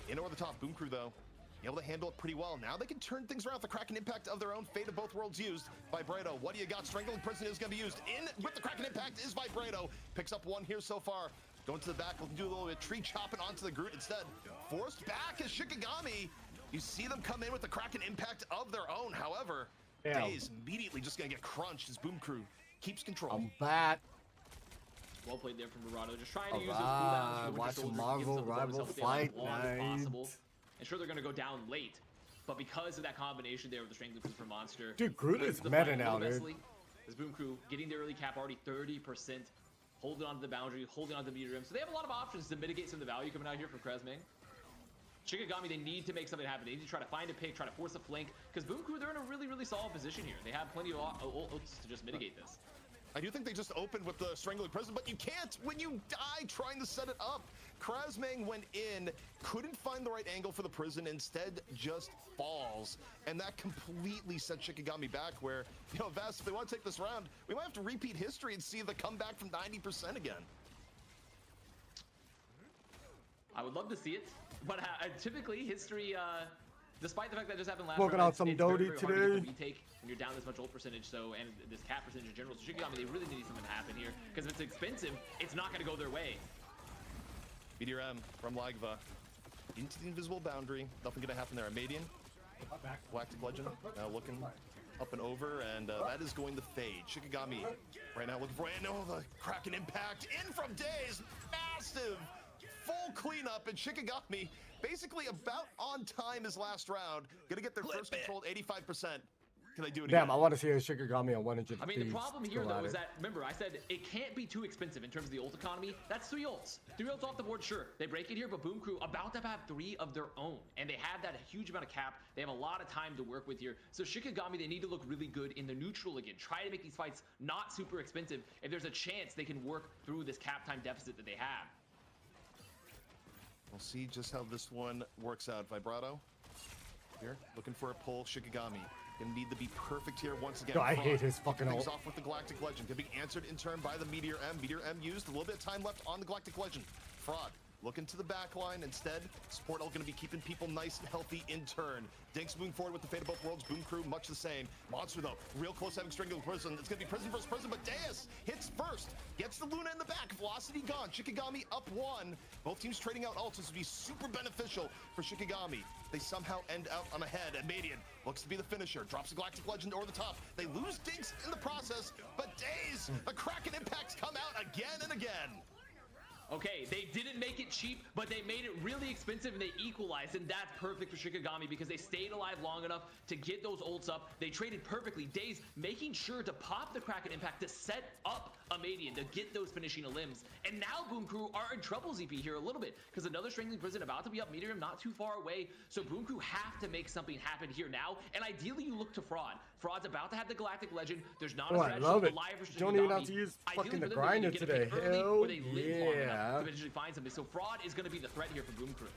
In over the top, Boom Crew though, able to handle it pretty well. Now they can turn things around with the Kraken Impact of their own. Fate of both worlds used. Vibrato, what do you got? Strangling Prison is going to be used. In with the Kraken Impact is Vibrato. Picks up one here so far. Going to the back, looking to do a little bit of tree chopping onto the Groot instead. Forced back is Shikigami. You see them come in with the Kraken Impact of their own. However, Daze immediately just going to get crunched as Boom Crew keeps control. I'm back. Well played there from Verado. Just trying to use those cooldowns. Watch a Marvel rival fight night. And sure, they're going to go down late. But because of that combination there with the Strangling Prison for Monster. Dude, Groot is meta now, dude. As Boom Crew getting the early cap already 30%. Holding on to the boundary, holding on to the meter rim. So they have a lot of options to mitigate some of the value coming out here from Kresmang. Shikigami, they need to make something happen. They need to try to find a pick, try to force a flank. Because Boom Crew, they're in a really, really solid position here. They have plenty of ults to just mitigate this. I do think they just opened with the Strangling Prison, but you can't when you die trying to set it up. Kresmang went in, couldn't find the right angle for the prison, instead just falls. And that completely set Shikigami back where, you know, Vast, if they want to take this round, we might have to repeat history and see the comeback from 90% again. I would love to see it, but typically history, despite the fact that just happened last Smoking round, out some it's Dodie very, very hard to today. get the retake when you're down this much ult percentage, so, and this cap percentage in general. So Shikigami, they really need something to happen here, because if it's expensive, it's not going to go their way. Meteor M from Lagva into the invisible boundary. Nothing going to happen there. Amadian, Galactic Legend, now looking up and over, and that is going to fade. Shikigami right now looking for, and oh, the Kraken Impact in from Daze. Massive full cleanup, and Shikigami basically about on time his last round. Gonna get their first control at 85%. Can they do it Damn, again? I want to see a Shikigami on 100. I mean, the problem here, though, is that, remember, I said it can't be too expensive in terms of the ult economy. That's 3 ults. 3 ults off the board, sure. They break it here, but Boom Crew about to have 3 of their own. And they have that huge amount of cap. They have a lot of time to work with here. So Shikigami, they need to look really good in the neutral again. Try to make these fights not super expensive. If there's a chance they can work through this cap time deficit that they have. We'll see just how this one works out. Vibrato here, looking for a pull. Shikigami gonna need to be perfect here once again. Yo, I hate his fucking things ult. off with the Galactic Legend. Gonna be answered in turn by the Meteor M. Meteor M used. A little bit of time left on the Galactic Legend. Fraud looking to the back line instead. Support all gonna be keeping people nice and healthy in turn. Dinks moving forward with the Fate of both worlds. Boom Crew much the same. Monster though, real close having Strangling Prison. It's gonna be prison versus prison, but Deus hits first. Gets the Luna in the back. Velocity gone. Shikigami up 1. Both teams trading out ults. This would be super beneficial for Shikigami. They somehow end out on a head. And Madian looks to be the finisher. Drops the Galactic Legend over the top. They lose Dinks in the process, but Daze, the Kraken Impacts come out again and again. Okay, they didn't make it cheap, but they made it really expensive and they equalized, and that's perfect for Shikigami because they stayed alive long enough to get those ults up. They traded perfectly. Daze making sure to pop the Kraken Impact to set up Amadian to get those finishing limbs. And now Boom Crew are in trouble, ZP, here a little bit because another Strangling Prison about to be up, Meteor not too far away. So Boom Crew have to make something happen here now, and ideally you look to Fraud. Fraud's about to have the Galactic Legend. There's not a strategy I love it. live for Don't even Shikigami. have to use Ideally fucking the for them, they grinder need to get a today. pick early, Hell or they live long enough yeah. to eventually find something. So Fraud is going to be the threat here for Boom Crew.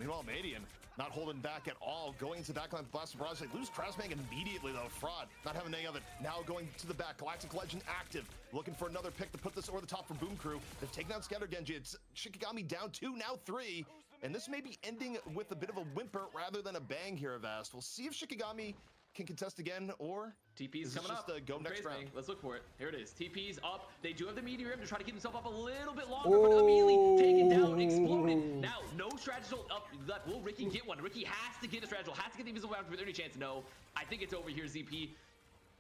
Meanwhile, Madian not holding back at all. Going into the backline with Blast Barrage. They lose Kresmang immediately, though. Fraud not having any of it. Now going to the back. Galactic Legend active. Looking for another pick to put this over the top for Boom Crew. They've taken out Scatter Genji. It's Shikigami down 2, now 3. And this may be ending with a bit of a whimper rather than a bang here, Avast. We'll see if Shikigami can contest again, or TP's coming up. Go next round. Let's look for it. Here it is. TP's up. They do have the Meteor to try to keep himself up a little bit longer, but immediately taken down, exploded. Now, no strategy up left. Will Ricky get one? Ricky has to get a strategy, has to get the invisible boundary with any chance. No, I think it's over here, ZP,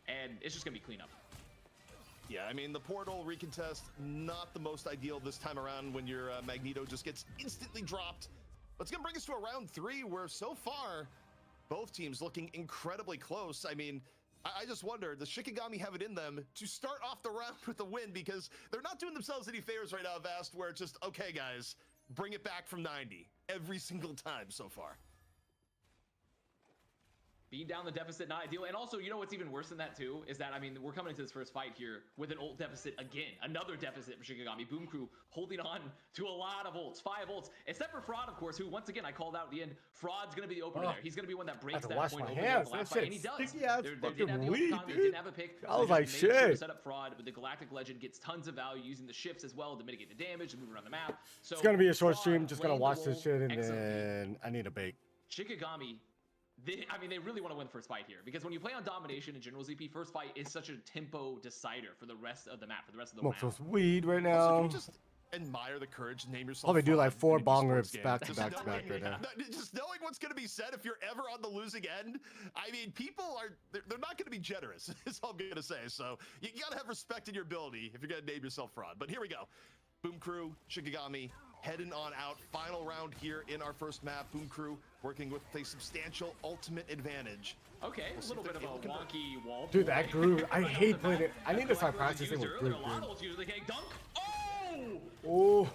and it's just gonna be cleanup. Yeah, I mean, the portal recontest, not the most ideal this time around when your Magneto just gets instantly dropped. But it's gonna bring us to a round 3 where so far, both teams looking incredibly close. I mean, I just wonder, does Shikigami have it in them to start off the round with a win? Because they're not doing themselves any favors right now, Vast, where it's just, okay, guys, bring it back from 90 every single time so far. Being down the deficit, not ideal. And also, you know what's even worse than that too? Is that, I mean, we're coming into this first fight here with an ult deficit again. Another deficit for Shikigami. Boom Crew holding on to a lot of ults. 5 ults. Except for Fraud, of course, who, once again, I called out at the end. Fraud's going to be the opener there. He's going to be one that breaks that point open in the last fight. And he does. They didn't have the open economy. They didn't have a pick. I was like, shit. Sure to set up Fraud, but the Galactic Legend gets tons of value using the shifts as well to mitigate the damage, to move around the map. So it's going to be a short stream. Just going to watch this shit and excellently. then I need a bake. Shikigami, they really want to win the first fight here because when you play on domination in general ZP, first fight is such a tempo decider for the rest of the map, for the rest of the round. Smoke some weed right Also, now. can you just admire the courage to name yourself? Probably do like 4 Fraud bong in a rips sports back game. to back to back right now. Just knowing what's going to be said if you're ever on the losing end. I mean, people they're not going to be generous, is all I'm going to say. So you got to have respect in your ability if you're going to name yourself Fraud. But here we go. Boom Crew, Shikigami, heading on out. Final round here in our first map. Boom Crew working with a substantial ultimate advantage. Okay, a little bit of a wonky wall. Dude, that groove. I hate playing it. I need to start practicing with earlier. groove. A lot of ults usually can dunk. Oh! Oh.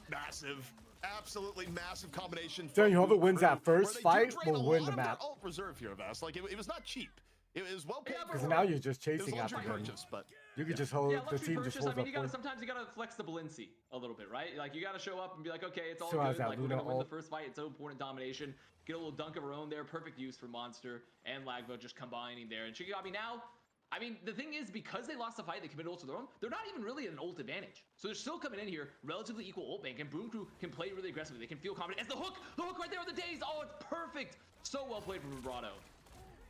Massive. Absolutely massive combination. Telling you, whoever wins that first fight will will win the map. Ult reserve here, Vast. Like it was not cheap. It was well paid. Because now you're just it was chasing after luxury him. purchase, but You could just hold, the luxury team purchase, just holds I mean, up. sometimes you gotta flex the Balenci a little bit, right? Like you gotta show up and be like, okay, it's all Still has good. that Like we're gonna Luna win the ult. first fight. It's so important domination. Get a little dunk of our own there. Perfect use for Monster and Lagva just combining there. And Shikigami now, I mean, the thing is, because they lost the fight, they committed ults of their own, they're not even really at an ult advantage. So they're still coming in here, relatively equal ult bank, and Boom Crew can play really aggressively. They can feel confident. As the hook right there on the days. Oh, it's perfect. So well played from Vibrato.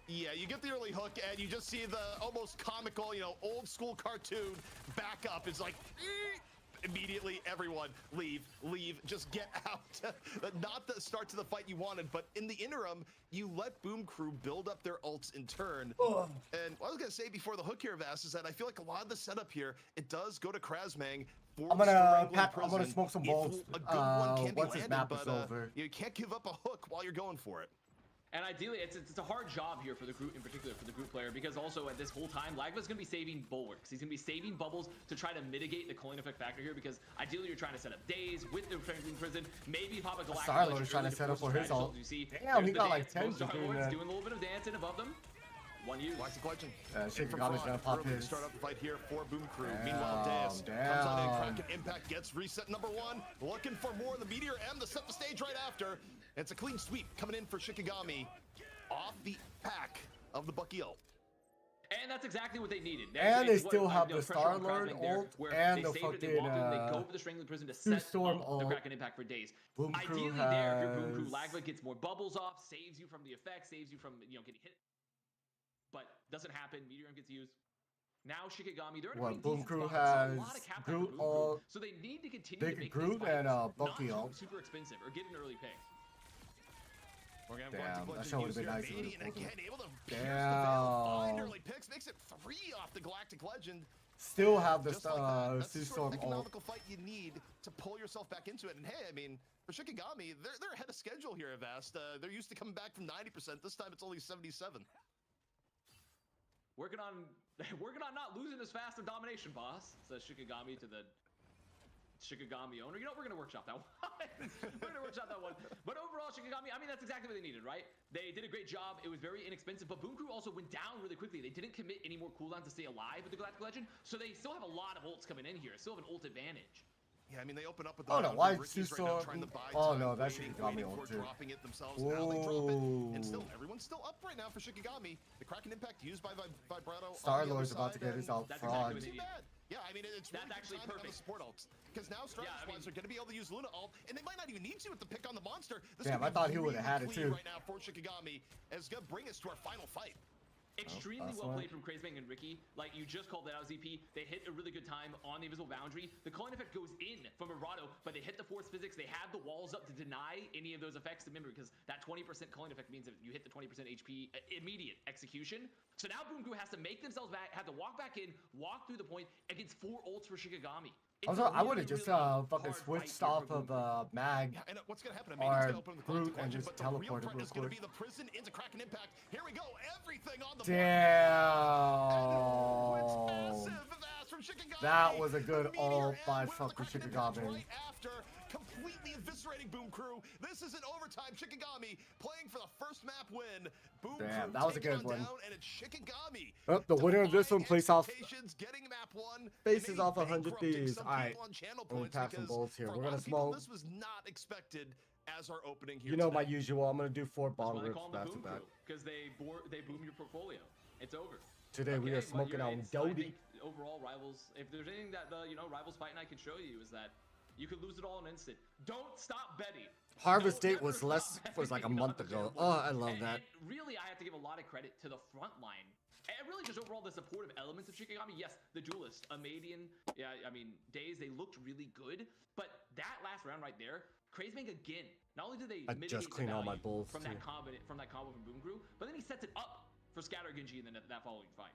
yeah, you get the early hook and you just see the almost comical, old school cartoon back up. It's like immediately everyone leave, just get out. Not the start to the fight you wanted, but in the interim, you let Boom Crew build up their ults in turn. And what I was gonna say before the hook here, Vass, is that I feel like a lot of the setup here, it does go to Krasmang. I'm gonna smoke some balls A good one can be once this landed, map but is over. you can't give up a hook while you're going for it. And ideally, it's a hard job here for the group, in particular for the group player, because also at this whole time, Lagva's going to be saving bulwarks. He's going to be saving bubbles to try to mitigate the coin effect factor here, because ideally you're trying to set up days with the Franklin Prison, maybe pop a Galactic Star-Lord's trying to set up for his ult. Damn, he got like 10 doing doing that. doing a little bit of dancing above them. One use. Galactic Legend. Shikigami's gonna pop his. Start up the fight here for Boom Crew. Damn, Meanwhile, Deus comes on in. damn. Kraken Impact gets reset number 1. Looking for more. The Meteor M to set the stage right after. And it's a clean sweep coming in for Shikigami off the pack of the Bucky ult. And that's exactly what they needed. And they It's still what, have you know, the pressure on Star-Lord Krasnang there, ult where and they the saved it, they fucking, walked in, they go for the Strangling Prison to set Storm up the ult. Kraken Impact for days. Boom Crew Ideally there, if you're Boom Crew, has- Lagva gets more bubbles off, saves you from the effect, saves you from, getting hit. But doesn't happen, Meteor M gets used. Now Shikigami, they're in a What, pretty Boom decent Crew spot. So a has lot of cap Groot for Boom Crew. ult. So they need to continue They to could make Groot these and, fights Bucky not ult. super expensive or get an early pick. Damn, that shot would've been nice if it was And again, able to pierce the Damn. veil, find early picks, makes it 3 off the Galactic Legend. Still have the Just like that. That's the Sea sort of Storm ult. economical fight you need to pull yourself back into it. And hey, I mean, for Shikigami, they're ahead of schedule here at Vast. They're used to coming back from 90%. This time it's only 77. Working on not losing as fast in domination, boss, says Shikigami to the Shikigami owner. We're gonna workshop that one. We're gonna workshop that one. But overall, Shikigami, I mean, that's exactly what they needed, right? They did a great job. It was very inexpensive, but Boom Crew also went down really quickly. They didn't commit any more cooldowns to stay alive with the Galactic Legend, so they still have a lot of ults coming in here. Still have an ult advantage. Yeah, I mean, they open up with the Oh no, boundary. why Ricky's Sea right now Storm? trying to buy Oh time, no, that waiting Shikigami for ult too. dropping it themselves. Now they drop it, and still, Whoa. everyone's still up right now for Shikigami. The Kraken Impact used by Vibrato. Star-Lord's about to get his ult. That's Fraud. exactly Too bad. Yeah, I mean, it's really That's actually good timing on the perfect. support ults. Because now Strategist-wise, they're going to be able to use Luna ult, and they might not even need to with the pick on the monster. This Damn, could I be thought he really would've had it clean too. right now for Shikigami, and it's going to bring us to our final fight. Extremely that's well one. played from Krasbang and Ricky. Like, you just called that out, ZP. They hit a really good time on the invisible boundary. The coin effect goes in from Vibrato, but they hit the force physics. They have the walls up to deny any of those effects. Remember, because that 20% coin effect means that you hit the 20% HP immediate execution. So now Boom Crew has to make themselves back, have to walk back in, walk through the point against 4 ults for Shikigami. I would have just fucking switched off of Mag Yeah, and what's going to happen? I mean, or he's going to open the Groot Galactic and Legend, just but the real teleported threat real is going to quick. be the prison into Kraken Impact. Here we go. Everything on the Damn. That was a good ult by fucking Shikigami. Right after, completely eviscerating Boom Crew. This is an overtime. Shikigami playing for the first map win. Boom Damn, Crew that was a takes good one one. down, and it's Shikigami. Oh, the winner of this one plays off Getting map 1. faces off 100 bankrupting thieves. some All right, people on channel let me points pack some because bolts here. for a We're lot gonna of people, smoke. this was not expected as our opening here You know my today. usual. I'm gonna do 4 That's bomb why they rips call them back the to Boom back. Crew, because they boom your portfolio. It's over. Today we are but smoking you're- out it's- I Dodie. think overall, Rivals, if there's anything that the Rivals Fight Night can show you, is that you could lose it all in an instant. Don't stop betting. Harvest Don't date was never less stop was like a betting month on the ago. channel. Oh, I love that. And really, I have to give a lot of credit to the front line. And really just overall the supportive elements of Shikigami. Yes, the Duelist, Amadian, yeah, I mean, Days, they looked really good. But that last round right there, Crazebang again, not only did they I mitigate just the cleaned all my value bowls from too. that combo from Boom Crew, but then he sets it up for Scatter Genji in that following fight.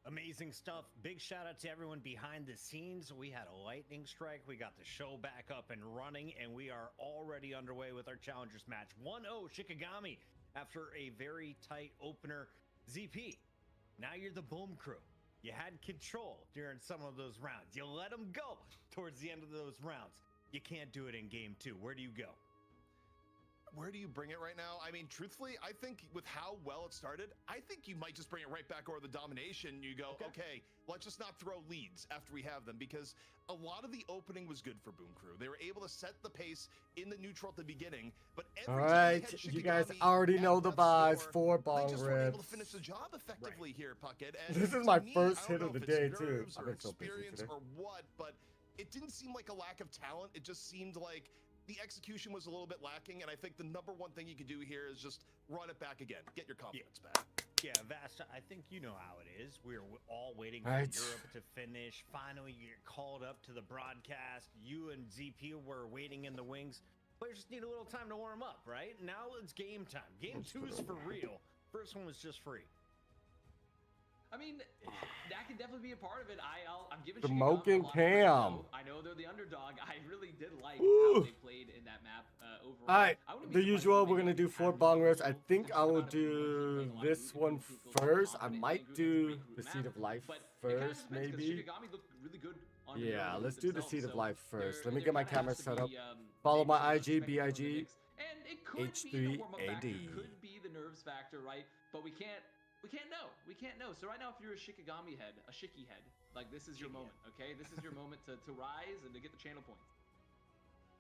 Amazing stuff. Big shout out to everyone behind the scenes. We had a lightning strike. We got the show back up and running, and we are already underway with our challengers match. 1-0 Shikigami after a very tight opener. ZP, now you're the Boom Crew. You had control during some of those rounds. You let them go towards the end of those rounds. You can't do it in game 2. Where do you go? Where do you bring it right now? I mean, truthfully, I think with how well it started, I think you might just bring it right back over the domination. You go, okay, let's just not throw leads after we have them, because a lot of the opening was good for Boom Crew. They were able to set the pace in the neutral at the beginning, but every All time right, they had you guys Shikigami already at know the death's buys. door, 4 they bomb just weren't able to rips. finish the job effectively here, Puckett. And This is to my me, first I don't hit know of the if it's day, too. nerves I've or been so busy experience today. or what, but it didn't seem like a lack of talent. It just seemed like the execution was a little bit lacking, and I think the number one thing you can do here is just run it back again. Get your confidence back. Yeah, Vasta, I think you know how it is. We're all waiting for Right. Europe to finish. Finally, you get called up to the broadcast. You and ZP were waiting in the wings. Players just need a little time to warm up, right? Now it's game time. Game 2 is for real. First one was just free. I mean, that could definitely be a part of it. I'm giving Smoking Shikigami a lot of credit, Cam. though. I know they're the underdog. I really did like Woo. how they played in that map overall. All right, I wouldn't be the surprised usual. if We're they gonna maybe do 4 had bong more rips. I control, think just I will about if Boom Crew do playing a lot of this Boom one Crew feels first. I confident might in Boom do Crew's the map, Seed of Life but it kinda first, depends, 'cause maybe. Shikigami looked really good on Yeah, the let's do the themselves, Seed of so Life first. Let me there get my kinda camera has to set up. be, Follow maybe my some IG, spectacle in the BIG, mix. And it could be the H3AD. warm-up factor, could be the nerves factor, right? But we can't know. We can't know. So right now, if you're a Shikigami head, a Shiki head, like this is your moment, okay? This is your moment to rise and to get the channel points.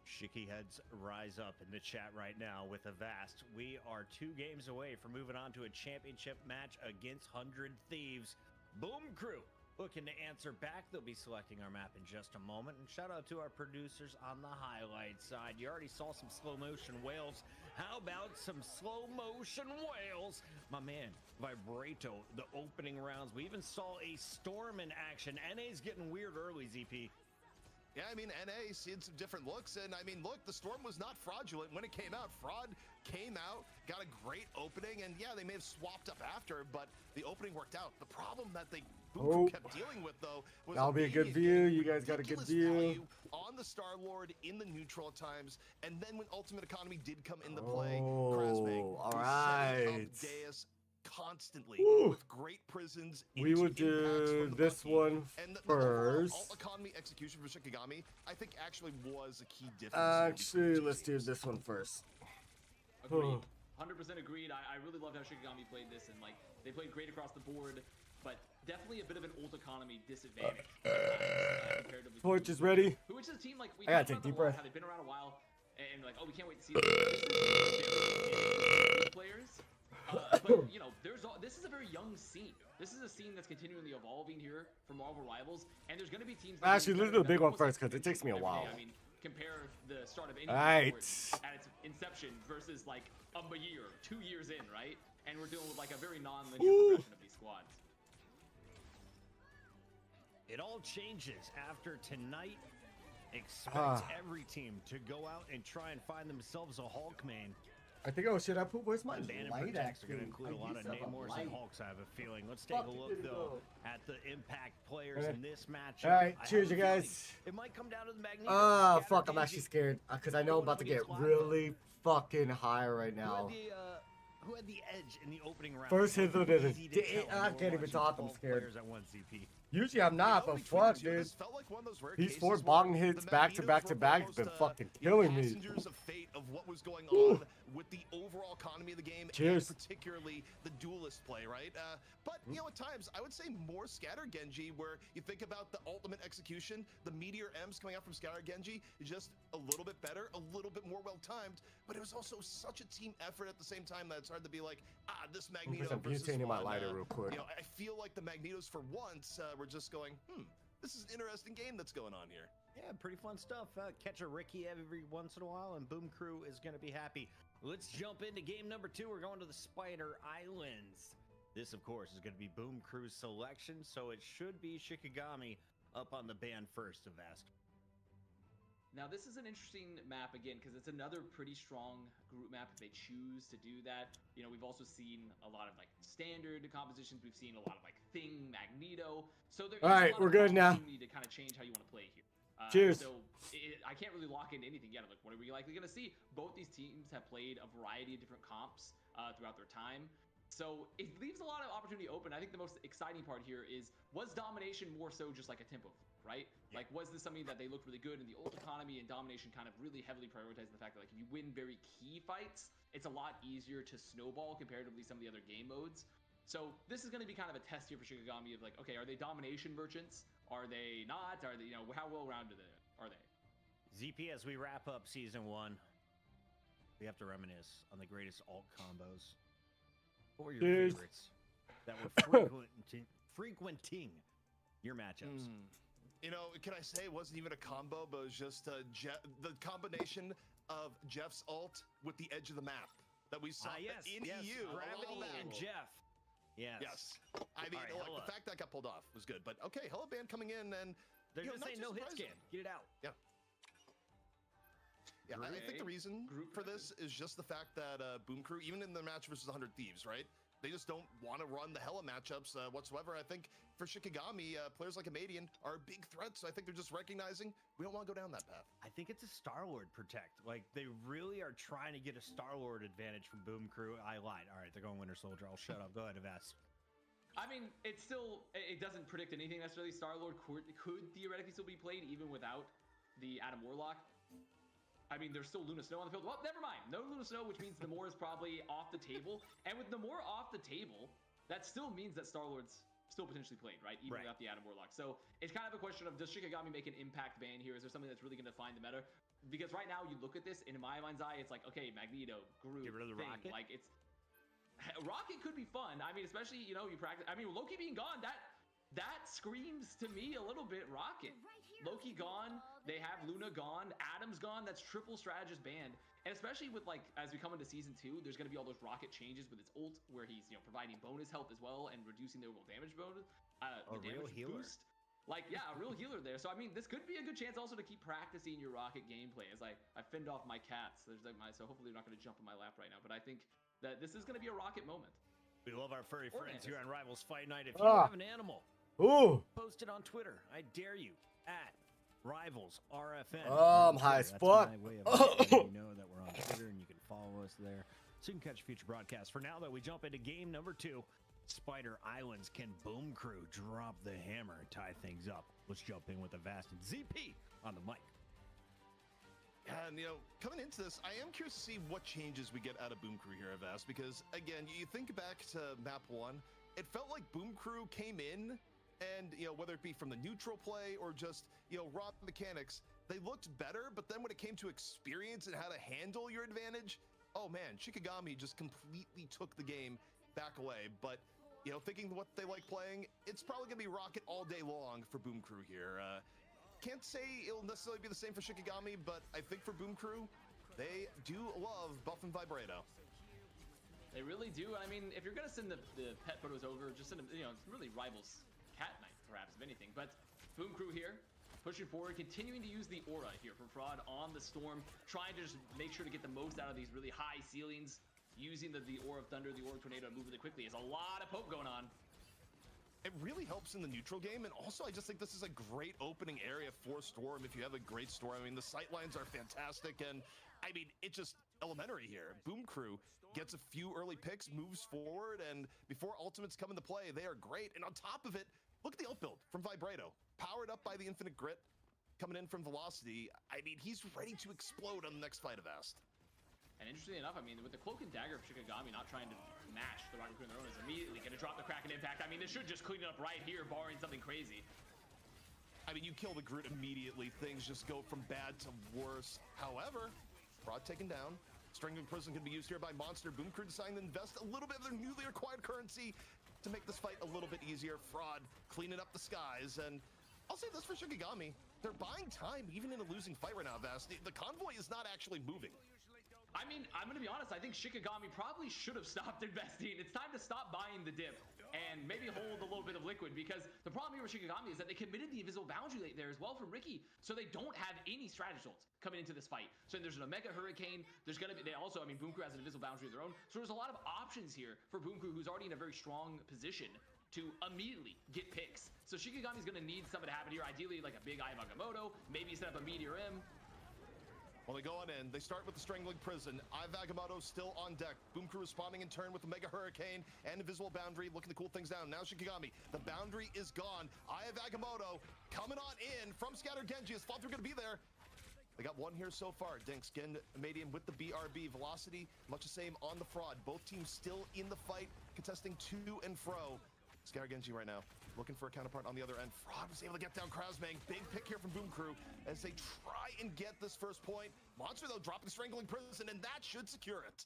Shiki heads rise up in the chat right now with a Vast. We are 2 games away from moving on to a championship match against 100 Thieves. Boom Crew looking to answer back. They'll be selecting our map in just a moment. And shout out to our producers on the highlight side. You already saw some slow motion whales. How about some slow motion whales? My man, Vibrato, the opening rounds. We even saw a storm in action. NA's getting weird early, ZP. Yeah, I mean, NA seeing some different looks, and I mean, look, the storm was not fraudulent when it came out. Fraud came out, got a great opening, and yeah, they may have swapped up after, but the opening worked out. The problem that they kept dealing with, though, was That'll be a good view. You guys got a good view. value on the Star-Lord in the neutral at times, and then when Ultimate Economy did come into play, Krasbang all was setting right. up Deus constantly Woo. with great prisons. We into will impacts do from the this Bucky. one And the overall first. alt-economy execution for Shikigami, I think, actually was a key difference. Actually, let's do this one first. Agreed. 100% agreed. I really loved how Shikigami played this, and like they played great across the board, but definitely a bit of an ult economy disadvantage comparatively. Torch is ready. Which is a team like we I gotta talked take about deep them a lot, breath. how they've been around a while, and like, oh, we can't wait to see them. This is players. But you know, this is a very young scene. This is a scene that's continually evolving here for Marvel Rivals, and there's going to be teams. That Actually, let's do the big one first, 'cause it takes me a every while. day. I mean, compare the start of any Alright. sport at its inception versus like a year, 2 years in, right? And we're dealing with like a very non-linear progression of these squads. It all changes after tonight. Expect every team to go out and try and find themselves a Hawkman. I think, oh shit, I put, where's my The Ban and light Protects are actually? going to include a lot of Namors and Hawks, I have a feeling. Let's take a look, though, at the impact players in this matchup. Alright, I cheers, have you a feeling guys. It might come down to the Magneto. Ah, Scatter fuck, I'm Genji. actually scared. Because I know I'm about to get really fucking high right now. who had the edge in the opening round? First hit Wasn't did a easy to tell. I They were can't even launching talk, I'm 12 scared. players at once, ZP. Usually I'm not, but Between fuck, the two, dude. this felt like one of those rare These cases 4 where bong hits the back to back Magnetos to were back has almost, been fucking you know, killing me. passengers of fate of what was going on with the overall economy of the game, Cheers. and particularly the duelist play, right? But you know, at times I would say more Scatter Genji, where you think about the ultimate execution, the Meteor M's coming out from Scatter Genji is just a little bit better, a little bit more well timed, but it was also such a team effort at the same time that it's hard to be like, this Put Magneto some versus butane in my one. lighter real quick. You know, I feel like the Magnetos for once were just going, this is an interesting game that's going on here. Yeah, pretty fun stuff. Catch a Ricky every once in a while, and Boom Crew is going to be happy. Let's jump into game number 2. We're going to the Spider Islands. This, of course, is going to be Boom Crew's selection, so it should be Shikigami up on the ban first, Avast. Now, this is an interesting map, again, because it's another pretty strong group map if they choose to do that. You know, we've also seen a lot of, like, standard compositions. We've seen a lot of, like, Thing, Magneto. So there is All right, a lot we're of good now. opportunity to kind of change how you want to play here. Cheers. So I can't really lock into anything yet. I'm like, what are we likely going to see? Both these teams have played a variety of different comps throughout their time. So it leaves a lot of opportunity open. I think the most exciting part here is, was domination more so just like a tempo, right? Yeah. Like, was this something that they looked really good in the ult economy, and domination kind of really heavily prioritized the fact that, like, if you win very key fights, it's a lot easier to snowball comparatively some of the other game modes. So this is going to be kind of a test here for Shikigami of, like, okay, are they domination merchants? Are they not? Are they, you know, how well-rounded are they? ZP, as we wrap up Season 1, we have to reminisce on the greatest alt combos. What were your favorites that were frequenting your matchups? You know, can I say it wasn't even a combo, but it was just the combination of Jeff's ult with the edge of the map that we saw yes, in EU. Gravity and Jeff. Yes. I mean, right, like, the fact that got pulled off was good, but okay, Hello Band coming in, and they're you know, just saying no hit scan. Get it out. Yeah. Yeah, I think the reason for this is just the fact that Boom Crew, even in the match versus 100 Thieves, right? They just don't want to run the hella matchups whatsoever. I think for Shikigami, players like Amadian are a big threat, so I think they're just recognizing we don't want to go down that path. I think it's a Star-Lord protect. Like, they really are trying to get a Star-Lord advantage from Boom Crew. I lied. All right, they're going Winter Soldier. I'll shut up. Go ahead, Avast. I mean, it doesn't predict anything necessarily. Star-Lord could theoretically still be played even without the Adam Warlock. I mean, there's still Luna Snow on the field. Well, never mind. No Luna Snow, which means Namor is probably off the table. And with Namor off the table, that still means that Star-Lord's still potentially played, right? Even without the Adam Warlock. So it's kind of a question of, does Shikigami make an impact ban here? Is there something that's really going to define the meta? Because right now, you look at this, and in my mind's eye, it's like, okay, Magneto, Groot, get rid of the Thing. Rocket? Like, it's... Rocket could be fun. I mean, especially, you know, you practice... I mean, Loki being gone, that screams to me a little bit Rocket. Loki gone, they have Luna gone, Adam's gone, that's triple strategist banned. And especially with, like, as we come into Season 2, there's going to be all those Rocket changes with its ult, where he's, you know, providing bonus health as well and reducing the overall damage bonus. A real healer. Boost. Like, yeah, a real healer there. So, I mean, this could be a good chance also to keep practicing your Rocket gameplay, as I fend off my cats. There's like so hopefully they're not going to jump in my lap right now. But I think that this is going to be a Rocket moment. We love our furry friends here on Rivals Fight Night. If you have an animal, post it on Twitter. I dare you, at Rivals RFN. I'm high as fuck. That's my way of letting you know that we're on Twitter and you can follow us there, so you can catch future broadcasts. For now, though, we jump into game number 2. Spider Islands. Can Boom Crew drop the hammer and tie things up? Let's jump in with Avast and ZP on the mic. And, you know, coming into this, I am curious to see what changes we get out of Boom Crew here, Avast, because, again, you think back to map 1, it felt like Boom Crew came in, and, you know, whether it be from the neutral play or just, you know, raw mechanics, they looked better, but then when it came to experience and how to handle your advantage, oh man, Shikigami just completely took the game back away. But, you know, thinking what they like playing, it's probably going to be Rocket all day long for Boom Crew here. Can't say it'll necessarily be the same for Shikigami, but I think for Boom Crew, they do love Buff and Vibrato. They really do. I mean, if you're going to send the pet photos over, just send them, you know, it's really Rivals Cat Night, perhaps, if anything. But Boom Crew here, pushing forward, continuing to use the aura here from Fraud on the Storm, trying to just make sure to get the most out of these really high ceilings, using the Aura of Thunder, the Aura of Tornado to move really quickly. There's a lot of poke going on. It really helps in the neutral game, and also I just think this is a great opening area for Storm if you have a great Storm. I mean, the sightlines are fantastic, and I mean, it's just elementary here. Boom Crew gets a few early picks, moves forward, and before ultimates come into play, they are great. And on top of it, look at the ult build from Vibrato. Powered up by the Infinite Grit, coming in from Velocity. I mean, he's ready to explode on the next fight of Ast. And interestingly enough, I mean, with the Cloak and Dagger of Shikigami not trying to match the Rocket Crew in their own, is immediately going to drop the Kraken Impact. I mean, this should just clean it up right here, barring something crazy. I mean, you kill the Groot immediately, things just go from bad to worse. However, Fraud taken down. Strangling Prison can be used here by Monster. Boom Crew deciding to invest a little bit of their newly acquired currency to make this fight a little bit easier. Fraud cleaning up the skies, and I'll say this for Shikigami. They're buying time even in a losing fight right now, Vast. The convoy is not actually moving. I mean, I'm going to be honest. I think Shikigami probably should have stopped investing. It's time to stop buying the dip and maybe hold a little bit of liquid, because the problem here with Shikigami is that they committed the invisible boundary late there as well from Ricky, so they don't have any strategy ults coming into this fight. So there's an Omega Hurricane. There's going to be, they also, I mean, Boom Crew has an invisible boundary of their own. So there's a lot of options here for Boom Crew, who's already in a very strong position to immediately get picks. So Shikigami's going to need something to happen here. Ideally, like a big Eye of Agamotto, maybe set up a Meteor M. Well, they go on in. They start with the Strangling Prison. Eye of Agamotto still on deck. Boom Crew responding in turn with the Mega Hurricane and Invisible Boundary, looking to cool things down. Now Shikigami, the boundary is gone. Eye of Agamotto coming on in from Scattered Genji. Is Fall Through going to be there? They got one here so far. Dinks getting Medium with the BRB. Velocity, much the same on the Fraud. Both teams still in the fight, contesting to and fro. Scattered Genji right now, looking for a counterpart on the other end. Fraud was able to get down Krasmang. Big pick here from Boom Crew as they try and get this first point. Monster, though, dropping Strangling Prison, and that should secure it.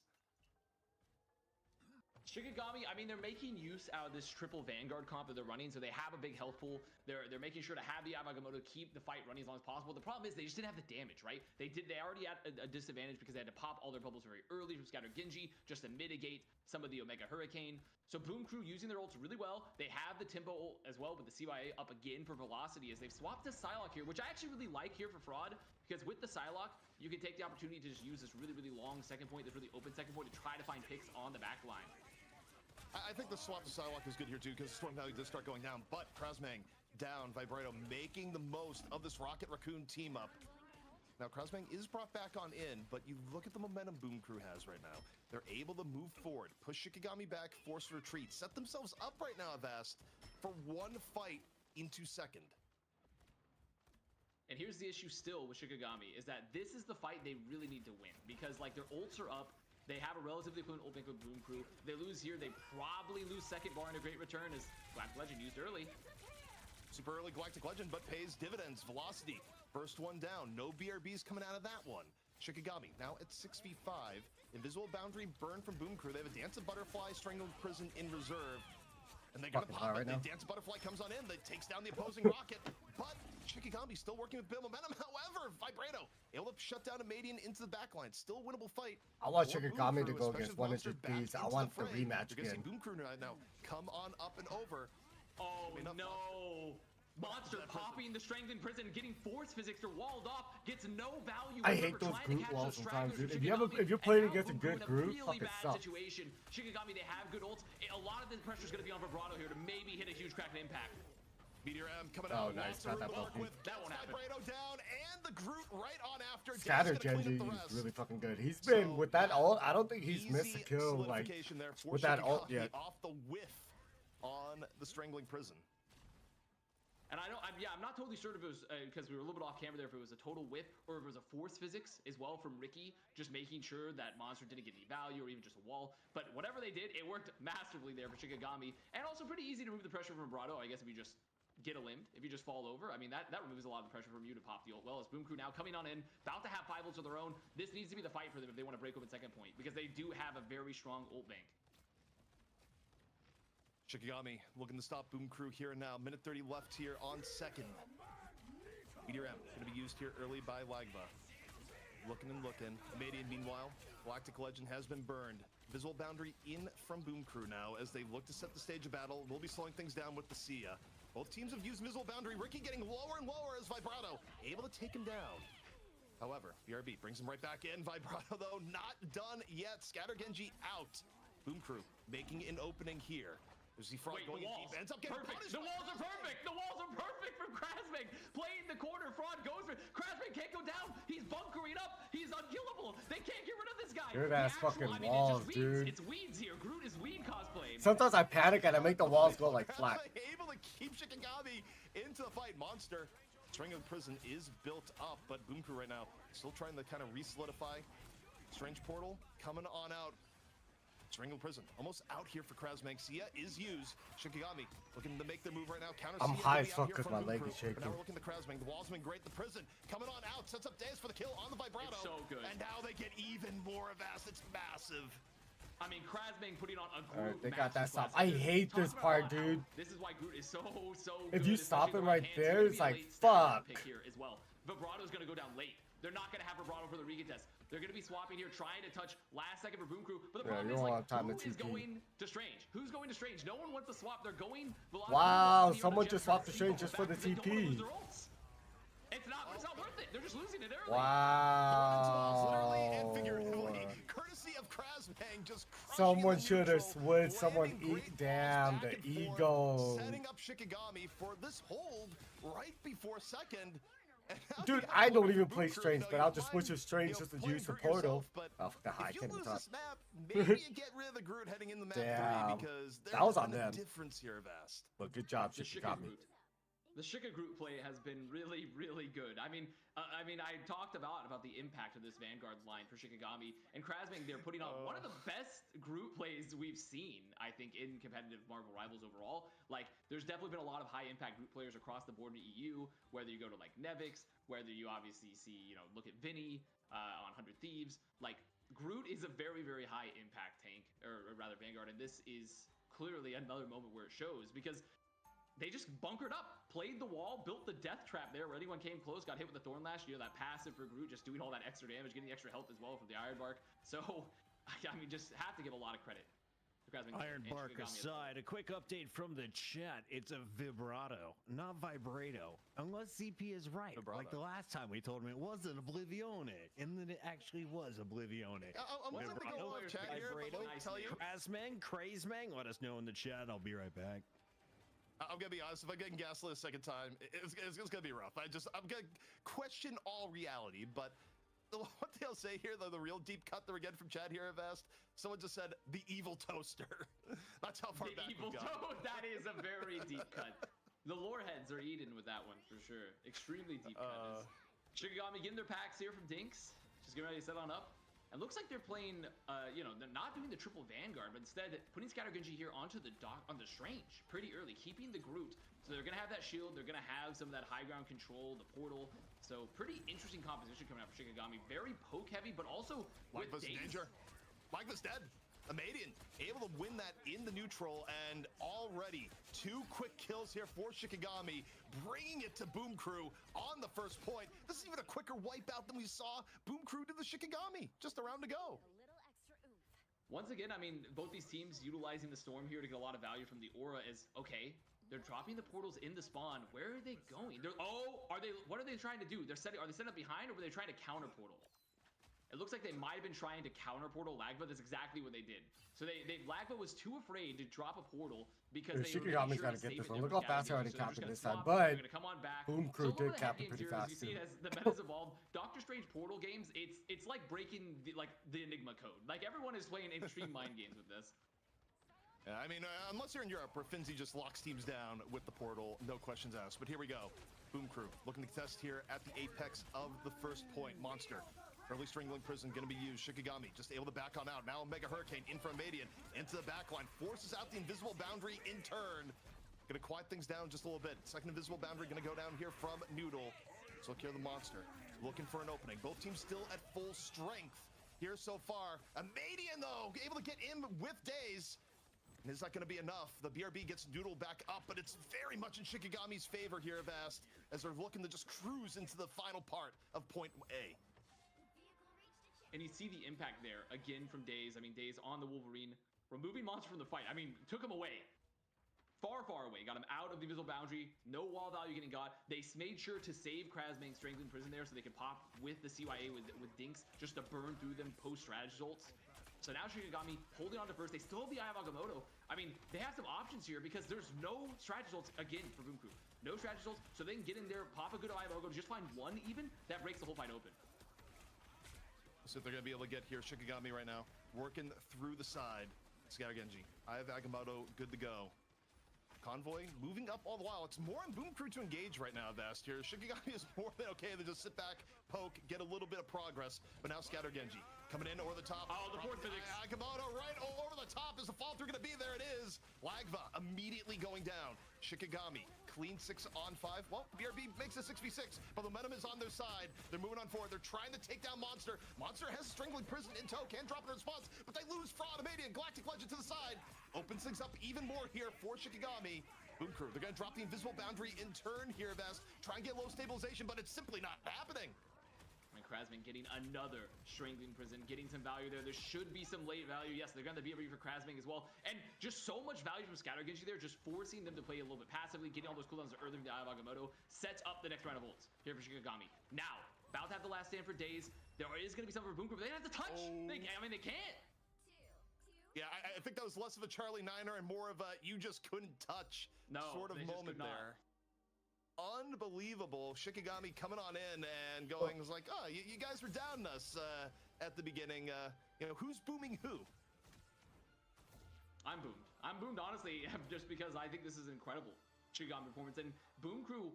Shikigami, I mean, they're making use out of this triple Vanguard comp that they're running, so they have a big health pool. They're making sure to have the Agamotto keep the fight running as long as possible. The problem is they just didn't have the damage, right? They already had a disadvantage because they had to pop all their bubbles very early from Scattered Genji just to mitigate some of the Omega Hurricane. So Boom Crew using their ults really well. They have the tempo ult as well with the CYA up again for Velocity as they've swapped to Psylocke here, which I actually really like here for Fraud, because with the Psylocke, you can take the opportunity to just use this really, really long second point, this really open second point to try to find picks on the back line. I think the swap to Psylocke is good here too, because Storm Value does start going down, but Krasmang down, Vibrato making the most of this Rocket Raccoon team up. Now Krasmang is brought back on in, but you look at the momentum Boom Crew has right now. They're able to move forward, push Shikigami back, force retreat, set themselves up right now, Avast, for one fight into second. And here's the issue still with Shikigami, is that this is the fight they really need to win, because like their ults are up. They have a relatively equivalent ult bank with Boom Crew. They lose here, they probably lose second, barring a great return as Galactic Legend used early. Super early Galactic Legend, but pays dividends. Velocity, first one down. No BRBs coming out of that one. Shikigami now at 6v5. Invisible Boundary burn from Boom Crew. They have a Dance of Butterfly, Strangling Prison in reserve. And they're going to pop it. The Dance of Butterfly comes on in. That takes down the opposing rocket. But Shikigami still working with bit of momentum. However, Vibrato able to shut down a Median into the backline. Still a winnable fight. I want Shikigami to go against 100 Ps. I want the rematch again. again. Boom Crew right now come on up and over. Oh no! Monster popping the Strength in Prison, getting force physics. They're walled off, gets no value. I hate those Groot walls sometimes, dude. If you're playing against a good Groot, fucking sucks. Situation. Shikigami, they have good ults. A lot of the pressure is going to be on Vibrato here to maybe hit a huge Kraken impact. Meteor M coming out. Oh, nice. Got that with that won't happen. Vibrato down and the Groot right on after. Scattered Genji is really fucking good. He's been with that ult. I don't think he's missed a kill like with that ult yet. Off the whiff on the Strangling Prison. And I'm not totally sure if it was, because we were a little bit off camera there, if it was a total whip or if it was a force physics as well from Ricky, just making sure that Monster didn't get any value or even just a wall. But whatever they did, it worked masterfully there for Shikigami. And also pretty easy to remove the pressure from Vibrato, I guess, if you just get a limbed, if you just fall over. I mean, that removes a lot of the pressure from you to pop the ult. Well, as Boom Crew now coming on in, about to have 5 ults of their own. This needs to be the fight for them if they want to break open second point, because they do have a very strong ult bank. Shikigami looking to stop Boom Crew here and now. Minute 30 left here on second. Meteor M going to be used here early by Lagva. Looking and looking. Median, meanwhile, Galactic Legend has been burned. Visual Boundary in from Boom Crew now as they look to set the stage of battle. We'll be slowing things down with the Sia. Both teams have used Visual Boundary. Ricky getting lower and lower as Vibrato able to take him down. However, BRB brings him right back in. Vibrato, though, not done yet. Scatter Genji out. Boom Crew making an opening here. There's the Frog going in deep. Ends up getting punished. The walls are perfect. The walls are perfect from Krasmeg. Playing the corner. Fraud goes for it. Krasmeg can't go down. He's bunkering up. He's unkillable. They can't get rid of this guy. Good ass fucking walls, dude. It's weeds here. Groot is weed cosplay. Sometimes I panic and I make the walls go like flat. Able to keep Shikigami into the fight. Monster. Strangling Prison is built up, but Boom Crew right now still trying to kind of re-solidify. Strange Portal coming on out. Strangling Prison almost out here for Krasmeg. Sia is used. Shikigami looking to make their move right now. Counter I'm Sia high as out fuck here because from my leg Boom is Crew. shaking. But now we're looking to Krasmeg. The wall's been great. The Prison coming on out. Sets up Days for the kill on the Vibrato. It's so good. And now they get even more vast. It's massive. I mean, Krasmeg putting on a Groot. Alright, they got that stop. I hate this part, dude. This is why Groot is so If good, you stop him right hands. there, He's it's gonna like, be a late stat fuck. pick here as well. Vibrato's gonna go down late. They're not gonna have Vibrato for the recontest. They're gonna be swapping here, trying to touch last second for Boom Crew. But the problem is, like, who is going to Strange? Who's going to Strange? No one wants to swap. They're going. Wow, someone just swapped the Strange just for the TP. It's not worth it. They're just losing it early. Wow. Literally and figuratively, courtesy of Krasmeg, just Someone should have would someone eat. Damn, the ego. Setting up Shikigami for this hold right before second. Dude, I don't even play Strange, but I'll just switch to Strange just to use the portal. Oh, fuck the high if you can't lose talk. this map, maybe you get rid of the Groot heading in the map 3 because that was there's on been a them. difference here, Vast. But good job, Shikigami. The Shika Groot play has been really, really good. I mean, I talked about the impact of this Vanguard line for Shikigami and Krasmeg. They're putting on one of the best Groot plays we've seen, I think, in competitive Marvel Rivals overall. Like, there's definitely been a lot of high impact Groot players across the board in the EU. Whether you go to like Nevix, whether you obviously see, you know, look at Vinny on 100 Thieves. Like, Groot is a very, very high impact tank, or rather Vanguard, and this is clearly another moment where it shows because they just bunkered up, played the wall, built the death trap there where anyone came close, got hit with the Thorn Lash, you know, that passive for Groot, just doing all that extra damage, getting the extra health as well from the Iron Bark. So, I mean, just have to give a lot of credit. Iron Bark aside, a quick update from the chat. It's a vibrato, not vibrato. Unless CP is right. Vibrato. Like the last time we told him it wasn't Oblivione, and then it actually was Oblivione. I'm going to go off chat here, but let me tell you. Krasmeg, let us know in the chat. I'll be right back. I'm gonna be honest, if I'm getting gaslit a second time, it's gonna be rough. I'm gonna question all reality, but the one thing I'll say here, the real deep cut that we're getting from Chad here at Vast, someone just said the evil toaster. That's how far back we've gone. That is a very deep cut. The lore heads are eaten with that one for sure. Extremely deep cut. Shikigami getting their packs here from Dinks. Just getting ready to set on up. It looks like they're playing, you know, they're not doing the triple Vanguard, but instead putting Scatter Genji here onto the Strange pretty early, keeping the Groot. So they're going to have that shield, they're going to have some of that high ground control, the portal. So pretty interesting composition coming out for Shikigami. Very poke heavy, but also with danger. Magma's dead. Amadian able to win that in the neutral, and already 2 quick kills here for Shikigami, bringing it to Boom Crew on the first point. This is even a quicker wipeout than we saw Boom Crew to the Shikigami. Just a round to go. Once again, I mean, both these teams utilizing the Storm here to get a lot of value from the aura is, okay, they're dropping the portals in the spawn. Where are they going? What are they trying to do? Are they setting up behind, or were they trying to counter portal? It looks like they might have been trying to counter portal Lagva. That's exactly what they did. So Lagva was too afraid to drop a portal because Shikigami's got to get this one. Look how fast they're already capping this side, but Boom Crew did cap it pretty fast too. As the meta's evolved, Doctor Strange portal games, it's like breaking the Enigma code. Like, everyone is playing extreme mind games with this. Yeah, I mean, unless you're in Europe where Finzi just locks teams down with the portal, no questions asked. But here we go. Boom Crew looking to test here at the apex of the first point. Monster. Early Strangling Prison going to be used. Shikigami just able to back on out. Now Mega Hurricane in from Madian into the backline. Forces out the invisible boundary in turn. Going to quiet things down just a little bit. Second invisible boundary going to go down here from Noodle. So look here, the Monster looking for an opening. Both teams still at full strength here so far. Madian, though, able to get in with Days. And is that going to be enough? The BRB gets Noodle back up, but it's very much in Shikigami's favor here, Vast, as they're looking to just cruise into the final part of point A. And you see the impact there again from Days. I mean, Days on the Wolverine, removing Monster from the fight. I mean, took him away. Far, far away. Got him out of the invisible boundary. No wall value getting got. They made sure to save Krasmeg Strangling Prison there so they could pop with the CYA with Dinks just to burn through them post-strategy ults. So now Shikigami holding on to first. They still have the Eye of Agamotto. I mean, they have some options here because there's no strategy ults again for Boom Crew. No strategy ults, so they can get in there, pop a good Eye of Agamotto, just find one even, that breaks the whole fight open. So they're going to be able to get here. Shikigami right now, working through the side. Scatter Genji. I have Agamotto good to go. Convoy moving up all the while. It's more on Boom Crew to engage right now, Vast here. Shikigami is more than okay to just sit back, poke, get a little bit of progress. But now Scatter Genji coming in over the top. Oh, the port physics. Agamotto right over the top. Is the fall through going to be? There it is. Lagva immediately going down. Shikigami, clean 6 on 5. Well, BRB makes a 6v6, but the momentum is on their side. They're moving on forward. They're trying to take down Monster. Monster has Strangling Prison in tow. Can drop in response, but they lose Fraud, Amadian, Galactic Legend to the side. Opens things up even more here for Shikigami. Boom Crew, they're going to drop the invisible boundary in turn here, Vest. Try and get low stabilization, but it's simply not happening. And Krasman getting another Strangling Prison, getting some value there. There should be some late value. Yes, they're going to be able for Krasman as well. And just so much value from Scatter Genji there, just forcing them to play a little bit passively, getting all those cooldowns early from the Eye of Agamotto, sets up the next round of ults here for Shikigami. Now, about to have the last stand for days. There is going to be something for Boom Crew, but they don't have to touch. They can't. Yeah, I think that was less of a Charlie Niner and more of a you just couldn't touch sort of moment there. Unbelievable. Shikigami coming on in and going was like, oh, you guys were down us at the beginning. You know, who's booming who? I'm boomed. I'm boomed, honestly, just because I think this is an incredible Shikigami performance. And Boom Crew,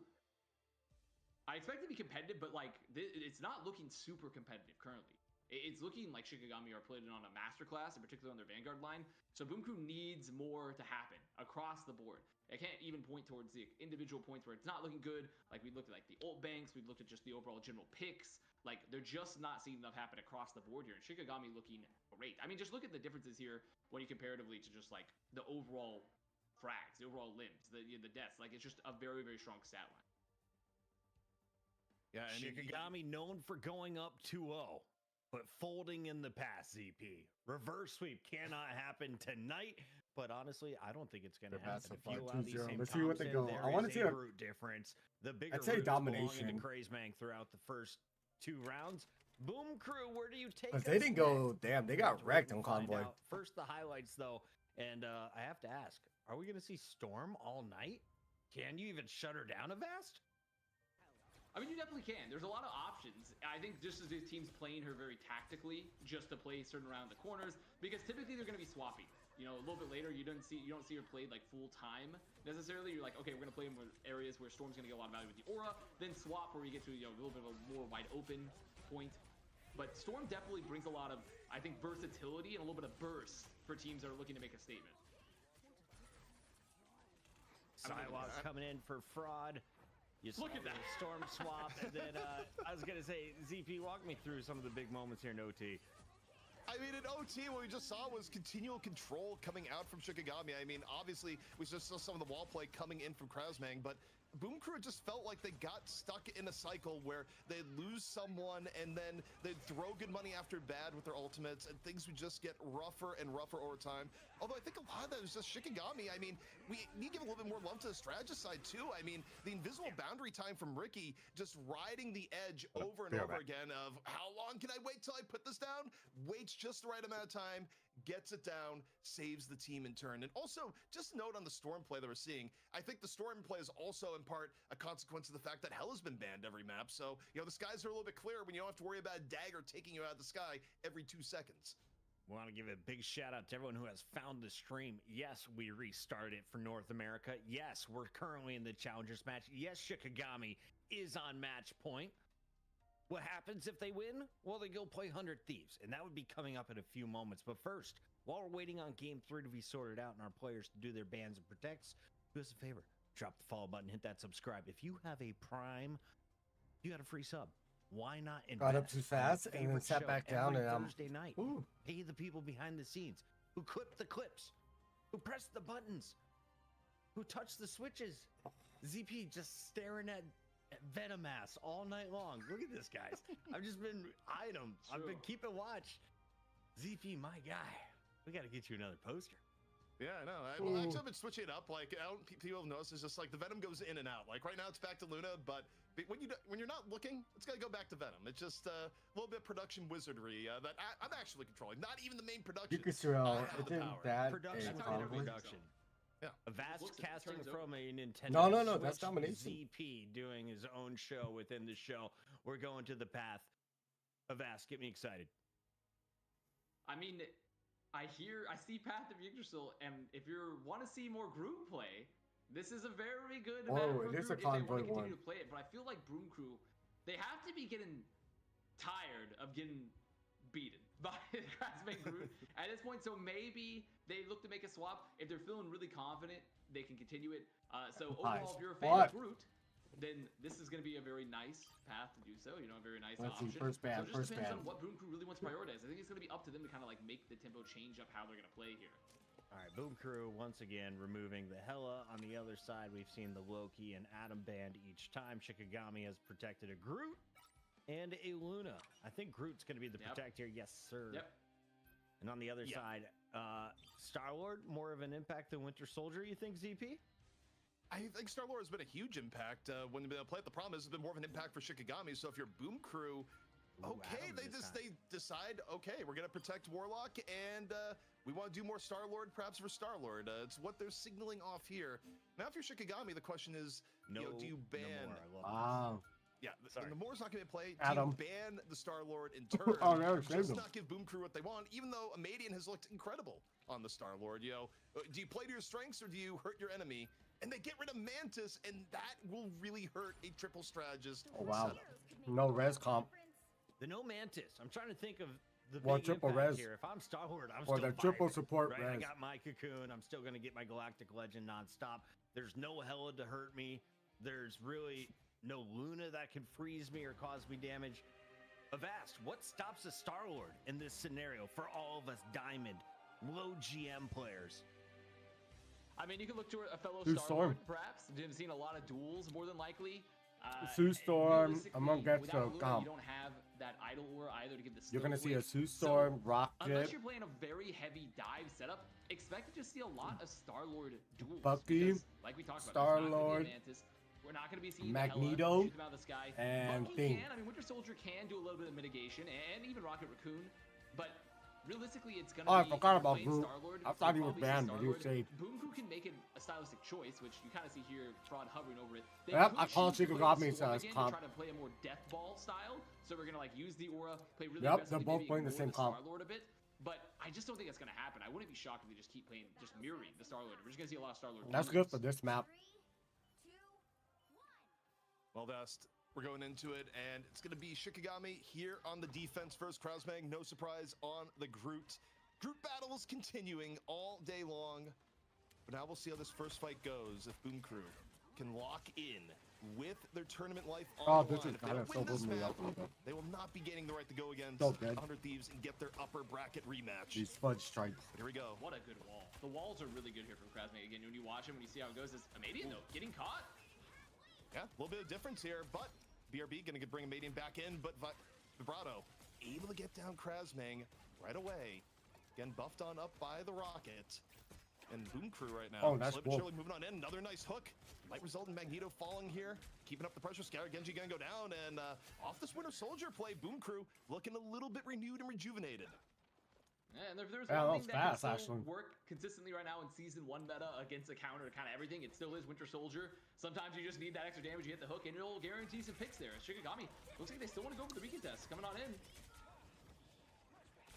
I expect it to be competitive, but like it's not looking super competitive currently. It's looking like Shikigami are playing on a masterclass, in particular on their Vanguard line. So Boom Crew needs more to happen across the board. I can't even point towards the individual points where it's not looking good. Like we looked at like the ult banks, we looked at just the overall general picks. Like they're just not seeing enough happen across the board here. And Shikigami looking great. I mean, just look at the differences here when you comparatively to just like the overall frags, the overall limbs, the deaths. Like it's just a very, very strong stat line. Yeah, Shikigami known for going up 2-0. But folding in the past, ZP. Reverse sweep cannot happen tonight. But honestly, I don't think it's going to happen. If you allow these same Let's see what they go. I want to see a brute difference. The bigger I'd say domination. To Crazemang throughout the first 2 rounds. Boom Crew, where do you take us? They didn't go. Damn, they got wrecked on Convoy. First, the highlights though, and I have to ask: are we going to see Storm all night? Can you even shut her down, Avast? I mean, you definitely can. There's a lot of options. I think just as these teams playing her very tactically, just to play certain around the corners, because typically they're going to be swapping. You know, a little bit later, you don't see her played like full time necessarily. You're like, okay, we're going to play in areas where Storm's going to get a lot of value with the aura, then swap where you get to a little bit of a more wide open point. But Storm definitely brings a lot of, I think, versatility and a little bit of burst for teams that are looking to make a statement. Sidewalks coming in for Fraud. You look at that Storm swap, and then I was gonna say, ZP, walk me through some of the big moments here in OT. I mean, in OT, what we just saw was continual control coming out from Shikigami. I mean, obviously, we just saw some of the wall play coming in from Krasmang, but Boom Crew just felt like they got stuck in a cycle where they'd lose someone and then they'd throw good money after bad with their ultimates, and things would just get rougher and rougher over time. Although I think a lot of that was just Shikigami. I mean, we need to give a little bit more love to the strategist side too. I mean, the invisible boundary time from Ricky just riding the edge over and over again of how long can I wait till I put this down? Waits just the right amount of time, gets it down, saves the team in turn. And also, just a note on the Storm play that we're seeing, I think the Storm play is also in part a consequence of the fact that Hell has been banned every map. So, you know, the skies are a little bit clearer when you don't have to worry about a dagger taking you out of the sky every 2 seconds. We want to give a big shout out to everyone who has found the stream. Yes, we restarted for North America. Yes, we're currently in the Challengers match. Yes, Shikigami is on match point. What happens if they win? Well, they go play 100 Thieves, and that would be coming up in a few moments. But first, while we're waiting on Game 3 to be sorted out and our players to do their bans and protects, do us a favor. Drop the follow button, hit that subscribe. If you have a Prime, you got a free sub. Why not invest? Got up too fast and then sat back down and Thursday night. Pay the people behind the scenes who clip the clips, who press the buttons, who touch the switches. ZP just staring at Venomass all night long. Look at this, guys. I've just been eyeing him. I've been keeping watch. ZP, my guy. We got to get you another poster. Yeah, I know. Well, actually, I've been switching it up. Like, people have noticed, it's just like the Venom goes in and out. Like right now, it's back to Luna, but when you're not looking, it's gonna go back to Venom. It's just a little bit of production wizardry that I'm actually controlling. Not even the main production. You could throw it in that Production a within conflict. production. Yeah. A vast casting from a Nintendo No, that's Switch domination. ZP doing his own show within the show. We're going to the path. Avast, get me excited. I mean, I see Path of Yggdrasil, and if you want to see more group play, this is a very good map for it is a group if they want to convoy continue one. to play it. But I feel like Broom Crew, they have to be getting tired of getting beaten by Craftsman Groot at this point. So maybe they look to make a swap. If they're feeling really confident, they can continue it. So overall, if you're a fan of Groot, then this is going to be a very nice path to do so. You know, a very nice option. First ban, so it just depends on what Broom Crew really wants to prioritize. I think it's going to be up to them to kind of like make the tempo change up how they're going to play here. All right, Boom Crew once again removing the Hela. On the other side, we've seen the Loki and Atom Band each time. Shikigami has protected a Groot and a Luna. I think Groot's going to be the protector. Yes, sir. Yep. And on the other side, Star-Lord, more of an impact than Winter Soldier, you think, ZP? I think Star-Lord has been a huge impact when they play it. The problem is it's been more of an impact for Shikigami. So if you're Boom Crew, okay, they decide, okay, we're going to protect Warlock, and we want to do more Star-Lord, perhaps for Star-Lord. It's what they're signaling off here. Now, if you're Shikigami, the question is, do you ban... Yeah, and the Moore's not going to play. Do you ban the Star-Lord in turn? Just not give Boom Crew what they want, even though Amadian has looked incredible on the Star-Lord. You know, do you play to your strengths or do you hurt your enemy? And they get rid of Mantis, and that will really hurt a triple strategist. Oh, wow. No res comp. The no Mantis. I'm trying to think of the big triple res here. If I'm Star-Lord, I'm or still the triple support right? res. I got my cocoon. I'm still going to get my Galactic Legend nonstop. There's no Hela to hurt me. There's really no Luna that can freeze me or cause me damage. Avast, what stops a Star-Lord in this scenario for all of us Diamond, low GM players? I mean, you can look to a fellow Sue Star-Lord, perhaps. You've seen a lot of duels, more than likely. Sue Storm, among without Getso, Luna, you don't have that idle aura either to give the You're going to see a Sue so, Storm, Rocket. Unless you're playing a very heavy dive setup, expect to just see a lot of Star-Lord duels. Bucky, because, like we talked about, Star-Lord, we're not going to be seeing Magneto, shoot them out of the sky. and Bucky can. I mean, Winter Soldier can do a little bit of mitigation, and even Rocket Raccoon, but realistically, it's gonna be. I forgot about Groot. Star-Lord, I thought he was banned, but he was saved. Boom Crew can make it a stylistic choice, which you kind of see here, Fraud hovering over it. Yep, I call Shikigami as comp. Try to play a more death ball style, so we're gonna like use the aura, play really aggressively. They're both playing the same comp. Star-Lord a bit, but I just don't think that's gonna happen. I wouldn't be shocked if they just keep playing, just mirroring the Star-Lord. We're just gonna see a lot of Star-Lord. That's good for this map. 3, 2, 1. Well, Dust, we're going into it, and it's going to be Shikigami here on the defense first. Krausmag, no surprise on the Groot. Groot battles continuing all day long, but now we'll see how this first fight goes. If Boom Crew can lock in with their tournament life on the line. If they don't win this map, they will not be gaining the right to go against 100 Thieves and get their upper bracket rematch. These fudge strikes. Here we go. What a good wall. The walls are really good here from Krausmag. Again, when you watch him, when you see how it goes, it's Amadian, though, getting caught. Yeah, a little bit of difference here, but BRB going to bring Amadian back in, but Vibrato able to get down Krausmag right away. Again, buffed on up by the Rocket. And Boom Crew right now. Oh, that's cool. Moving on in. Another nice hook. Might result in Magneto falling here. Keeping up the pressure. Scar Genji going to go down. And off this Winter Soldier play, Boom Crew looking a little bit renewed and rejuvenated. Yeah, and there's one thing that can still work consistently right now in Season 1 meta against a counter to kind of everything. It still is Winter Soldier. Sometimes you just need that extra damage. You hit the hook, and it'll guarantee some picks there. Shikigami looks like they still want to go for the Beacon test. Coming on in.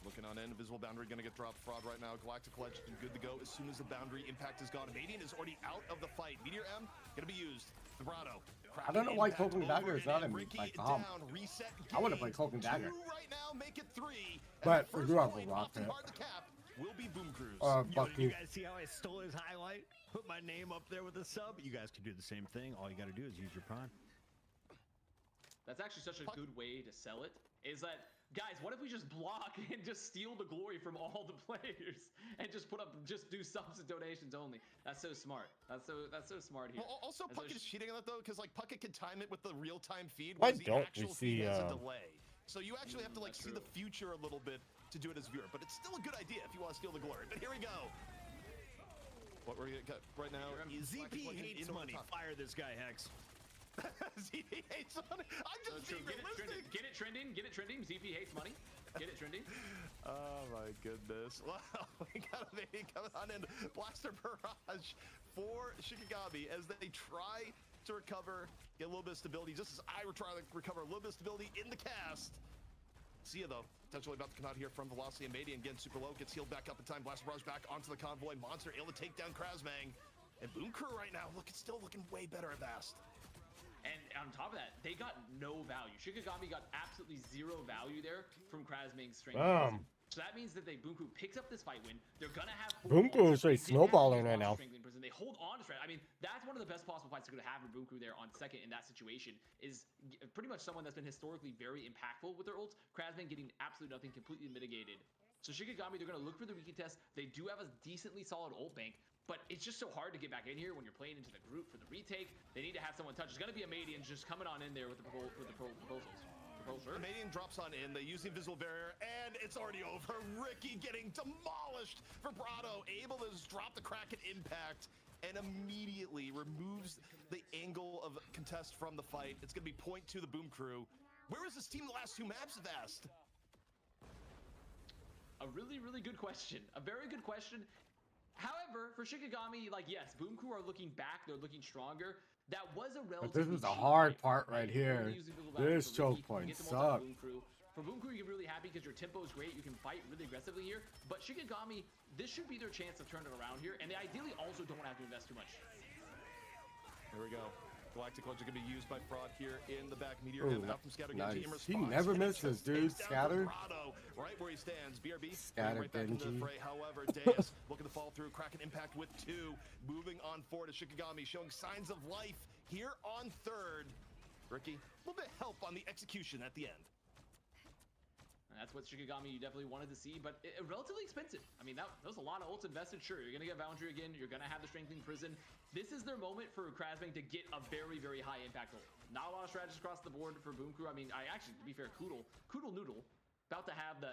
Looking on in, Visible Boundary going to get dropped. Fraud right now. Galactic Legend good to go as soon as the Boundary impact is gone. Amadian is already out of the fight. Meteor M going to be used. Vibrato. I don't know why Cloak and Dagger is not in my comp. I would have played Cloak and Dagger. Right now, make it 3. But we do have a Rocket. Will be Boom Crews. Bucky. You guys see how I stole his highlight? Put my name up there with a sub. You guys can do the same thing. All you got to do is use your Prime. That's actually such a good way to sell it. Is that, guys, what if we just block and just steal the glory from all the players and just do subs and donations only? That's so smart. That's so smart here. Well, also, Puckett is cheating on that though, because like Puckett can time it with the real-time feed. Why don't we see a delay? So you actually have to like see the future a little bit to do it as a viewer. But it's still a good idea if you want to steal the glory. But here we go. What we're gonna get right now is ZP hates money. Fire this guy, Hex. ZP hates money. I'm just being realistic. Get it trending. Get it trending. ZP hates money. Get it trending. Oh my goodness. Wow, we got a baby coming on in. Blaster barrage for Shikigami as they try to recover, get a little bit of stability, just as I were trying to recover a little bit of stability in the cast. Sia though, potentially about to come out here from Velocity and Madian again, super low, gets healed back up in time. Blaster barrage back onto the convoy. Monster able to take down Krasmang. And Boom Crew right now, look, it's still looking way better at Vast. And on top of that, they got no value. Shikigami got absolutely zero value there from Krasmang's strength. So that means that Boom Crew picks up this fight win. They're gonna have Boom Crew is straight snowballing right now. They hold on to strength. I mean, that's one of the best possible fights they're gonna have for Boom Crew there on second in that situation. Is pretty much someone that's been historically very impactful with their ults. Krasmang getting absolutely nothing, completely mitigated. So Shikigami, they're gonna look for the weekly test. They do have a decently solid ult bank, but it's just so hard to get back in here when you're playing into the group for the retake. They need to have someone touch. It's gonna be a Madian just coming on in there with the proposals. The Madian drops on in, they use the invisible barrier, and it's already over. Ricky getting demolished for Brado, able to just drop the Kraken impact and immediately removes the angle of contest from the fight. It's gonna be point to the Boom Crew. Where was this team the last two maps have asked? A really, really good question. A very good question. However, for Shikigami, like, yes, Boom Crew are looking back. They're looking stronger. That was a relatively But this is the cheap hard fight, part right here. This choke point sucks. For Boom Crew, you're really happy because your tempo is great. You can fight really aggressively here. But Shikigami, this should be their chance to turn it around here. And they ideally also don't have to invest too much. Here we go. Galactic Legend gonna be used by Fraud here in the back. Meteor out from Scatter Genji in response. He never misses, dude. Scatter. Right where he stands. BRB Scatter right back into the Genji. fray. However, Deus looking to fall through. Kraken impact with 2. Moving on forward to Shikigami, showing signs of life here on third. Ricky, a little bit of help on the execution at the end. And that's what Shikigami you definitely wanted to see, but relatively expensive. I mean, that was a lot of ults invested. Sure, you're going to get Boundary again. You're going to have the Strengthening Prison. This is their moment for Krasmang to get a very, very high impact ult. Not a lot of strategies across the board for Boom Crew. I mean, to be fair, Koodle Noodle about to have the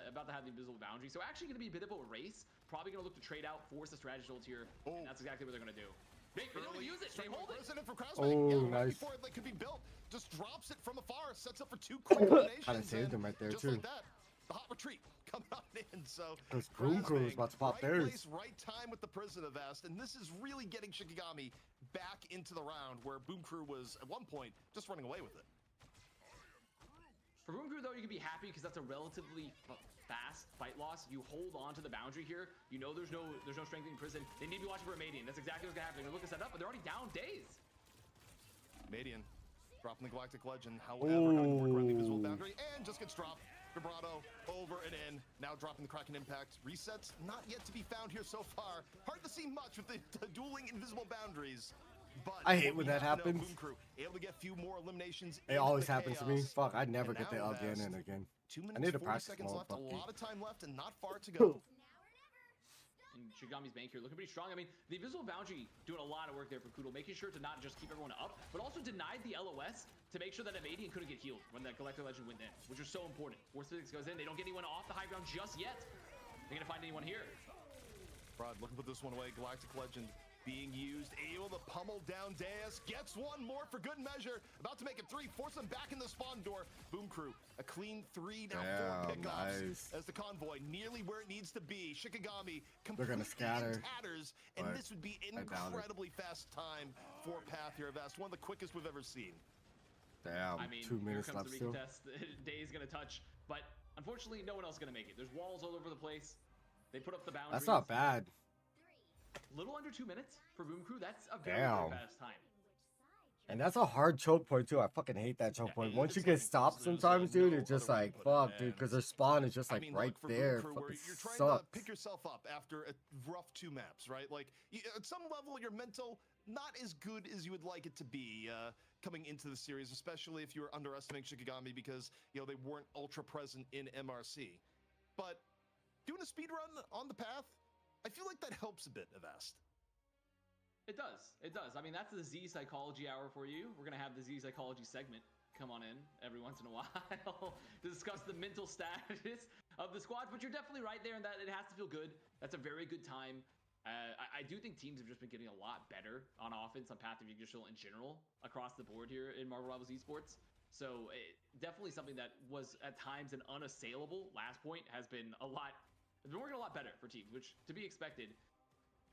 invisible boundary. So actually going to be a bit of a race. Probably going to look to trade out, force the strategy ult here. And that's exactly what they're going to do. They don't use it. They hold it. Right nice. before it could be built, just drops it from afar, sets up for 2 quick eliminations. Kind of saved him right there just too. Like that, the hot retreat coming on in. So this Boom Crew is about to pop right theirs. place, right time with the Prison of Vast, and this is really getting Shikigami back into the round where Boom Crew was at one point just running away with it. For Boom Crew though, you can be happy because that's a relatively fast fight loss. You hold on to the boundary here. You know there's no strengthening prison. They need to be watching for a Madian. That's exactly what's gonna happen. They're gonna look to set up, but they're already down days. Madian dropping the Galactic Legend, however, going to work around the invisible boundary and just gets dropped. Vibrato over and in. Now dropping the Kraken impact. Resets not yet to be found here so far. Hard to see much with the dueling invisible boundaries. But I hate when that happens. Boom Crew able to get a few more eliminations. It always happens to me. Fuck, I never get the again and again. 2 minutes, I need to 40 practice seconds more. left. A lot of time left and not far to go. And Shikigami's bank here looking pretty strong. I mean, the invisible boundary doing a lot of work there for Koodle, making sure to not just keep everyone up, but also denied the LOS to make sure that Madian couldn't get healed when that Galactic Legend went in, which was so important. Force Physics goes in. They don't get anyone off the high ground just yet. They're gonna find anyone here. Fraud looking to put this one away. Galactic Legend being used, able to pummel down Deus, gets one more for good measure, about to make it 3, force him back in the spawn door. Boom Crew, a clean 3, now 4 pickoffs nice. as the convoy nearly where it needs to be. Shikigami They're gonna scatter in tatters, and this would be an incredibly fast time for Path here, Vast, one of the quickest we've ever seen. Damn, I mean, 2 minutes here comes left the still. retest. Day is gonna touch, but unfortunately, no one else is gonna make it. There's walls all over the place. They put up the boundaries. That's not bad. Little under 2 minutes for Boom Crew. That's a very, Damn. very fast time. And that's a hard choke point too. I fucking hate that choke point. Once you get stopped sometimes, dude, it's just like, fuck, dude, because their spawn is just like right look, for there. Boom Crew, Fucking you're trying sucks. to pick yourself up after a rough 2 maps, right? Like, at some level, your mental not as good as you would like it to be coming into the series, especially if you were underestimating Shikigami because, you know, they weren't ultra present in MRC. But doing a speed run on the path, I feel like that helps a bit, Avast. It does. It does. I mean, that's the Z Psychology Hour for you. We're going to have the Z Psychology segment come on in every once in a while to discuss the mental status of the squad. But you're definitely right there in that it has to feel good. That's a very good time. I do think teams have just been getting a lot better on offense on Path of Yggdrasil in general across the board here in Marvel Rivals Esports. So definitely something that was at times an unassailable last point has been working a lot better for teams, which to be expected.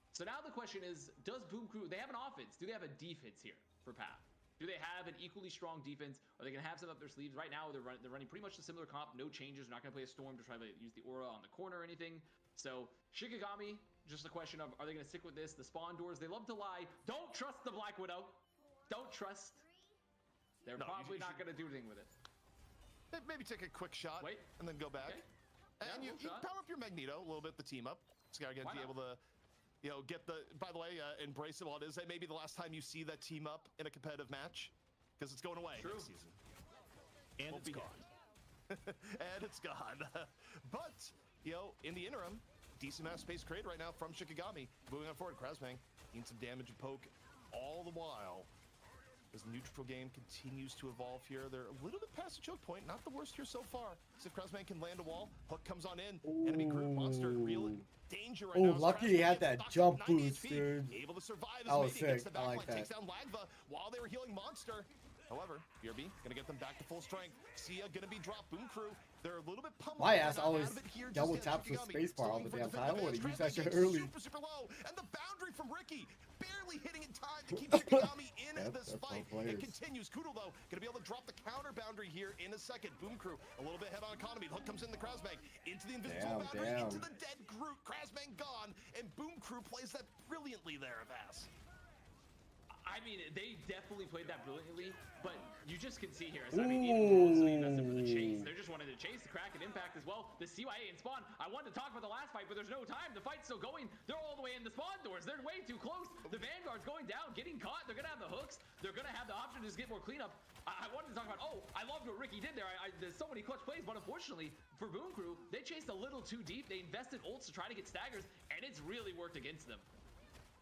So now the question is, does Boom Crew, they have an offense, do they have a defense here for Path? Do they have an equally strong defense? Are they going to have some up their sleeves? Right now, they're running pretty much a similar comp, no changes. They're not going to play a Storm to try to use the aura on the corner or anything. So Shikigami, just a question of, are they going to stick with this? The spawn doors, they love to lie. Don't trust the Black Widow. Don't trust. They're probably not going to do anything with it. Maybe take a quick shot and then go back. Okay. And you power up your Magneto a little bit, the team up. Scar again, be able to, get the, by the way, embrace it while it is. That may be the last time you see that team up in a competitive match, because it's going away next season. And it's gone. And it's gone. But, in the interim, decent amount of space created right now from Shikigami. Moving on forward, Krasbang needs some damage and poke all the while. As the neutral game continues to evolve here, they're a little bit past the choke point. Not the worst here so far. See if Krasbang can land a wall. Hook comes on in. Enemy group monster, real danger right now. Lucky he had that jump boost, dude. Able to survive That was as Mating gets the sick. I backline, like that. takes down Lagva while they were healing monster. However, BRB gonna get them back to full strength. Sia gonna be dropped. Boom Crew, they're a little bit pummeled. My ass always out of it here just double yet. taps the Shikigami spacebar all still the looking damn for time. I would defense. have used that shit Krasbang early. super low, and the boundary from Ricky barely hitting in time to keep Shikigami in this fight. It continues. Kudo though gonna be able to drop the counter boundary here in a second. Boom Crew a little bit head on economy. The hook comes in the Krasbang into the invisible boundary, into the dead Groot. Krasbang gone, and Boom Crew plays that brilliantly there, Avas. I mean, they definitely played that brilliantly, but you just can see here, as I mean, even mostly invested for the chase. They're just wanting to chase the crack and impact as well. The CYA and spawn, I wanted to talk about the last fight, but there's no time. The fight's still going. They're all the way in the spawn doors. They're way too close. The Vanguard's going down, getting caught. They're going to have the hooks. They're going to have the option to just get more cleanup. I wanted to talk about, I loved what Ricky did there. There's so many clutch plays, but unfortunately for Boom Crew, they chased a little too deep. They invested ults to try to get staggers, and it's really worked against them.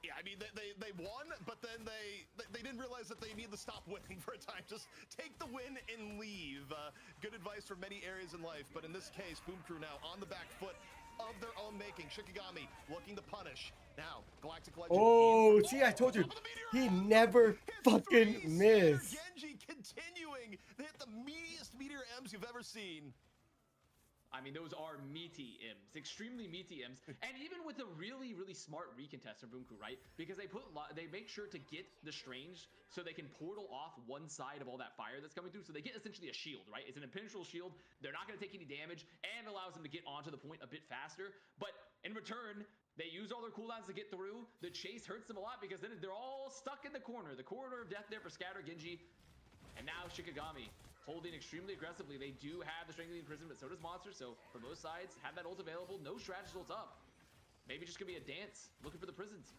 Yeah, I mean, they won, but then they didn't realize that they need to stop winning for a time. Just take the win and leave. Good advice for many areas in life, but in this case, Boom Crew now on the back foot of their own making. Shikigami looking to punish. Now, Galactic Legend. Oh, see, I told you, he never fucking missed. Genji continuing to hit the meatiest Meteor M's you've ever seen. I mean, those are meaty M's, extremely meaty M's, and even with a really, really smart recontest from Boom Crew, right? Because they make sure to get the Strange so they can portal off one side of all that fire that's coming through, so they get essentially a shield, right? It's an impenetrable shield. They're not going to take any damage, and allows them to get onto the point a bit faster. But in return, they use all their cooldowns to get through. The chase hurts them a lot because then they're all stuck in the corner of death there for Scatter, Genji, and now Shikigami. Holding extremely aggressively. They do have the Strangling Prison, but so does Monster. So for both sides, have that ult available. No strategist ults up. Maybe just gonna be a dance, looking for the prisons.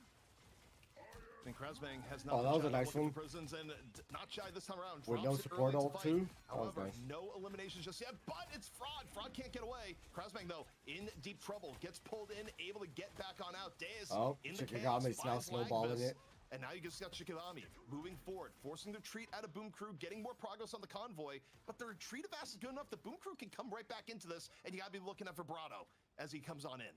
And Krasbang has not. Oh, that was a nice one. Prisons and not shy this time around. With no support ult too. That was However, nice. no eliminations just yet, but it's Fraud. Fraud can't get away. Krasbang though in deep trouble, gets pulled in, able to get back on out. Days in the Shikigami's now snowballing it. And now you just got Shikigami moving forward, forcing the retreat out of Boom Crew, getting more progress on the convoy. But the retreat of Ass is good enough that Boom Crew can come right back into this, and you gotta be looking at Vibrato as he comes on in.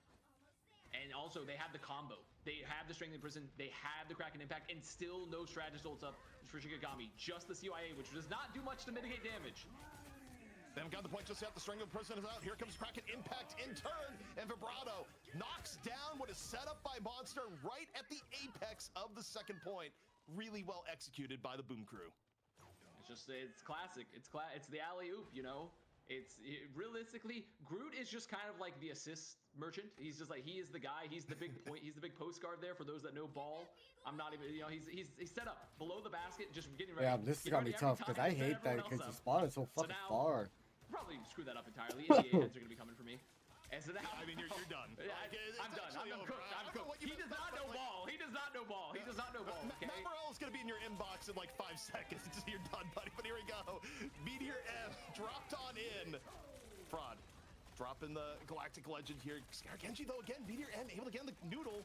And also, they have the combo. They have the Strangling Prison, they have the Kraken Impact, and still no strategist ults up for Shikigami. Just the CYA, which does not do much to mitigate damage. They haven't got the point just yet. The Strangling Prison is out. Here comes Kraken Impact in turn, and Vibrato knocks down what is set up by Monster right at the apex of the second point. Really well executed by the Boom Crew. It's classic. It's the alley-oop, you know? Realistically, Groot is just kind of like the assist merchant. He's just like, he is the guy. He's the big point. He's the big postcard there for those that know ball. I'm not even, he's set up below the basket, just getting ready. Yeah, this is gonna be tough because I hate that because the spawn is so fucking far. Probably screw that up entirely. NBA heads are gonna be coming for me. And so now, I mean, you're done. I'm done. I'm cooked. I'm cooked. He does not know ball. He does not know ball. He does not know ball. Okay. Matt Morrell is going to be in your inbox in like 5 seconds. You're done, buddy. But here we go. Meteor M dropped on in. Fraud. Dropping the Galactic Legend here. Scar Genji, though, again, Meteor M able to get in the noodle.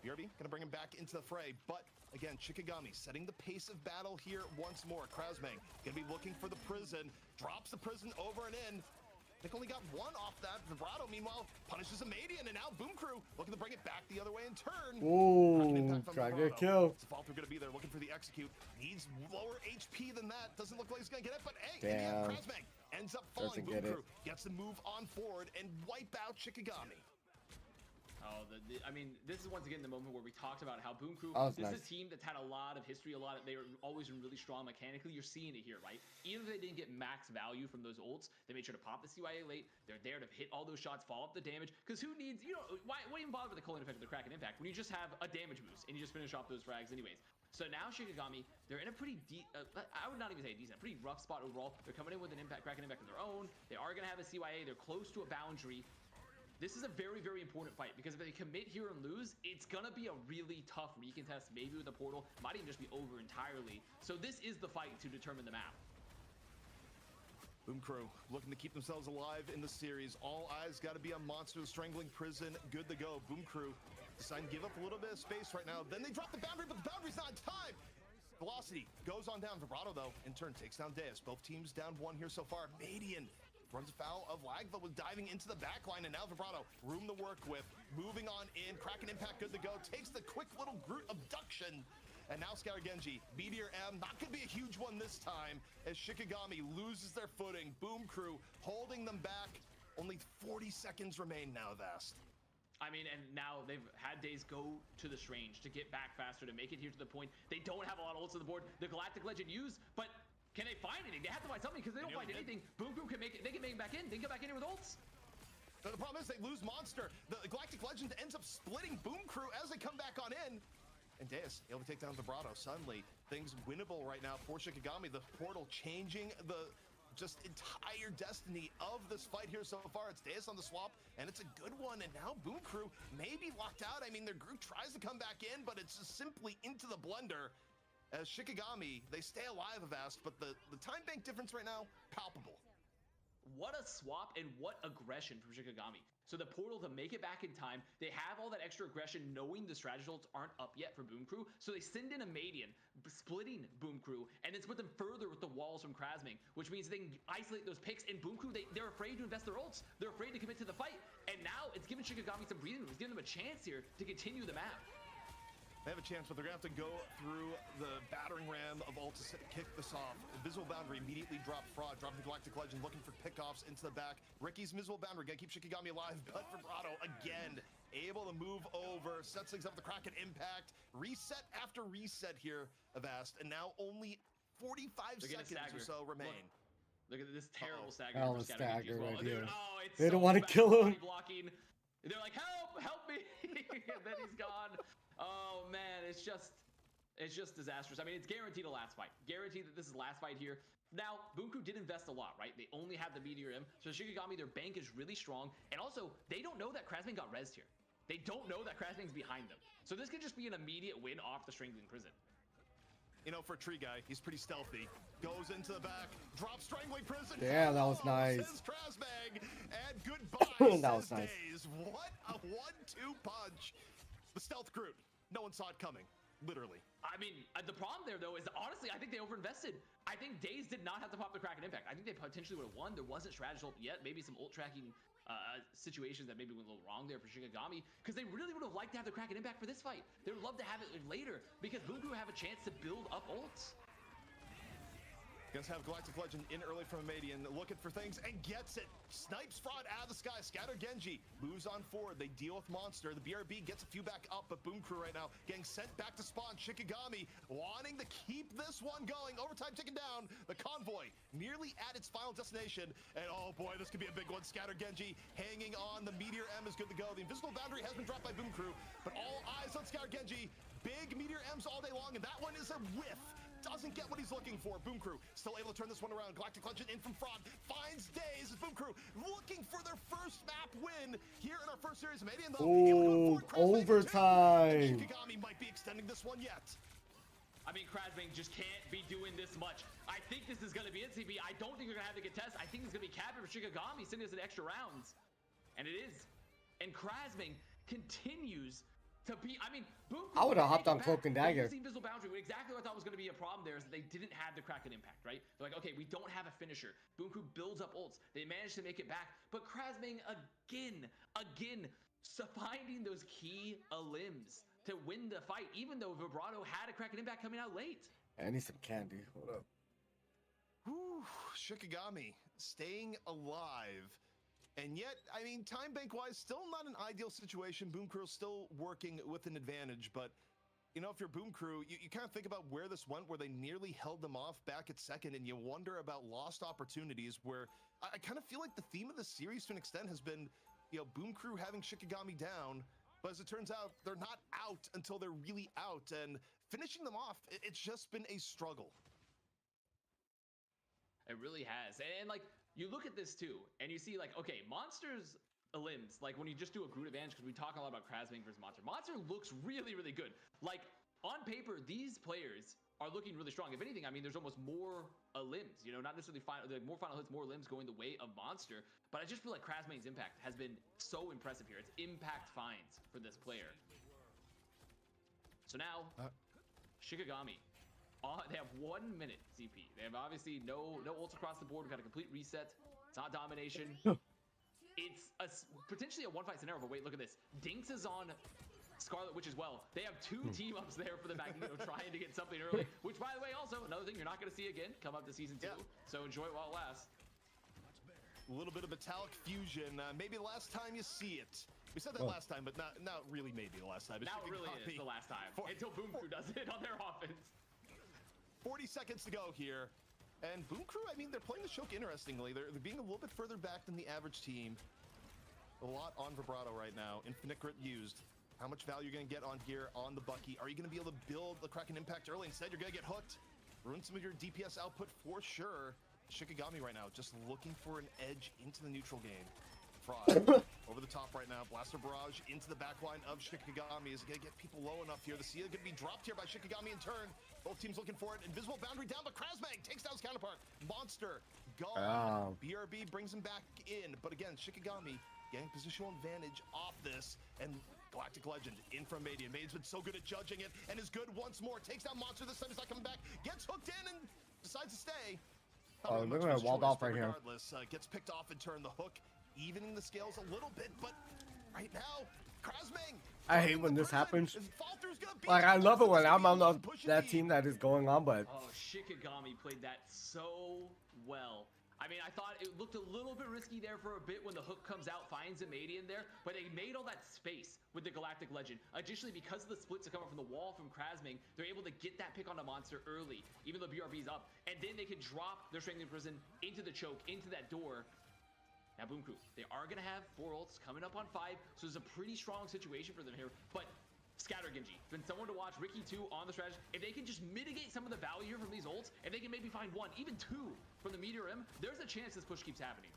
BRB going to bring him back into the fray. But again, Shikigami setting the pace of battle here once more. Krasbang going to be looking for the prison. Drops the prison over and in. Nick only got one off that. Vibrato, meanwhile, punishes a Madian, and now Boom Crew looking to to bring it back the other way in turn. Ooh, try to get a kill. Falter gonna be there looking for the execute. Needs lower HP than that. Doesn't look like he's gonna get it, but hey, Damn. Krasmag ends up falling. Doesn't get Boom it. Crew gets to move on forward and wipe out Shikigami. Oh, I mean, this is once again the moment where we talked about how Boom Crew, That was this nice. is a team that's had a lot of history, they were always really strong mechanically. You're seeing it here, right? Even if they didn't get max value from those ults, they made sure to pop the CYA late. They're there to hit all those shots, follow up the damage. Because who needs, why even bother with the culling effect of the Kraken Impact when you just have a damage boost and you just finish off those frags anyways? So now Shikigami, they're in a pretty I would not even say decent, a pretty rough spot overall. They're coming in with an Kraken Impact of their own. They are going to have a CYA. They're close to a boundary. This is a very, very important fight because if they commit here and lose, it's going to be a really tough recontest, maybe with the portal. Might even just be over entirely. So this is the fight to determine the map. Boom Crew looking to keep themselves alive in the series. All eyes got to be on Monster, the Strangling Prison. Good to go. Boom Crew deciding to give up a little bit of space right now. Then they drop the boundary, but the boundary's not in time. Velocity goes on down. Vibrato, though, in turn takes down Deus. Both teams down one here so far. Madian runs afoul of Lagva, was diving into the backline, and now Vibrato, room to work with. Moving on in, Kraken Impact good to go. Takes the quick little Groot abduction. And now Genji, Meteor M, not gonna be a huge one this time, as Shikigami loses their footing. Boom Crew holding them back. Only 40 seconds remain now, Vast. I mean, and now they've had Days go to the Strange to get back faster, to make it here to the point. They don't have a lot of ults on the board. The Galactic Legend used, but can they find anything? They have to find something because they don't find anything. Boom Crew can make it. They can make it back in. They can get back in here with ults. The problem is they lose Monster. The Galactic Legend ends up splitting Boom Crew as they come back on in. And Deus able to take down Vibrato. Suddenly, things winnable right now for Shikigami. The portal changing the just entire destiny of this fight here so far. It's Deus on the swap, and it's a good one. And now Boom Crew may be locked out. I mean, their group tries to come back in, but it's just simply into the blender. As Shikigami, they stay alive, Avast, but the time bank difference right now, palpable. What a swap and what aggression from Shikigami. So the portal to make it back in time, they have all that extra aggression knowing the strategy ults aren't up yet for Boom Crew. So they send in a Madian, splitting Boom Crew, and then split them further with the walls from Krasming, which means they can isolate those picks. And Boom Crew, they're afraid to invest their ults. They're afraid to commit to the fight. And now it's giving Shikigami some breathing room. It's giving them a chance here to continue the map. They have a chance, but they're going to have to go through the battering ram of ult to kick this off. Invisible Boundary immediately dropped Fraud, dropping Galactic Legend, looking for pickoffs into the back. Ricky's Invisible Boundary going to keep Shikigami alive, but Vibrato, again, able to move over, sets things up with the Kraken Impact. Reset after reset here, Avast, and now only 45 seconds or so remain. Look at this terrible stagger. Hell, stagger right here. Oh, it's They so don't want to bad. kill him. Blocking. They're like, help me. And then he's gone. Oh man, it's just disastrous. I mean, it's guaranteed a last fight. Guaranteed that this is the last fight here. Now, Boom Crew did invest a lot, right? They only have the Meteor M. So Shikigami, their bank is really strong. And also, they don't know that Krasming got rezzed here. They don't know that Krasming's behind them. So this could just be an immediate win off the Strangling Prison. You know, for a tree guy, he's pretty stealthy. Goes into the back, drops Strangling Prison. Yeah, that was nice. Says Krasmag, and goodbye. That was nice. Days. What a 1-2 punch. The stealth Groot. No one saw it coming. Literally. I mean, the problem there, though, is honestly, I think they overinvested. I think Days did not have to pop the Kraken Impact. I think they potentially would have won. There wasn't strategy ult yet. Maybe some ult tracking situations that maybe went a little wrong there for Shikigami, because they really would have liked to have the Kraken Impact for this fight. They would love to have it later, because Boom Crew have a chance to build up ults. Gonna have Galactic Legend in early from a Madian, looking for things and gets it. Snipes Fraud out of the sky. Scatter Genji moves on forward. They deal with Monster. The BRB gets a few back up, but Boom Crew right now getting sent back to spawn. Shikigami wanting to keep this one going. Overtime ticking down. The convoy nearly at its final destination. And oh boy, this could be a big one. Scatter Genji hanging on. The Meteor M is good to go. The Invisible Boundary has been dropped by Boom Crew, but all eyes on Scatter Genji. Big Meteor M's all day long, and that one is a whiff. Doesn't get what he's looking for. Boom Crew still able to turn this one around. Galactic Legend in from Fraud. Finds Days. Boom Crew looking for their first map win here in our first series of Madian. Ooh, overtime. Shikigami might be extending this one yet. I mean, Krasming just can't be doing this much. I think this is going to be it, CB. I don't think they're going to have the contest. I think it's going to be capping for Shikigami, sending us in extra rounds. And it is. And Krasming continues to be, I mean, Boom Crew, I would have hopped on Cloak and Dagger. Invisible Boundary. Exactly what I thought was going to be a problem there is that they didn't have the Kraken Impact, right? They're like, okay, we don't have a finisher. Boom Crew builds up ults. They managed to make it back. But Krasming again, So finding those key limbs to win the fight, even though Vibrato had a Kraken impact coming out late. I need some candy. Hold up. Whew, Shikigami staying alive. And yet, I mean, time bank wise, still not an ideal situation. Boom Crew still working with an advantage, but you know, if you're Boom Crew, you kind of think about where this went, where they nearly held them off back at second, and you wonder about lost opportunities where I kind of feel like the theme of the series to an extent has been, you know, Boom Crew having Shikigami down, but as it turns out, they're not out until they're really out, and finishing them off, it's just been a struggle. It really has. And like, you look at this too, and you see like, okay, Monster's limbs, like when you just do a Groot advantage, because we talk a lot about Krasming versus Monster. Monster looks really, really good. Like, on paper, these players are looking really strong. If anything, I mean, there's almost more limbs, you know, not necessarily more final hits, more limbs going the way of Monster, but I just feel like Krasming's impact has been so impressive here. It's impact finds for this player. So now, Shikigami. They have 1 minute, CP. They have obviously no ults across the board. We've got a complete reset. It's not domination. It's potentially a one-fight scenario, but wait, look at this. Dinks is on Scarlet Witch as well. They have 2 team-ups there for the Magneto trying to get something early, which, by the way, also another thing you're not going to see again come up to Season 2, so enjoy it while it lasts. A little bit of metallic fusion. Maybe the last time you see it. We said that last time, but not really maybe the last time. Now it really is the last time, until Boom Crew does it on their offense. 40 seconds to go here. And Boom Crew, I mean, they're playing the choke interestingly. They're being a little bit further back than the average team. A lot on Vibrato right now. Infinite Grit used. How much value are you going to get on here on the Bucky? Are you going to be able to build the Kraken impact early? Instead, you're going to get hooked. Ruin some of your DPS output for sure. Shikigami right now just looking for an edge into the neutral game. Fraud over the top right now. Blaster Barrage into the backline of Shikigami. Is going to get people low enough here. The Sia going to be dropped here by Shikigami in turn. Both teams looking for it. Invisible boundary down, but Krasmang takes down his counterpart. Monster gone. BRB brings him back in. But again, Shikigami getting positional advantage off this. And Galactic Legend in from Madian. Madian's been so good at judging it and is good once more. Takes down Monster. This time he's not coming back. Gets hooked in and decides to stay. Oh, look at that walled off right here. Gets picked off in turn. The hook evening the scales a little bit, but right now, Krasmang. I hate when this happens. Like, I love it when I'm on that team that is going on, but... Oh, Shikigami played that so well. I mean, I thought it looked a little bit risky there for a bit when the hook comes out, finds a Madian there, but they made all that space with the Galactic Legend. Additionally, because of the splits that come up from the wall from Krasming, they're able to get that pick on the Monster early, even though BRB's up, and then they can drop their Strangling Prison into the choke, into that door. Now, Boom Crew, they are going to have 4 ults coming up on 5, so it's a pretty strong situation for them here. But Scatter Genji, been someone to watch. Ricky too on the strategy. If they can just mitigate some of the value here from these ults, if they can maybe find 1, even 2 from the Meteor M, there's a chance this push keeps happening.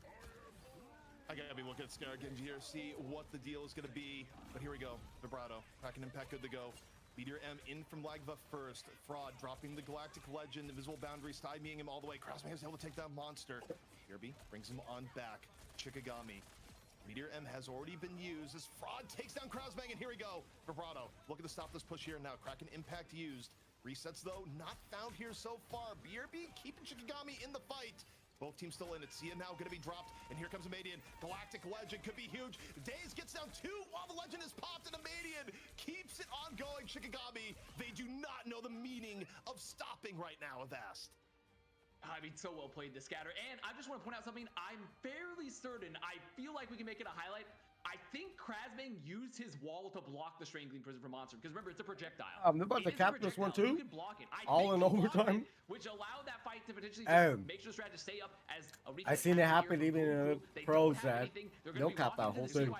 I gotta be looking at Scatter Genji here, see what the deal is going to be. But here we go. Vibrato, Kraken impact good to go. Meteor M in from Lagva first. Fraud dropping the Galactic Legend. Invisible boundary stymieing him all the way. Krasmang is able to take down Monster. Kirby brings him on back. Shikigami. Meteor M has already been used as Fraud takes down Krasmang, and here we go. Vibrato looking to stop this push here now. Kraken impact used. Resets though not found here so far. BRB keeping Shikigami in the fight. Both teams still in it. Sia now going to be dropped, and here comes a Madian. Galactic Legend could be huge. Daze gets down 2 while the Legend is popped, and a Madian keeps it ongoing. Shikigami, they do not know the meaning of stopping right now, Avast. I mean, so well played, the Scatter. And I just want to point out something. I'm fairly certain, I feel like we can make it a highlight. I think Krasmang used his wall to block the Strangling Prison from Monster. Because remember, it's a projectile. They're about to cap this one too. You can block it. All in overtime. Which allowed that fight to potentially just make sure the strategy stay up as a I seen it happen even in pros that they'll cap that whole thing.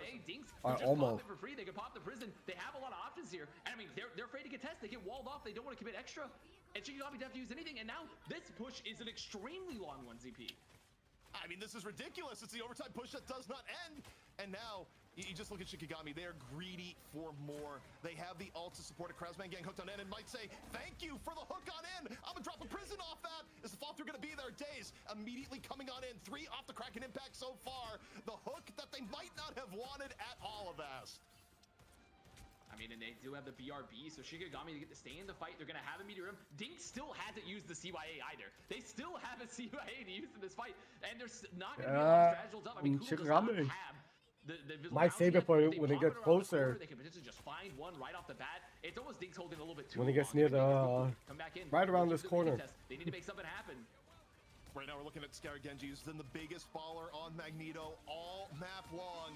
Almost. For free. They can pop the prison. They have a lot of options here. And I mean, they're afraid to get tested. They get walled off. They don't want to commit extra. And Shikigami doesn't use anything. And now this push is an extremely long one, ZP. I mean, this is ridiculous. It's the overtime push that does not end. And now, you just look at Shikigami. They are greedy for more. They have the ult to support a Krasmang getting hooked on in and might say, thank you for the hook on in. I'm going to drop a prison off that. Is the fall through going to be there? Daze immediately coming on in. 3 off the Kraken impact so far. The hook that they might not have wanted at all of us. I mean, and they do have the BRB, so Shikigami, to get to stay in the fight, they're going to have a Meteor M. Dink still hasn't used the CYA either. They still have a CYA to use in this fight, and they're not going to be able to strategies up. I mean, Cool does not have the invisible Might save boundary it for yet. If they when it pop gets around the corner, closer. they could potentially just find one right off the bat. It's almost Dink's holding a little bit too When it gets long. near They make the, it come back in. right around Look this to the corner. retest. They need to make something happen. Right now we're looking at Scar Genji, who's been the biggest baller on Magneto all map long.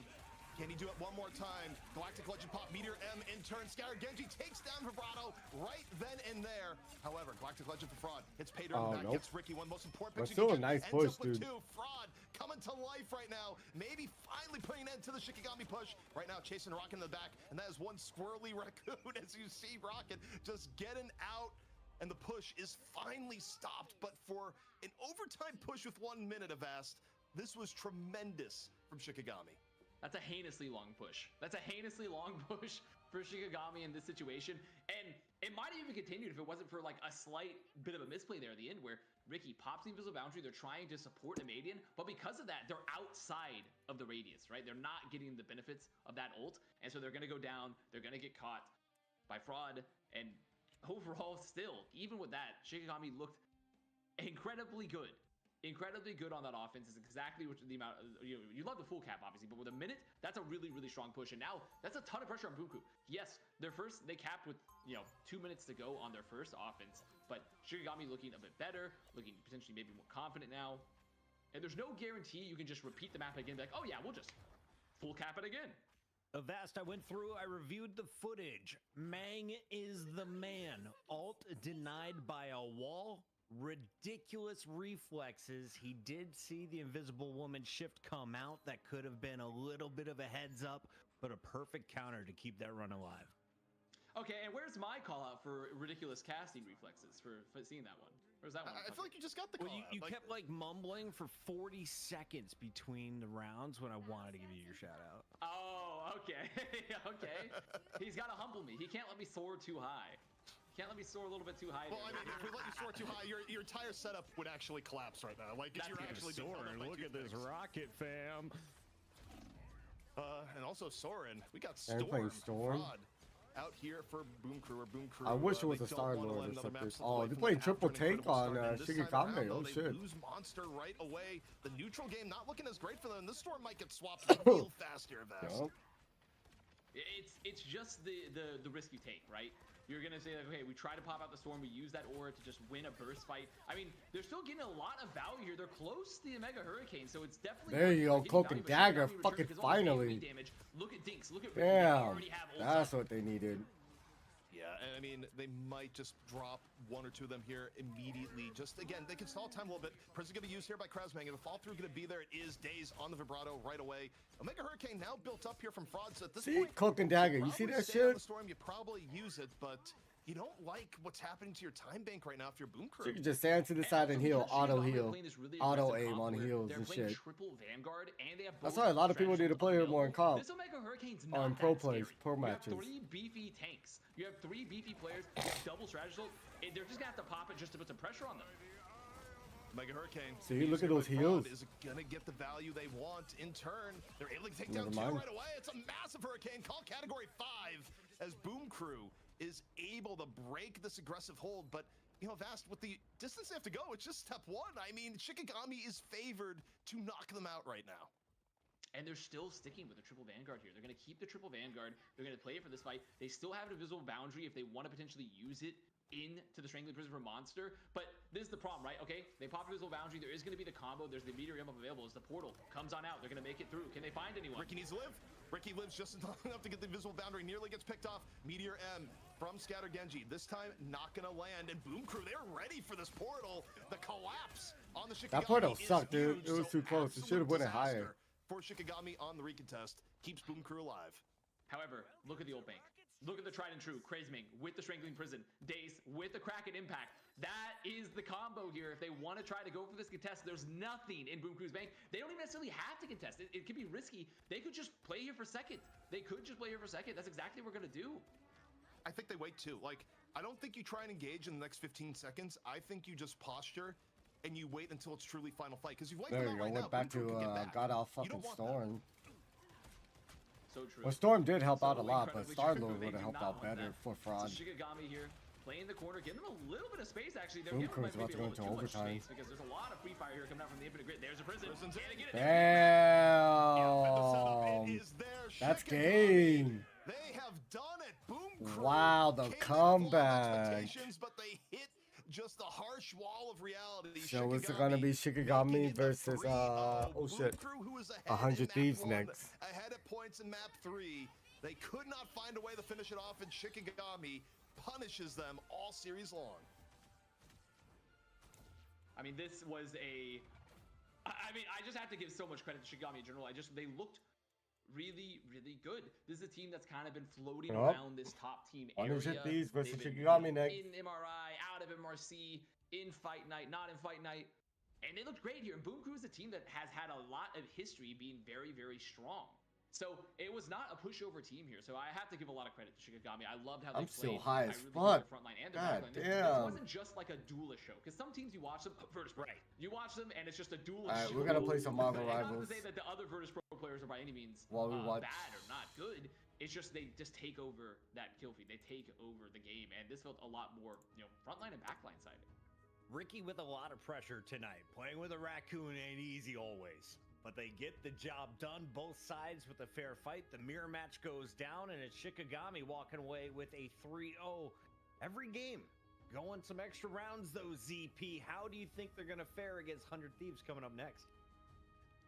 Can he do it one more time? Galactic Legend pop, Meteor M in turn. Scar Genji takes down Vibrato right then and there. However, Galactic Legend for Fraud hits Pater in the back, nope. gets Ricky, one of the most important But picks still you a can nice get. push, Ends up with dude. two. Fraud coming to life right now. Maybe finally putting an end to the Shikigami push. Right now, chasing Rocket in the back, and that is one squirrely raccoon as you see Rocket just getting out. And the push is finally stopped, but for an overtime push with 1 minute, Avast, this was tremendous from Shikigami. That's a heinously long push. That's a heinously long push for Shikigami in this situation. And it might have even continued if it wasn't for like a slight bit of a misplay there at the end where Ricky pops the invisible boundary. They're trying to support Nemadian, but because of that, they're outside of the radius, right? They're not getting the benefits of that ult. And so they're going to go down. They're going to get caught by Fraud. And overall, still, even with that, Shikigami looked incredibly good. Incredibly good on that offense is exactly what the amount you love the full cap obviously, but with a minute, that's a really strong push. And now that's a ton of pressure on Buku. Yes, they capped with 2 minutes to go on their first offense, but Shikigami looking a bit better, looking potentially maybe more confident now. And there's no guarantee you can just repeat the map again, be like, oh yeah, we'll just full cap it again. Avast, I went through, I reviewed the footage. Mang is the man. Ult denied by a wall. Ridiculous reflexes. He did see the invisible woman shift come out. That could have been a little bit of a heads up, but a perfect counter to keep that run alive. Okay, and where's my call out for ridiculous casting reflexes for seeing that one? Where's that one? I feel like you just got the call. Well, you kept like mumbling for 40 seconds between the rounds when I wanted to give you your shout out. Oh, okay. Okay. He's got to humble me. He can't let me soar too high. Can't let me soar a little bit too high. Well, I mean, if we let you soar too high, your entire setup would actually collapse right now. Like, if you're actually soaring. Look at this rocket, fam. And also Soren. We got And playing Storm. Fraud out here for Boom Crew or Boom Crew. I wish it was they a don't Star wanna Lord let or another map something. slip Oh, away they from played them triple after an take incredible on start. And this time Shikigami. around, though, Oh they shit. lose Monster right away. The neutral game not looking as great for them. This Storm might get swapped real fast here, Vast. Yup. It's just the risk you take, right? You're gonna say, like, okay, we try to pop out the Storm, we use that aura to just win a burst fight. I mean, they're still getting a lot of value here. They're close to the Mega Hurricane, so it's definitely There you go, getting Cloak value, and but Dagger, Shikigami fucking returns because all the finally. AoE damage. Look at Dinks, look at Ricky. They Damn, already have ults that's up. what they needed. Yeah, and I mean, they might just drop one or two of them here immediately. Just, again, they can stall time a little bit. Prison's going to be used here by Krasmang. If the fall-through going to be there, it is Days on the Vibrato right away. Omega Hurricane now built up here from Fraud. So at this See, point, Cloak and Dagger, you see probably that stay on shit? the Storm, you probably use it, but you don't like what's happening to your time bank right now if you're Boom Crew. You can just stand to the side and heal, auto heal, auto aim on heals and shit. Triple Vanguard, and they have That's both why a lot of people need to play it more in comp. This Omega Hurricane's not On that pro plays, scary. pro You matches. have 3 beefy tanks. You have 3 beefy players. You have double strategy. They're just gonna have to pop it just to put some pressure on them. Mega Hurricane. See, look at those heals. Is gonna get the value they want in turn. They're able to take Never down 2 mind. right away. It's a massive hurricane. Call category 5 as Boom Crew is able to break this aggressive hold. But you know, Vast, with the distance they have to go, it's just step 1. I mean, Shikigami is favored to knock them out right now. And they're still sticking with the triple Vanguard here. They're going to keep the triple Vanguard. They're going to play it for this fight. They still have an invisible boundary if they want to potentially use it into the Strangling Prison for Monster. But this is the problem, right? Okay, they pop invisible boundary. There is going to be the combo. There's the meteor up available as the portal comes on out. They're going to make it through. Can they find anyone? Ricky needs to live. Ricky lives just enough to get the invisible boundary. Nearly gets picked off. Meteor M from Scatter Genji. This time, not going to land. And Boom Crew, they're ready for this portal. The collapse on the Shikigami. That portal is sucked, dude. huge. It was So too close. It absolute should have went it disaster higher. For Shikigami on the recontest. Keeps Boom Crew alive. However, look at the old bank. Look at the tried and true. Krasmang with the Strangling Prison. Daze with the Kraken Impact. That is the combo here. If they want to try to go for this contest, there's nothing in Boom Crew's bank. They don't even necessarily have to contest. It could be risky. They could just play here for second. They could just play here for second. That's exactly what we're going to do. I think they wait too. Like, I don't think you try and engage in the next 15 seconds. I think you just posture and you wait until it's truly final fight. Because you've waited There out you go. right Went now. back Boom Crew to can get back. God off You fucking don't want that. Storm. So true. Well, Storm did help out a So lot, but incredibly Star true. Lord They would have do helped not out want better that. for Fraud. So Shikigami here playing the corner, giving them a little bit of space. Actually, they're Boom giving them Crew's about maybe to a go little into too much overtime. space because there's a lot of free fire here coming out from the Infinite Grid. There's a prison. Prison's Can't in. get it. Damn. It is there. That's Shikigami. game. They have done it. Boom Crew Wow, the came in full of comeback. expectations, but they hit just the harsh wall of reality. So it's gonna be Shikigami making it a versus 3-0. oh Boom shit, Crew, who was ahead 100 in map Thieves 1, next. ahead at points in map 3. They could not find a way to finish it off, and Shikigami punishes them all series long. I mean, this was a. I mean, I just have to give so much credit to Shikigami in general. They looked really, really good. This is a team that's kind of been floating Yup. around this top team area. 100 Thieves versus They've been, Shikigami next. in MRI, out of MRC, in Fight Night, not in Fight Night, and they looked great here. And Boom Crew is a team that has had a lot of history being very, very strong. So it was not a pushover team here. So I have to give a lot of credit to Shikigami. I loved how they I'm still played. high as I really fuck. Their front line and their God back line. This damn. wasn't just like a duelist show. Because some teams you watch them, Virtus Pro. Right. You watch them and it's just a duelist Alright, show. we're gonna play some Marvel Not Rivals to say that the other Virtus Pro players are by any means while we watch. bad or not good. It's just they just take over that kill feed. They take over the game, and this felt a lot more, frontline and backline side. Ricky with a lot of pressure tonight. Playing with a raccoon ain't easy always, but they get the job done. Both sides with a fair fight. The mirror match goes down, and it's Shikigami walking away with a 3-0 every game. Going some extra rounds though, ZP. How do you think they're gonna fare against 100 Thieves coming up next?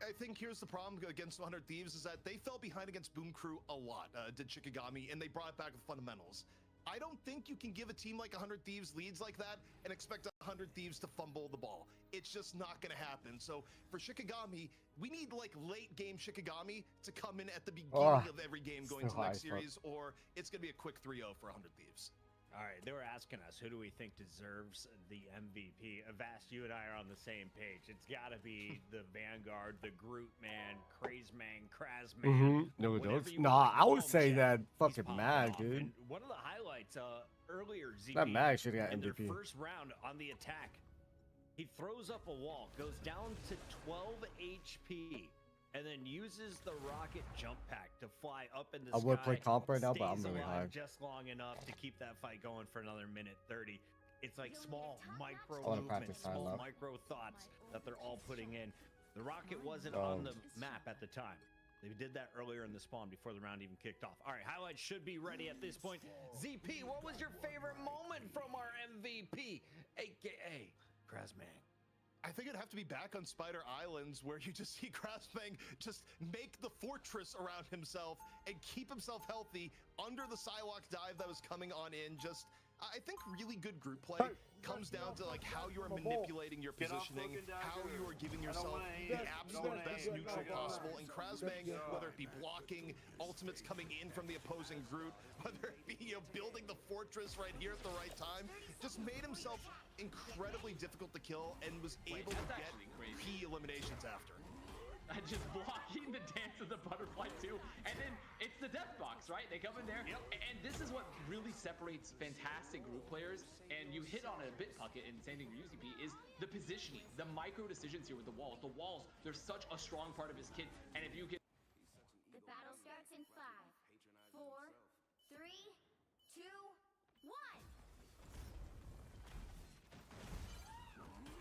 I think here's the problem against 100 Thieves is that they fell behind against Boom Crew a lot, did Shikigami, and they brought back the fundamentals. I don't think you can give a team like 100 Thieves leads like that and expect 100 Thieves to fumble the ball. It's just not going to happen. So for Shikigami, we need like late game Shikigami to come in at the beginning of every game going to the next series, or it's going to be a quick 3-0 for 100 Thieves. All right, they were asking us, who do we think deserves the MVP? Avast, you and I are on the same page. It's got to be the Vanguard, the Groot Man, Craze Man, Kraz Man. No, whatever those. you Nah, wanna I would call him, say Chad. that He's fucking popping Mag, off. dude. And one of the highlights earlier, ZP, That Mag should have got in their MVP. first round on the attack, he throws up a wall, goes down to 12 HP, and then uses the rocket jump pack to fly up in the I sky. would play comp right now, but I'm stays really alive high. just long enough to keep that fight going for another minute 30. It's like small micro I wanna movements, practice time small up. micro thoughts that they're all putting in. The rocket wasn't on the map at the time. They did that earlier in the spawn before the round even kicked off. All right, highlights should be ready at this point. ZP, what was your favorite moment from our MVP, aka Krazmang? I think it'd have to be back on Spider Islands, where you just see Krasbang just make the fortress around himself and keep himself healthy under the Psylocke dive that was coming on in. Just, I think really good group play comes down to like how you are manipulating your positioning, how you are giving yourself the absolute best neutral possible. And Krasbang, whether it be blocking, ultimates coming in from the opposing Groot, whether it be building the fortress right here at the right time, just made himself incredibly difficult to kill and was able to that's get actually crazy. P eliminations after. Just blocking the dance of the butterfly too, and then it's the death box, right? They come in there, and this is what really separates fantastic group players. And you hit on it a bit, Puckett, and same thing for UCP, is the positioning, the micro decisions here with the walls. The walls, they're such a strong part of his kit, and if you can. The battle starts in 5, 4, 3, 2, 1.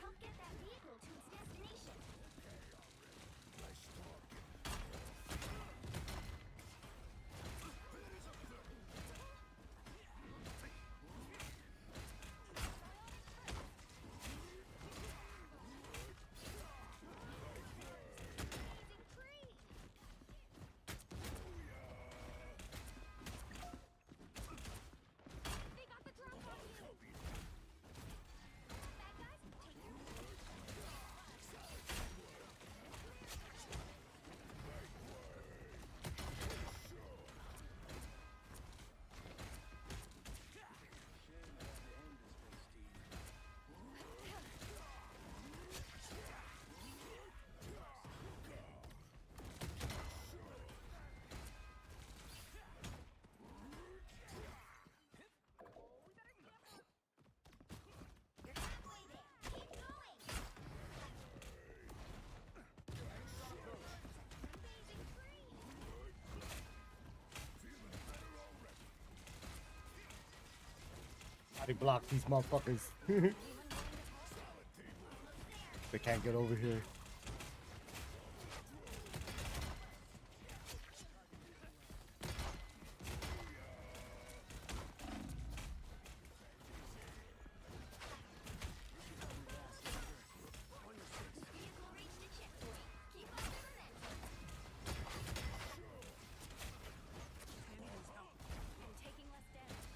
Help get that vehicle to its destination. I block these motherfuckers. They can't get over here. Vehicle reached the checkpoint. Keep up the momentum. I'm taking less damage.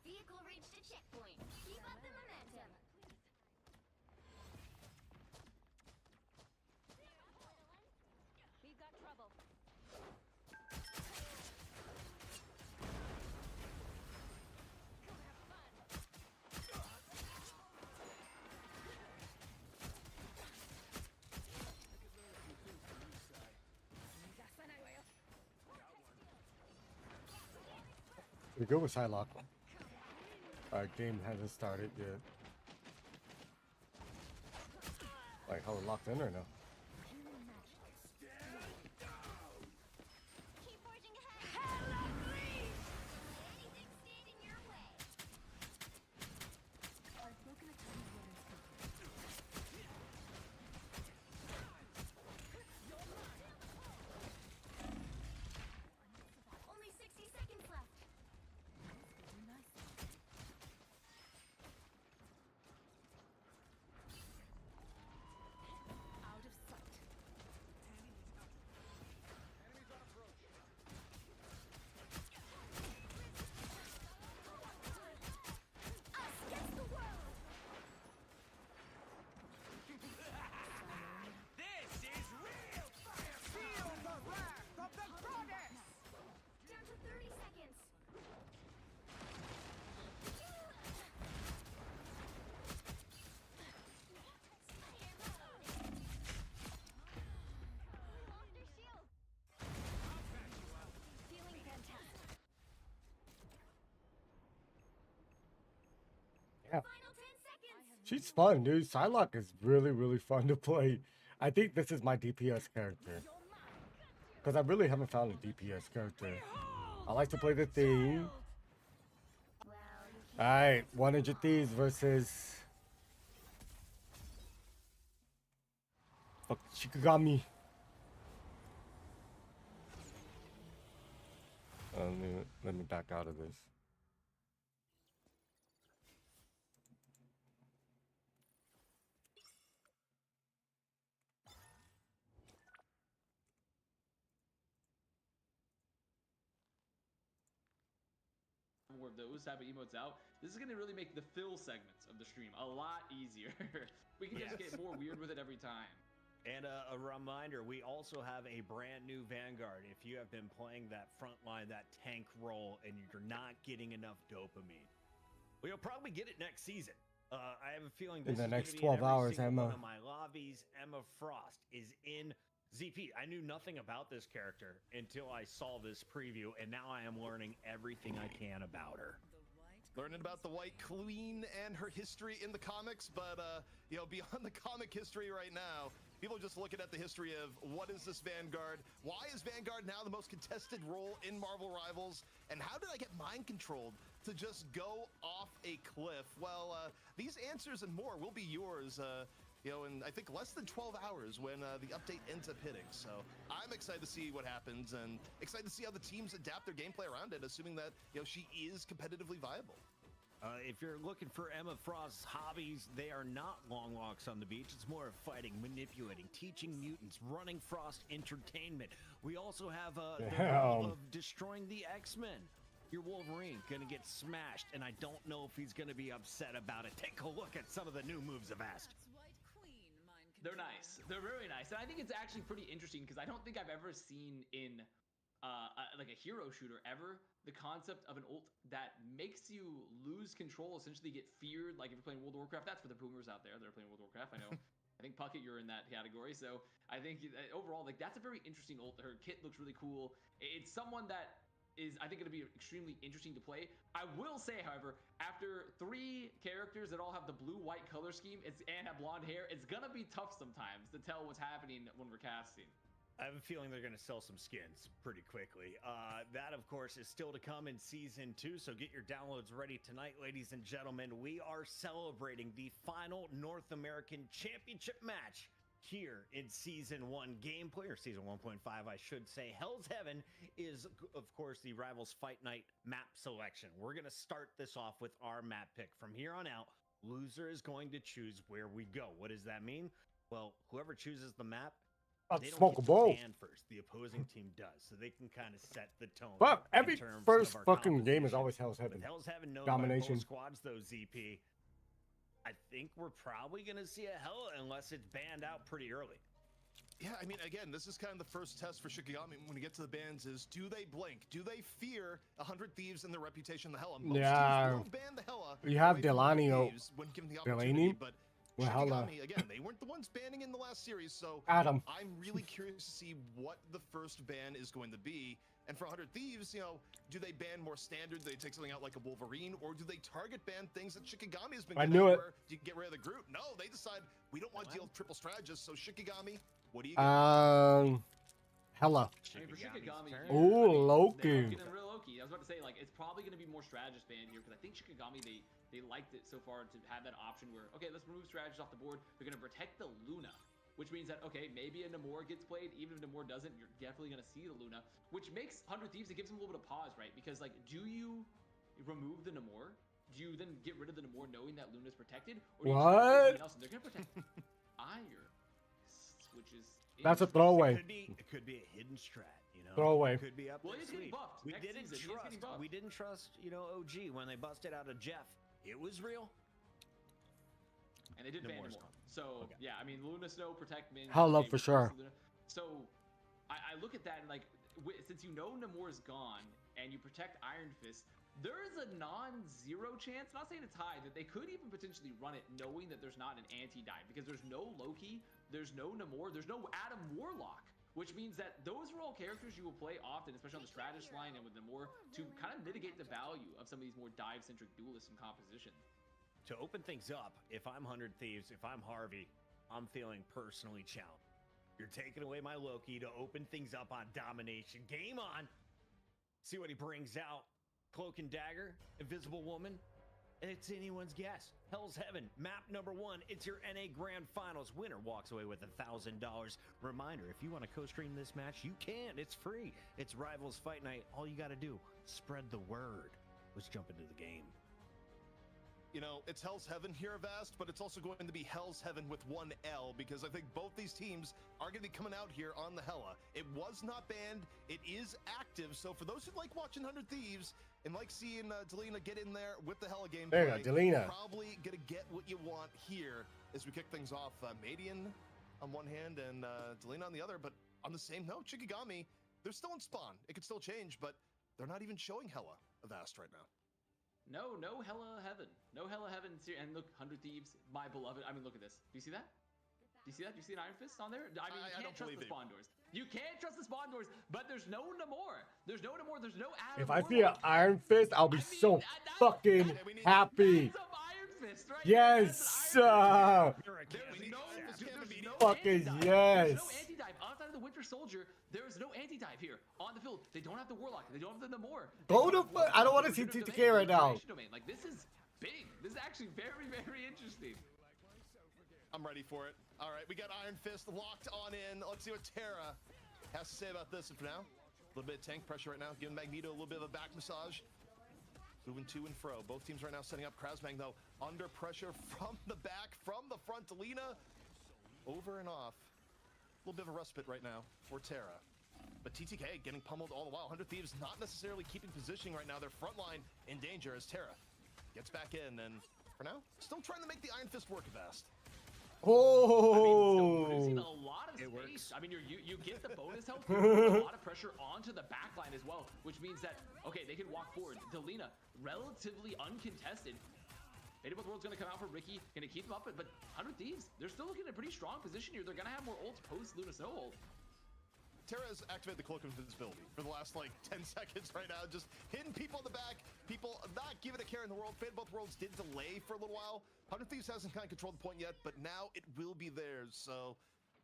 Vehicle reached a checkpoint. Keep up the momentum. We've got trouble. Come have fun. We go with Psylocke. Our game hasn't started yet. Like, how we locked in or no? Keep forging ahead. Anything stand in your way. I've broken a tiny woman's comfort. Only 60 seconds left. Out of sight. Us against the world. This is real fire! Feel the wrath of the goddess! Down to 30 seconds. Lost their shield. Feeling fantastic. Yeah. Final 10 seconds. She's fun, dude. Psylocke is really fun to play. I think this is my DPS character. Because I really haven't found a DPS character. I like to play the theme. Well, Alright, 100 Thieves versus... Fuck, Shikigami. Let me back out of this. More of those type of emotes out, this is going to really make the fill segments of the stream a lot easier. We can just Yes. get more weird with it every time. And a reminder, we also have a brand new Vanguard. If you have been playing that front line, that tank role, and you're not getting enough dopamine, well, you'll probably get it next season. I have a feeling this the is gonna next be 12 in every hours, single Emma. one of my lobbies. Emma Frost is in ZP. I knew nothing about this character until I saw this preview, and now I am learning everything I can about her. Learning about the White Queen and her history in the comics, but you know, beyond the comic history right now, people are just looking at the history of what is this Vanguard? Why is Vanguard now the most contested role in Marvel Rivals? And how did I get mind controlled to just go off a cliff? Well, these answers and more will be yours. You know, in I think less than 12 hours when the update ends up hitting. So I'm excited to see what happens and excited to see how the teams adapt their gameplay around it, assuming that, you know, she is competitively viable. If you're looking for Emma Frost's hobbies, they are not long walks on the beach. It's more of fighting, manipulating, teaching mutants, running Frost Entertainment. We also have the role of destroying the X-Men. Your Wolverine gonna get smashed, and I don't know if he's gonna be upset about it. Take a look at some of the new moves of Ast. They're nice. They're very nice. And I think it's actually pretty interesting because I don't think I've ever seen in like a hero shooter ever the concept of an ult that makes you lose control, essentially get feared. Like if you're playing World of Warcraft, that's for the boomers out there that are playing World of Warcraft. I know. I think Puckett, you're in that category. So I think overall, like that's a very interesting ult. Her kit looks really cool. It's someone that is, I think, going to be extremely interesting to play. I will say, however, after 3 characters that all have the blue-white color scheme and have blonde hair, it's going to be tough sometimes to tell what's happening when we're casting. I have a feeling they're going to sell some skins pretty quickly. That, of course, is still to come in Season 2, so get your downloads ready tonight, ladies and gentlemen. We are celebrating the final North American Championship match here in Season 1 gameplay, or Season 1.5, I should say. Hell's Heaven is, of course, the Rivals Fight Night map selection. We're going to start this off with our map pick. From here on out, loser is going to choose where we go. What does that mean? Well, whoever chooses the map I'll they don't smoke get a to bowl. ban first. The opposing team does, so they can kind of set the tone. But in every terms first of our fucking game is composition. always Hell's Heaven. With Hell's Heaven known Domination. by both squads, though, ZP, I think we're probably going to see a Hell unless it's banned out pretty early. Yeah, I mean, again, this is kind of the first test for Shikigami when we get to the bans is, do they blink? Do they fear 100 Thieves and their reputation, the Hella? Most Yeah. teams will ban the Hella. You have away from 100 Delani, Thieves when given the Delaney opportunity, but with Hella. Shikigami, again, they weren't the ones banning in the last series, so Adam. I'm really curious to see what the first ban is going to be. And for 100 Thieves, you know, do they ban more standard? Do they take something out like a Wolverine? Or do they target ban things that Shikigami has been I good knew at, it. where do you get rid of the group? No, they decide we don't want to deal with triple strategists, so Shikigami, what do you get? Hella. I mean, for Shikigami, turn. here, Ooh, I mean, Loki. they're getting real Loki. I was about to say, like, it's probably going to be more strategist banned here because I think Shikigami, they liked it so far to have that option where, okay, let's remove strategist off the board. They're going to protect the Luna, which means that, okay, maybe a Namor gets played. Even if Namor doesn't, you're definitely going to see the Luna, which makes 100 Thieves, it gives them a little bit of pause, right? Because, like, do you remove the Namor? Do you then get rid of the Namor knowing that Luna's protected? Or do you try to do What? something else? And they're going to protect Iron, which is... That's a interesting. throwaway. It could be a hidden strat, you know. Throwaway. It could be up Well, their he's getting sleeve. buffed. We Next didn't season, he is getting trust. buffed. We didn't trust. You know, OG when they busted out of Jeff. It was real. And they did ban Namor's Namor. gone. So, Okay. yeah, I mean, Luna Snow, protect Min. Hell okay, up for we sure. trust Luna. So, I look at that and, like, since you know Namor's gone and you protect Iron Fist, there is a non-zero chance, not saying it's high, that they could even potentially run it knowing that there's not an anti-dive because there's no Loki, there's no Namor, there's no Adam Warlock, which means that those are all characters you will play often, especially on the strategist line and with Namor, to kind of mitigate the value of some of these more dive-centric duelists in composition. To open things up, if I'm 100 Thieves, if I'm Harvey, I'm feeling personally challenged. You're taking away my Loki to open things up on domination. Game on. See what he brings out. Cloak and Dagger, Invisible Woman. It's anyone's guess. Hell's Heaven, map number 1. It's your NA Grand Finals. Winner walks away with $1,000. Reminder, if you want to co-stream this match, you can. It's free. It's Rivals Fight Night. All you got to do, spread the word. Let's jump into the game. You know, it's Hell's Heaven here, Avast, but it's also going to be Hell's Heaven with one L because I think both these teams are going to be coming out here on the Hella. It was not banned. It is active. So for those who like watching 100 Thieves and like seeing Delina get in there with the Hella gameplay, There you go, Delina. probably going to get what you want here as we kick things off. Madian on one hand and Delina on the other, but on the same note, Shikigami, they're still in spawn. It could still change, but they're not even showing Hella Avast right now. No Hella Heaven. No Hella Heaven. And look, 100 Thieves, my beloved. I mean, look at this. Do you see that? Do you see that? Do you see an Iron Fist on there? I mean, you can't trust the spawn doors. You can't trust the spawn doors, but there's no Namor. There's no Namor. There's no Adam If I see an Warlock. Iron Fist, I'll be so fucking we need- happy. That's some Iron Fist, right? Yes, That's an Iron Fist. There's no, There's no Fucking anti-dive. yes. There's no anti-dive. Outside of the Winter Soldier, there is no anti-dive here on the field. They don't have the Warlock. They don't have the Namor. Go to I don't want to see TTK right now. Like, this is big. This is actually very, very interesting. I'm ready for it. All right, we got Iron Fist locked on in. Let's see what Terra has to say about this. And for now, a little bit of tank pressure right now, giving Magneto a little bit of a back massage. Moving to and fro. Both teams right now setting up. Krasmang, though, under pressure from the back, from the front. Delina over and off. A little bit of a respite right now for Terra. But TTK getting pummeled all the while. 100 Thieves not necessarily keeping positioning right now. Their front line in danger as Terra gets back in. And for now, still trying to make the Iron Fist work Avast. Oh. Producing a lot of It space. works. I mean, you get the bonus health, you put a lot of pressure onto the back line as well, which means that, okay, they can walk forward. Delina, relatively uncontested. Fate of the World's going to come out for Ricky, going to keep them up, but 100 Thieves, they're still looking in a pretty strong position here. They're going to have more ults post Luna Snow ult. Terra has activated the Cloak of Invisibility for the last, like, 10 seconds right now. Just hitting people in the back. People not giving a care in the world. Fate of both worlds did delay for a little while. 100 Thieves hasn't kind of controlled the point yet, but now it will be theirs.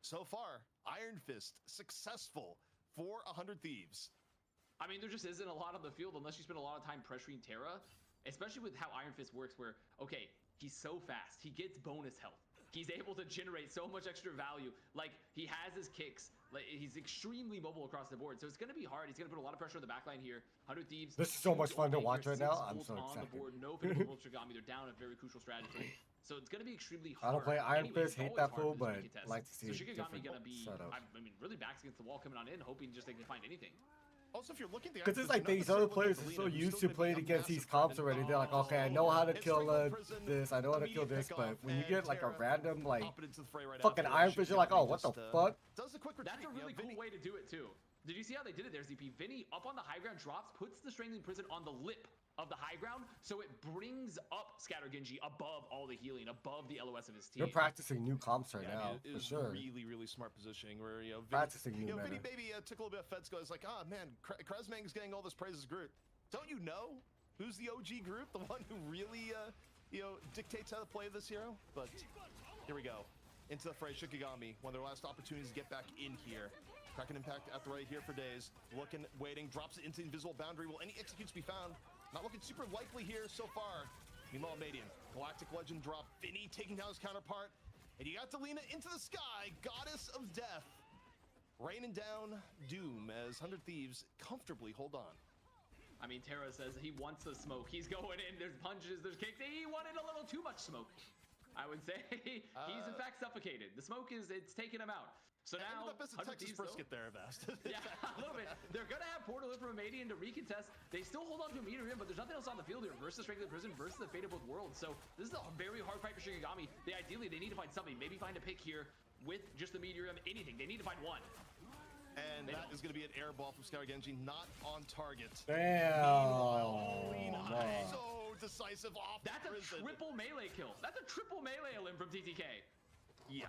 So far, Iron Fist successful for 100 Thieves. I mean, there just isn't a lot on the field unless you spend a lot of time pressuring Terra, especially with how Iron Fist works where, okay, he's so fast. He gets bonus health. He's able to generate so much extra value. Like, he has his kicks. Like, he's extremely mobile across the board. So it's going to be hard. He's going to put a lot of pressure on the backline here. 100 Thieves. This is so much huge fun to ult watch here, right now. 6 I'm ults so on excited. the board. No Shikigami. They're down a very crucial strategy. So it's going to be extremely I hard. don't play Iron Anyways, Fist, it's hate always that hard fool, for this but contest. like to see so a Shikigami different going to be, setup. I mean, really backs against the wall coming on in, hoping just they can find anything. Also, if you're looking at the Because Iron it's like Fist, these you're other not necessarily players are looking so at Delina, used who's to still playing gonna be a against these massive comps threat. already. They're like, okay, I know how to It's kill Strangling Prison, this, I know how to kill immediate this, but pickoff, when you and get like a Terra random like hopping into the fray right fucking after. Iron Fist, you're like, oh, what the Shikigami fuck? does a quick retreat. That's a really cool way to do it too. Did you see how they did it there, ZP? Vinny up on the high ground drops, puts the Strangling Prison on the lip of the high ground, so it brings up Scatter Genji above all the healing, above the LOS of his team. You're practicing new comps right Yeah, I now, mean, it for is sure. really smart positioning where, you know, Practicing new Vinny meta. maybe took a little bit of Fed's go. It's like, ah, man, Krasmang's getting all this praise as Groot. Don't you know who's the OG Groot? The one who really, you know, dictates how to play this hero? But here we go. Into the fray, Shikigami, one of their last opportunities to get back in here. Kraken Impact at the right here for days. Looking, waiting, drops it into the invisible boundary. Will any executes be found? Not looking super likely here so far. Meanwhile, Madian, Galactic Legend drop. Vinny taking down his counterpart. And you got Delina into the sky, Goddess of Death. Raining down doom as 100 Thieves comfortably hold on. I mean, Terra says he wants the smoke. He's going in. There's punches. There's kicks. He wanted a little too much smoke. I would say he's in fact suffocated. The smoke it's taking him out. So now, that best of Texas brisket there, Vast. Yeah, a little bit. They're gonna have Portal in from Madian to recontest. They still hold on to a meter in, but there's nothing else on the field here versus Strangling Prison versus the Fate of Both Worlds. So this is a very hard fight for Shikigami. Ideally they need to find something. Maybe find a pick here with just the meteor, anything. They need to find one. And that is going to be an air ball from Scout Genji, not on target. Damn. Lena, man. so decisive off That's a prison. triple melee kill. That's a triple melee limb from TTK. Yeah.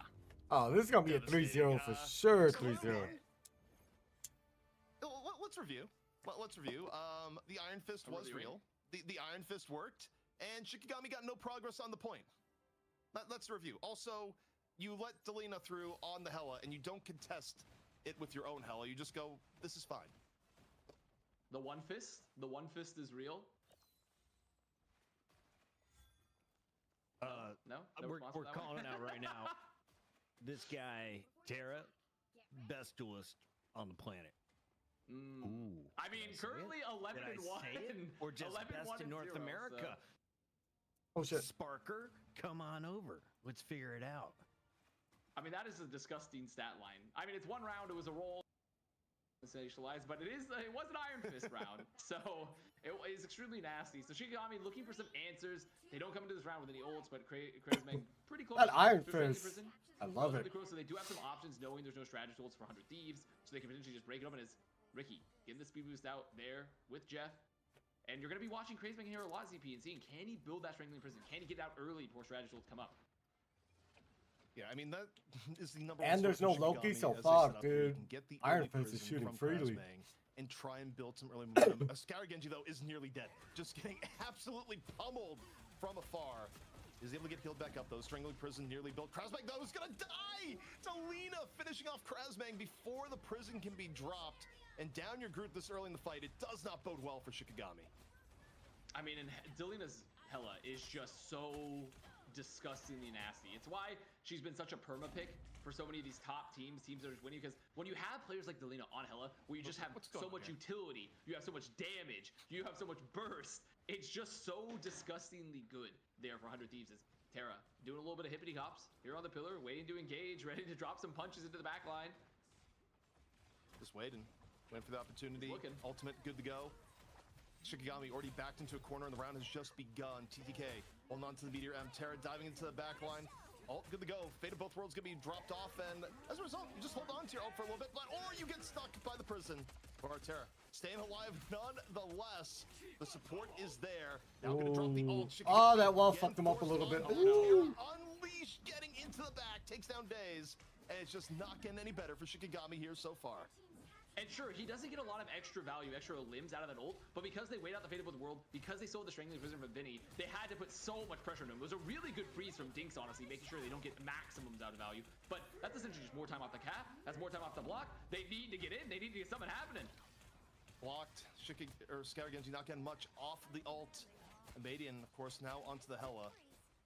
Oh, this is gonna be a 3-0 for sure. 3-0. Let's review. Let's review. The Iron Fist was real. The Iron Fist worked, and Shikigami got no progress on the point. Let's review. Also, you let Delina through on the Hela, and you don't contest it with your own Hela. You just go, this is fine. The One Fist is real. No, we're response to that one? calling it out right now. This guy, Terra, best duelist on the planet. Ooh. I mean, Did I say currently it? 11 Did I and say 1, it? Or just 11 best 1 in and North 0, America. Oh shit. Sparker, come on over. Let's figure it out. I mean, that is a disgusting stat line. I mean, it's one round. It was a roll. Sensationalized, but it was an Iron Fist round, so it is extremely nasty. So Shikigami looking for some answers. They don't come into this round with any ults, but Krasmang pretty close. That Iron to Strangling Fist, Prison. I love it. Relatively close, so they do have some options, knowing there's no strategy ults for 100 Thieves, so they can potentially just break it open as Ricky getting the speed boost out there with Jeff. And you're going to be watching Krasmang here a lot, ZP, and seeing, can he build that Strangling Prison? Can he get it out early before strategy ults come up? Yeah, I mean, that is the number And one there's strength no of Loki, Shikigami so as they fuck, set up where you dude. can get the Iron early Fist is prison shooting from freely. Krasmang and try and build some early momentum. Scout Genji, though, is nearly dead. Just getting absolutely pummeled from afar. Is able to get healed back up, though. Strangling Prison nearly built. Krasmang, though, is gonna die! Delina finishing off Krasmang before the prison can be dropped. And down your Groot this early in the fight, it does not bode well for Shikigami. I mean, and Delina's Hela is just so disgustingly nasty. It's why she's been such a perma pick for so many of these top teams that are just winning, because when you have players like Delina on Hela, where you just have so much utility, you have so much damage, you have so much burst, it's just so disgustingly good there for 100 Thieves. Is Terra doing a little bit of hippity hops here on the pillar, waiting to engage, ready to drop some punches into the back line. Just waiting for the opportunity. Looking. Ultimate good to go. Shikigami already backed into a corner, and the round has just begun. TTK holding on to the Meteor M. Terra diving into the back line. Ult good to go. Fate of Both Worlds gonna be dropped off, and as a result, you just hold on to your ult for a little bit, or you get stuck by the prison. For Terra staying alive nonetheless. The support is there. Now gonna drop the ult. Oh, that wall Again, fucked him up a little bit. forced on Ooh. Terra, Unleashed, getting into the back, takes down Daze, and it's just not getting any better for Shikigami here so far. And sure, he doesn't get a lot of extra value, extra limbs out of that ult, but because they wait out the Fate of the World, because they sold the Strangling Prison from Vinny, they had to put so much pressure on him. It was a really good freeze from Dinks, honestly, making sure they don't get maximums out of value. But that's essentially just more time off the cap. That's more time off the block. They need to get in. They need to get something happening. Blocked. Scout Genji not getting much off the ult. And Madian, of course, now onto the Hela.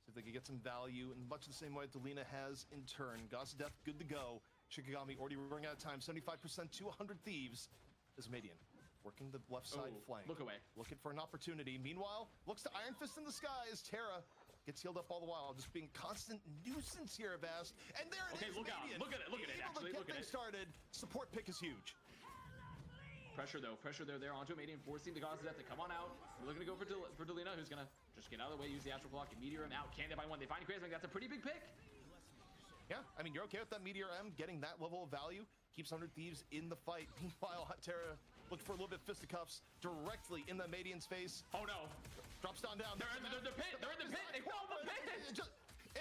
See if they can get some value in much the same way Delina has in turn. Goddess of Death, good to go. Shikigami already running out of time. 75% to 100 Thieves. Is Madian working the left side flank. Look away. Looking for an opportunity. Meanwhile, looks to Iron Fist in the sky as Terra gets healed up all the while, just being constant nuisance here, Avast. And there it Okay, is. look out. Median. Look at it, look at it, Able actually, to look get at things it. started. Support pick is huge. Pressure though, pressure there onto a Median, forcing the gods of death to come on out. We're looking to go for Delina, who's gonna just get out of the way, use the astral clock, and Meteor him out. Can they buy one? They find Crazy. That's a pretty big pick. Yeah, I mean, you're okay with that Meteor M getting that level of value. Keeps 100 Thieves in the fight. Meanwhile, Hot Terra looked for a little bit fisticuffs directly in the Median's face. Oh no. Drops down. They're in the pit. They're in the pit. They found the pit.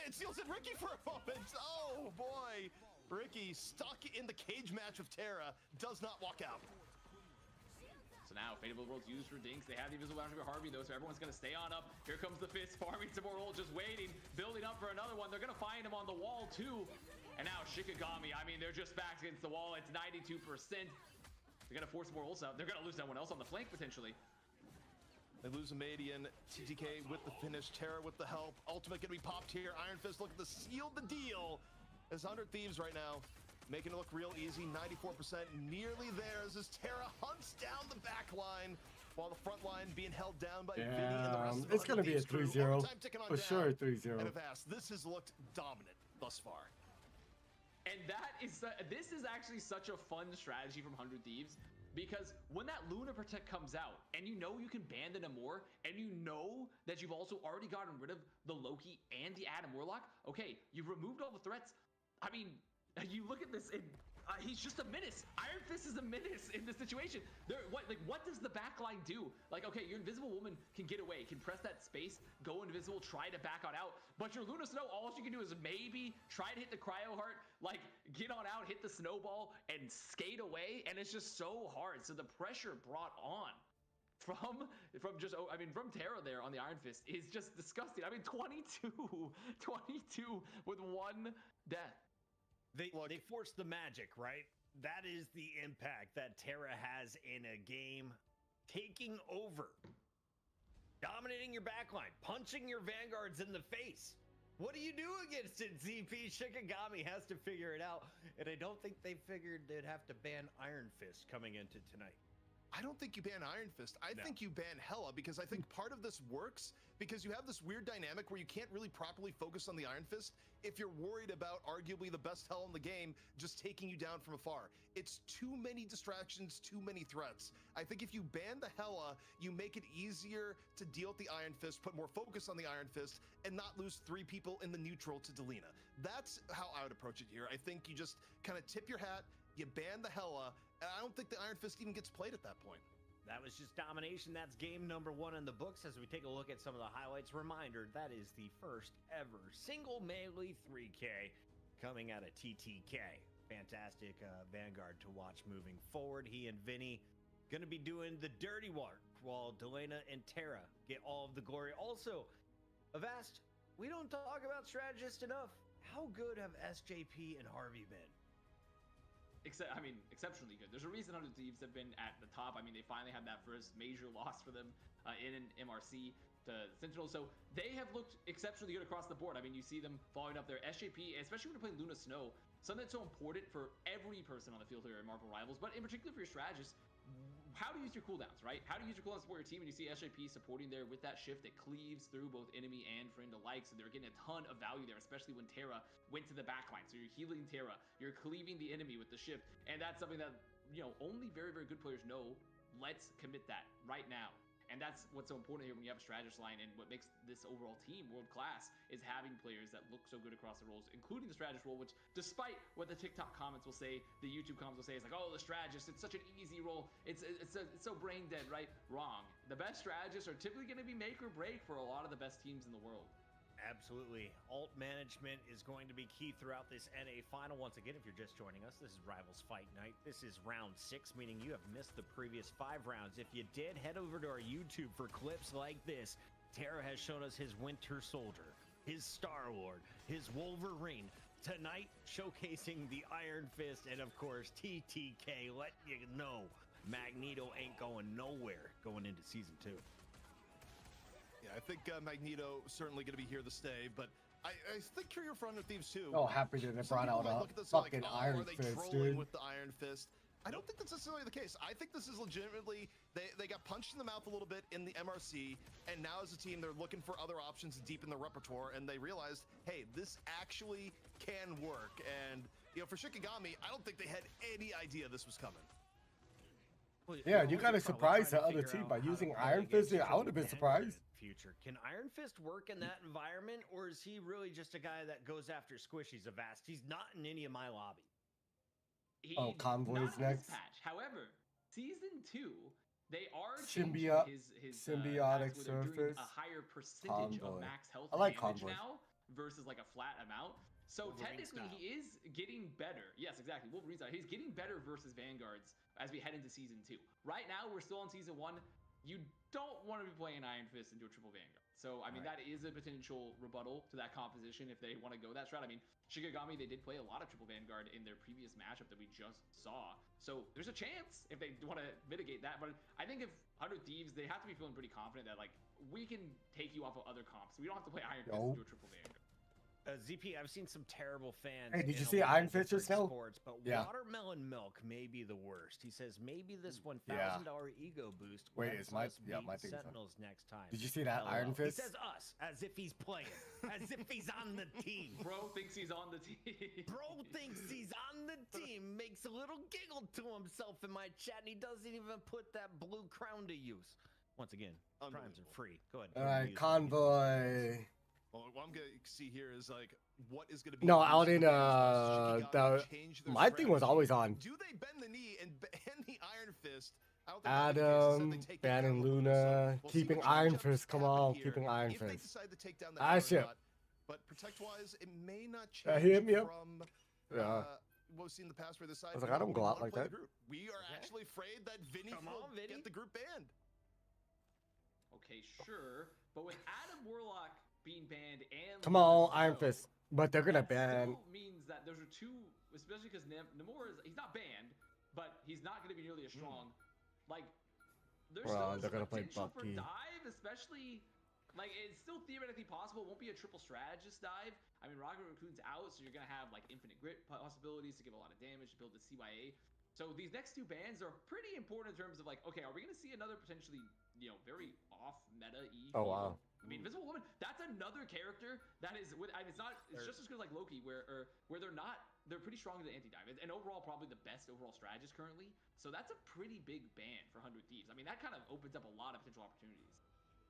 It seals in Ricky for a moment. Oh boy. Ricky stuck in the cage match with Terra. Does not walk out. So now, Fateable World's used for Dinks. They have the Invisible Boundary for Harvey, though, so everyone's going to stay on up. Here comes the Fist, farming some more ult, just waiting, building up for another one. They're going to find him on the wall, too. And now, Shikigami, I mean, they're just back against the wall. It's 92%. They're going to force more ults out. They're going to lose someone else on the flank, potentially. They lose a Median. TTK with the finish. Terra with the help. Ultimate going to be popped here. Iron Fist looking to seal the deal. There's 100 Thieves right now. Making it look real easy, 94%, nearly there as Terra hunts down the back line, while the front line being held down by Vinny and the rest of the It's going to be a 3-0. For sure, 3-0. And Avast, this has looked dominant thus far. And this is actually such a fun strategy from 100 Thieves, because when that Luna Protect comes out, and you know you can ban the Namor, and you know that you've also already gotten rid of the Loki and the Adam Warlock, okay, you've removed all the threats. I mean, you look at this, and he's just a menace. Iron Fist is a menace in this situation. What does the backline do? Like, okay, your Invisible Woman can get away, can press that space, go invisible, try to back on out. But your Luna Snow, all she can do is maybe try to hit the Cryo Heart, like get on out, hit the Snowball, and skate away. And it's just so hard. So the pressure brought on from Terra there on the Iron Fist is just disgusting. I mean, 22 with one death. They forced the magic, right? That is the impact that Terra has in a game. Taking over. Dominating your backline. Punching your vanguards in the face. What do you do against it, ZP? Shikigami has to figure it out. And I don't think they figured they'd have to ban Iron Fist coming into tonight. I don't think you ban Iron Fist. I think you ban Hela, because I think part of this works because you have this weird dynamic where you can't really properly focus on the Iron Fist if you're worried about arguably the best Hela in the game just taking you down from afar. It's too many distractions, too many threats. I think if you ban the Hela, you make it easier to deal with the Iron Fist, put more focus on the Iron Fist, and not lose 3 people in the neutral to Delina. That's how I would approach it here. I think you just kind of tip your hat, you ban the Hela, and I don't think the Iron Fist even gets played at that point. That was just domination. That's game number 1 in the books. As we take a look at some of the highlights, reminder, that is the first ever single melee 3K coming out of TTK. Fantastic Vanguard to watch moving forward. He and Vinny going to be doing the dirty work while Delena and Terra get all of the glory. Also, Avast, we don't talk about strategists enough. How good have SJP and Harvey been? Exceptionally good. There's a reason 100 Thieves have been at the top. I mean, they finally had that first major loss for them in an MRC to Sentinel. So they have looked exceptionally good across the board. I mean, you see them following up their SJP, especially when you're playing Luna Snow, something that's so important for every person on the field here in Marvel Rivals, but in particular for your strategists. How to use your cooldowns, right? How to use your cooldowns to support your team, and you see SJP supporting there with that shift that cleaves through both enemy and friend alike, so they're getting a ton of value there, especially when Terra went to the backline. So you're healing Terra, you're cleaving the enemy with the shift, and that's something that, you know, only very, very good players know. Let's commit that right now. And that's what's so important here when you have a strategist line, and what makes this overall team world class is having players that look so good across the roles, including the strategist role, which, despite what the TikTok comments will say, the YouTube comments will say, is like, oh, the strategist, it's such an easy role, it's so brain dead, right? Wrong. The best strategists are typically going to be make or break for a lot of the best teams in the world. Absolutely. Alt management is going to be key throughout this NA final. Once again, if you're just joining us, this is Rivals Fight Night. This is round 6, meaning you have missed the previous 5 rounds. If you did, head over to our YouTube for clips like this. Terra has shown us his Winter Soldier, his Star-Lord, his Wolverine. Tonight, showcasing the Iron Fist, and of course, TTK. Let you know Magneto ain't going nowhere going into Season 2. Yeah, I think Magneto certainly going to be here to stay, but I think you're for 100 Thieves too. Oh, happy that they brought out a fucking Iron Fist, dude. With the Iron Fist, I don't think that's necessarily the case. I think this is legitimately, they got punched in the mouth a little bit in the MRC, and now as a team, they're looking for other options to deepen the repertoire, and they realized, hey, this actually can work. And, you know, for Shikigami, I don't think they had any idea this was coming. Well, Yeah, they're you also gotta probably surprise trying the to other figure team out by how to using play Iron against Fist. Yeah, I would have been Triple surprised. Vanguard in the future. Can Iron Fist work in that environment, or is he really just a guy that goes after squishies of Avast? He's not in any of my lobby. Oh, Convoy not is in this next. patch. However, season 2, they are Symbiote- changing his symbiotic packs where they're doing surface. a higher percentage of Convoy. max health I like damage Convoy. now versus like a flat amount. So Wolverine technically, style. he is getting better. Yes, exactly. Wolverine style. He's getting better versus Vanguards as we head into season 2. Right now, we're still on season 1. You don't want to be playing Iron Fist into a triple Vanguard. So, I mean, Right. that is a potential rebuttal to that composition if they want to go that route. I mean, Shikigami, they did play a lot of triple Vanguard in their previous matchup that we just saw. So there's a chance if they want to mitigate that. But I think if 100 Thieves, they have to be feeling pretty confident that, like, we can take you off of other comps. We don't have to play Iron Fist Yo. into a triple Vanguard. ZP, I've seen some terrible fans. Hey, did you in a see lot Iron of Fist different just now? sports, but Yeah. Watermelon Milk may be the worst. He says maybe this Yeah. $1,000 ego boost. Wait, lets is my- us yeah, beat my thing's on. Sentinels next time. Did you see that LOL. Iron Fist? He says us as if he's playing, as if he's on the team. Bro thinks he's on the team. Bro thinks he's on the team, makes a little giggle to himself in my chat, and he doesn't even put that blue crown to use. Once again, primes are Unbelievable. free. Go ahead. All go ahead and right, use them. Convoy. Well, what I'm gonna see here is like, what is gonna be No, the out use in of Shikigami change their my thing was strategy? always on. Do they bend the knee and ban the Iron Fist? I don't think that'd be the case. Instead, Adam, they take it banning down a little bit. Luna, We'll see keeping what Iron change-ups Fist. Come happen on, here keeping Iron if they Fist. decide to take down the Ah, hammer or shit. not. But protect-wise, it may not I change hear him, yep. from Yeah. what we've seen in the past where this side. I was like, you I know, don't we go out wanna like play the that. group. We are actually afraid that Vinny Come will on, Vinny. get the group banned. Okay, sure. But with Adam Warlock being banned and Come on, Luna Iron Snow, Fist. But they're gonna that ban. still means that those are two, especially because Namor is, he's not banned, but he's not going to be nearly as strong. Like, there's Well, still they're gonna play potential for Bucky. dive, especially, like, it's still theoretically possible. It won't be a triple strategist dive. I mean, Rocket Raccoon's out, so you're going to have, like, infinite grit possibilities to give a lot of damage to build the CYA. So these next two bans are pretty important in terms of, like, okay, are we going to see another potentially, you know, very off-meta-y Oh, feel? wow. I mean, Invisible Woman, that's another character that is with, I mean, it's just as good as like Loki, where they're pretty strong in the anti-dive, and overall probably the best overall strategist currently. So that's a pretty big ban for 100 Thieves. I mean, that kind of opens up a lot of potential opportunities.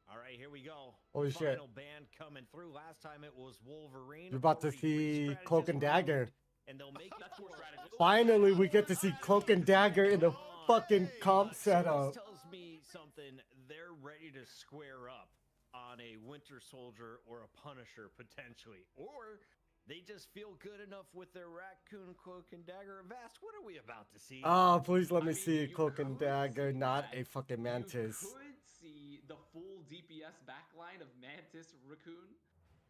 All right, here we go. Holy shit. Final band coming through. Last time it was Wolverine. You're about to Already three see Cloak and strategists Dagger. removed, and they'll make That's four strategists. Finally, we get to see Cloak and Dagger in the fucking comp So this setup. tells me something. They're ready to square up on a Winter Soldier or a Punisher potentially, or they just feel good enough with their Raccoon, Cloak and Dagger. Vast, what are we about to see? Oh, please let I me mean, see you Cloak and could Dagger, see not that. a fucking Mantis. You could see the full DPS backline of Mantis Raccoon.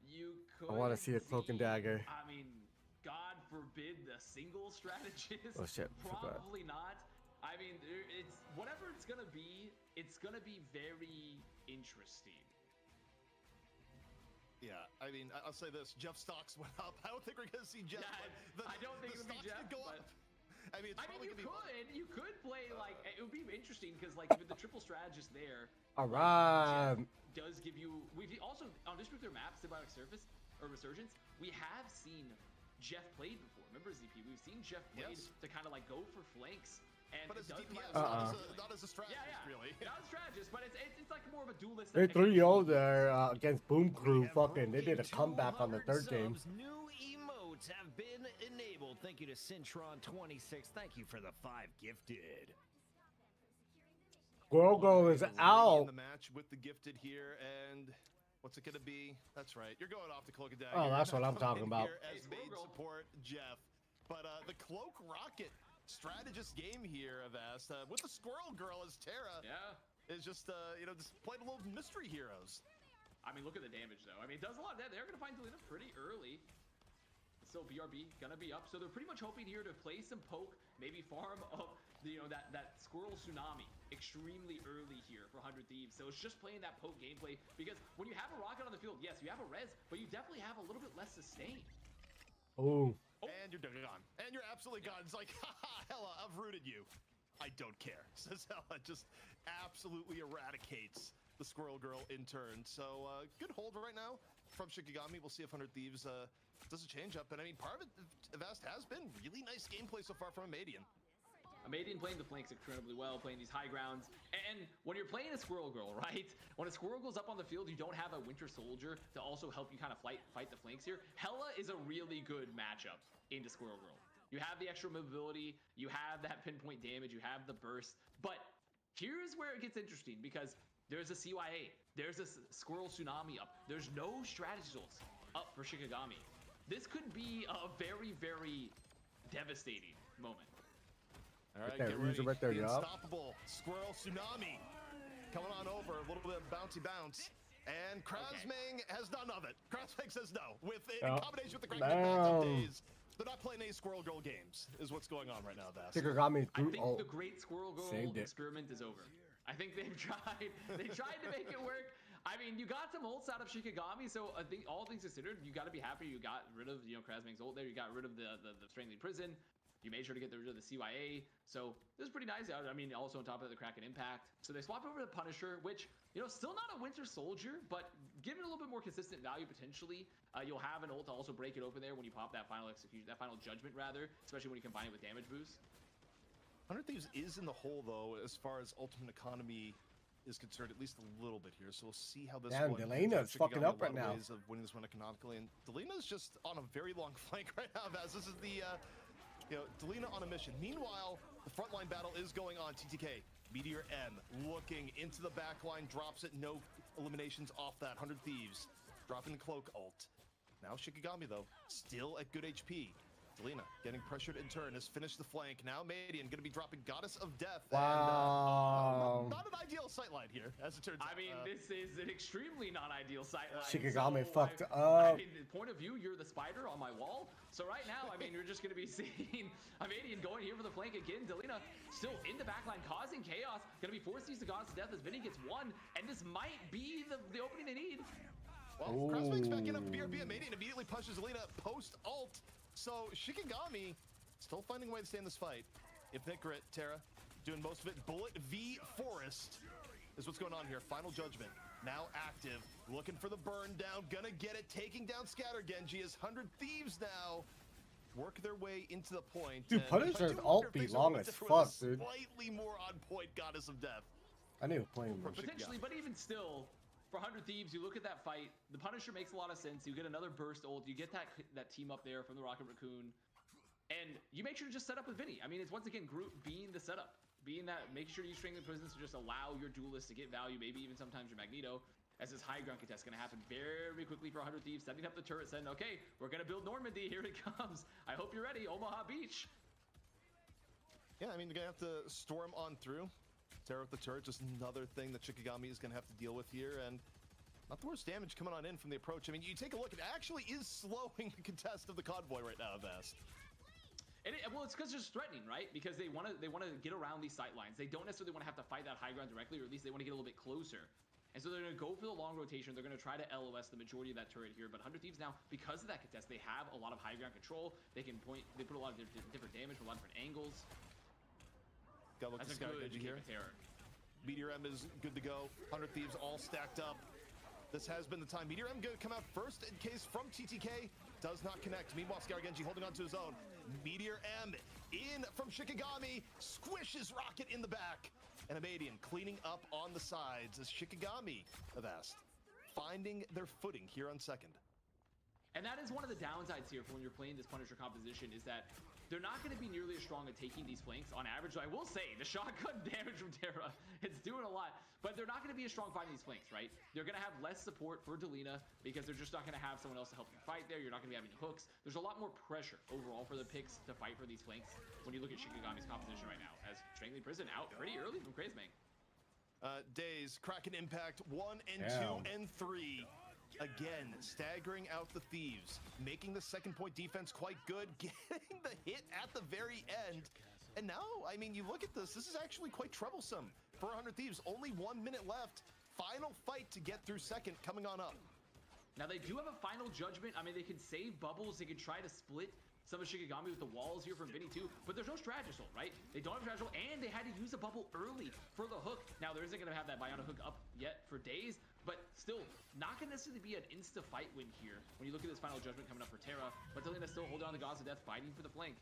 You could. I wanna see a Cloak and Dagger. I mean, God forbid the single strategist. Oh, shit, forgot. Probably not. I mean, it's whatever it's gonna be. It's gonna be very interesting. Yeah, I mean, I'll say this: Jeff stocks went up. I don't think we're gonna see Jeff. Yeah, but I don't think the it would be stocks Jeff, could go but- up. I mean, it's I mean, probably gonna be. you could play like it would be interesting because like with the triple strategist there. Alright. Jeff does give you. We've also on this particular map, Symbiotic Surface or Resurgence, we have seen Jeff played before. Remember ZP? We've seen Jeff played Yes. to kind of like go for flanks. And But it as a does DPS, provide not as a strategist, yeah, really. Not a strategist, but it's like more of a duelist. They that 3-0 there against Boom Crew. We have Fucking, they did a broken comeback on the 200 third game. subs. New emotes have been enabled. Thank you to Cintron26. Thank you for the 5 gifted. Grogo is In out. the match with the gifted here, and what's it gonna be? That's right. You're going off the Cloak and Dagger. Oh, that's You're what not I'm talking coming about. here As Hey, main Squirrel. support, Jeff. But the Cloak Rocket strategist game here, Avast, with the Squirrel Girl as Terra, Yeah. is just just playing a little mystery heroes. I mean, look at the damage though. I mean, it does a lot of that. They're gonna find Delina pretty early. Still, BRB gonna be up, so they're pretty much hoping here to play some poke, maybe farm up, that Squirrel Tsunami extremely early here for 100 Thieves. So it's just playing that poke gameplay because when you have a rocket on the field, yes, you have a res, but you definitely have a little bit less sustain. Oh, And you're gone. And you're absolutely gone. It's like, haha, Hella, I've rooted you. I don't care. Says Hella, just absolutely eradicates the Squirrel Girl in turn. So good hold right now from Shikigami. We'll see if 100 Thieves does a change up. And I mean, part of it, Vast has been really nice gameplay so far from Amadian. Amadian playing the flanks incredibly well, playing these high grounds. And when you're playing a Squirrel Girl, right? When a Squirrel Girl's up on the field, you don't have a Winter Soldier to also help you kind of fight the flanks here. Hella is a really good matchup into Squirrel Girl. You have the extra mobility, you have that pinpoint damage, you have the burst. But here's where it gets interesting because there's a CYA, there's a Squirrel Tsunami up. There's no strategy tools up for Shikigami. This could be a very, very devastating moment. All right, there, get ready. right there, The yeah. unstoppable Squirrel Tsunami coming on over. A little bit of bouncy bounce. And Krasmang has none of it. Krasmang says no. With in combination with the Kraken impact of Days, they're not playing any Squirrel Girl games, is what's going on right now, Bass. Shikigami I threw think the Great Squirrel Girl Saved it. experiment is over. I think they've tried. They tried to make it work. I mean, you got some ults out of Shikigami, so I think all things considered, you got to be happy you got rid of, Krasmang's ult there. You got rid of the Strangling Prison. You made sure to get rid of the CYA. So this is pretty nice. I mean, also on top of the Kraken impact. So they swapped over to Punisher, which, still not a Winter Soldier, but give it a little bit more consistent value potentially. You'll have an ult to also break it open there when you pop that final execution, that final judgment rather, especially when you combine it with damage boost. 100 Thieves is in the hole though, as far as ultimate economy is concerned, at least a little bit here. So we'll see how this Damn, one Delena's fucking up right now. ways of winning this one economically, and Delena's just on a very long flank right now, Vaz. This is the Delina on a mission. Meanwhile, the frontline battle is going on. TTK, Meteor M looking into the back line, drops it, no eliminations off that. 100 Thieves dropping the cloak ult. Now Shikigami though, still at good HP. Delina getting pressured in turn, has finished the flank. Now Madian going to be dropping Goddess of Death. Wow. And, not an ideal sightline here, as it turns out. I mean, this is an extremely non-ideal sightline. Shikigami fucked up. I mean, the point of view, you're the spider on my wall. So right now, I mean, you're just going to be seeing Amadian going here for the flank again. Delina still in the backline, causing chaos. Going to be forced to use the Goddess of Death as Vinny gets one. And this might be the opening they need. Well, Crossmake's back in up BRB. Amadian immediately punches Delina post-ult. So Shikigami still finding a way to stay in this fight. If Nikrit, Terra, doing most of it. Bullet v Forest is what's going on here. Final Judgment now active, looking for the burn down, gonna get it, taking down Scatter Genji as 100 Thieves now work their way into the point. Dude, Punisher's ult be long as fuck, dude. Slightly more on point Goddess of Death. I need to play him more. Potentially, but even still, for 100 Thieves, you look at that fight, the Punisher makes a lot of sense. You get another burst ult, you get that team up there from the Rocket Raccoon, and you make sure to just set up with Vinny. I mean, it's once again Groot being the setup, being that, make sure you strengthen prisons to just allow your duelists to get value, maybe even sometimes your Magneto, as this high ground contest going to happen very quickly for 100 Thieves, setting up the turret, saying, okay, we're going to build Normandy, here it comes. I hope you're ready, Omaha Beach. Yeah, I mean, you're going to have to storm on through. Tear up the turret, just another thing that Shikigami is going to have to deal with here, and not the worst damage coming on in from the approach. I mean, you take a look, it actually is slowing the contest of the convoy right now, Vast. Well, it's because it's threatening, right? Because they want to get around these sight lines. They don't necessarily want to have to fight that high ground directly, or at least they want to get a little bit closer. And so they're going to go for the long rotation. They're going to try to LOS the majority of that turret here. But 100 Thieves now, because of that contest, they have a lot of high ground control. They can point, they put a lot of different damage from a lot of different angles. Got look That's to a good here. terror. Meteor M is good to go. 100 Thieves all stacked up. This has been the time. Meteor M going to come out first in case from TTK. Does not connect. Meanwhile, Genji holding on to his own. Meteor M in from Shikigami. Squishes Rocket in the back. And Amadian cleaning up on the sides as Shikigami have asked. Finding their footing here on second. And that is one of the downsides here for when you're playing this Punisher composition is that they're not going to be nearly as strong at taking these flanks on average. I will say, the shotgun damage from Terra, it's doing a lot, but they're not going to be as strong fighting these flanks, right? They're going to have less support for Delina because they're just not going to have someone else to help you fight there. You're not going to be having hooks. There's a lot more pressure overall for the picks to fight for these flanks when you look at Shikigami's composition right now, as Strangling Prison out pretty early from Krasmang. Days, Kraken Impact 1 and Damn. 2 and 3. Again, staggering out the Thieves, making the second point defense quite good, getting the hit at the very end. And now, I mean, you look at this is actually quite troublesome for 100 Thieves. Only 1 minute left. Final fight to get through second coming on up. Now they do have a final judgment. I mean, they can save bubbles. They can try to split some of Shikigami with the walls here from Vinny too, but there's no strategist ult, right? They don't have strategist ult, and they had to use a bubble early for the hook. Now, there isn't going to have that Bionic hook up yet for days, but still, not going to necessarily be an insta-fight win here when you look at this final judgment coming up for Terra, but Delina still holding on the Gods of Death, fighting for the flank.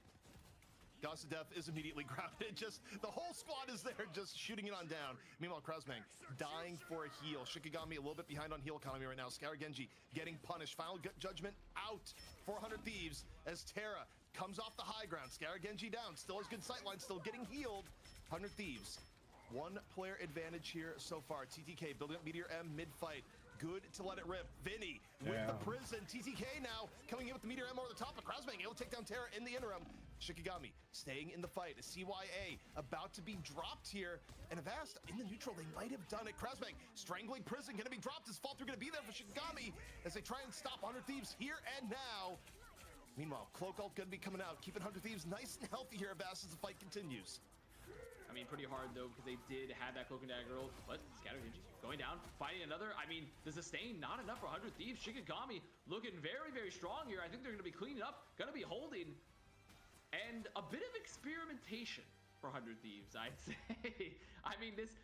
Gods of Death is immediately grounded. Just the whole squad is there, just shooting it on down. Meanwhile, Krasmang dying for a heal. Shikigami a little bit behind on heal economy right now. Genji getting punished. Final judgment out. 400 Thieves as Terra comes off the high ground. Genji down. Still has good sightline. Still getting healed. 100 Thieves. One player advantage here so far. TTK building up Meteor M mid-fight. Good to let it rip. Vinny with the prison. TTK now coming in with the Meteor M over the top of Krasmang. Able to take down Terra in the interim. Shikigami staying in the fight. A CYA about to be dropped here. And Avast in the neutral. They might have done it. Krasmang strangling prison. Going to be dropped. His fall through going to be there for Shikigami as they try and stop 100 Thieves here and now. Meanwhile, Cloak Ult going to be coming out. Keeping 100 Thieves nice and healthy here, Avast, as the fight continues. I mean, pretty hard though, because they did have that Cloak and Dagger ult, but Genji going down, fighting another. I mean, the sustain not enough for 100 Thieves. Shikigami looking very, very strong here. I think they're going to be cleaning up, going to be holding, and a bit of experimentation for 100 Thieves, I'd say. I mean, it's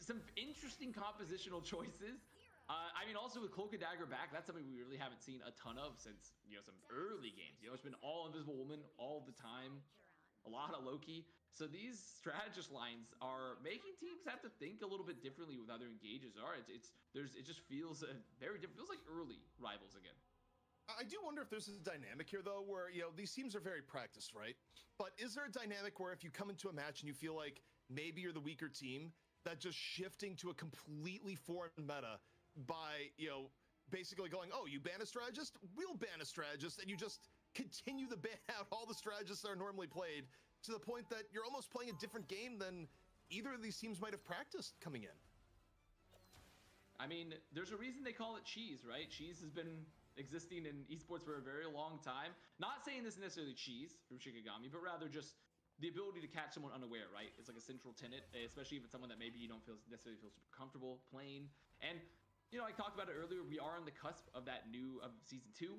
some interesting compositional choices. I mean, also with Cloak and Dagger back, that's something we really haven't seen a ton of since, you know, some early games. You know, it's been all Invisible Woman all the time, a lot of Loki. So these strategist lines are making teams have to think a little bit differently with how their engages are. It just feels very different. Feels like early rivals again. I do wonder if there's a dynamic here though, where, you know, these teams are very practiced, right? But is there a dynamic where if you come into a match and you feel like maybe you're the weaker team, that just shifting to a completely foreign meta by, you know, basically going, oh, you ban a strategist, we'll ban a strategist, and you just continue to ban out all the strategists that are normally played, to the point that you're almost playing a different game than either of these teams might have practiced coming in. I mean, there's a reason they call it cheese, right? Cheese has been existing in esports for a very long time. Not saying this is necessarily cheese from Shikigami, but rather just the ability to catch someone unaware, right? It's like a central tenet, especially if it's someone that maybe you don't necessarily feel super comfortable playing. And, you know, I talked about it earlier, we are on the cusp of that new, of season 2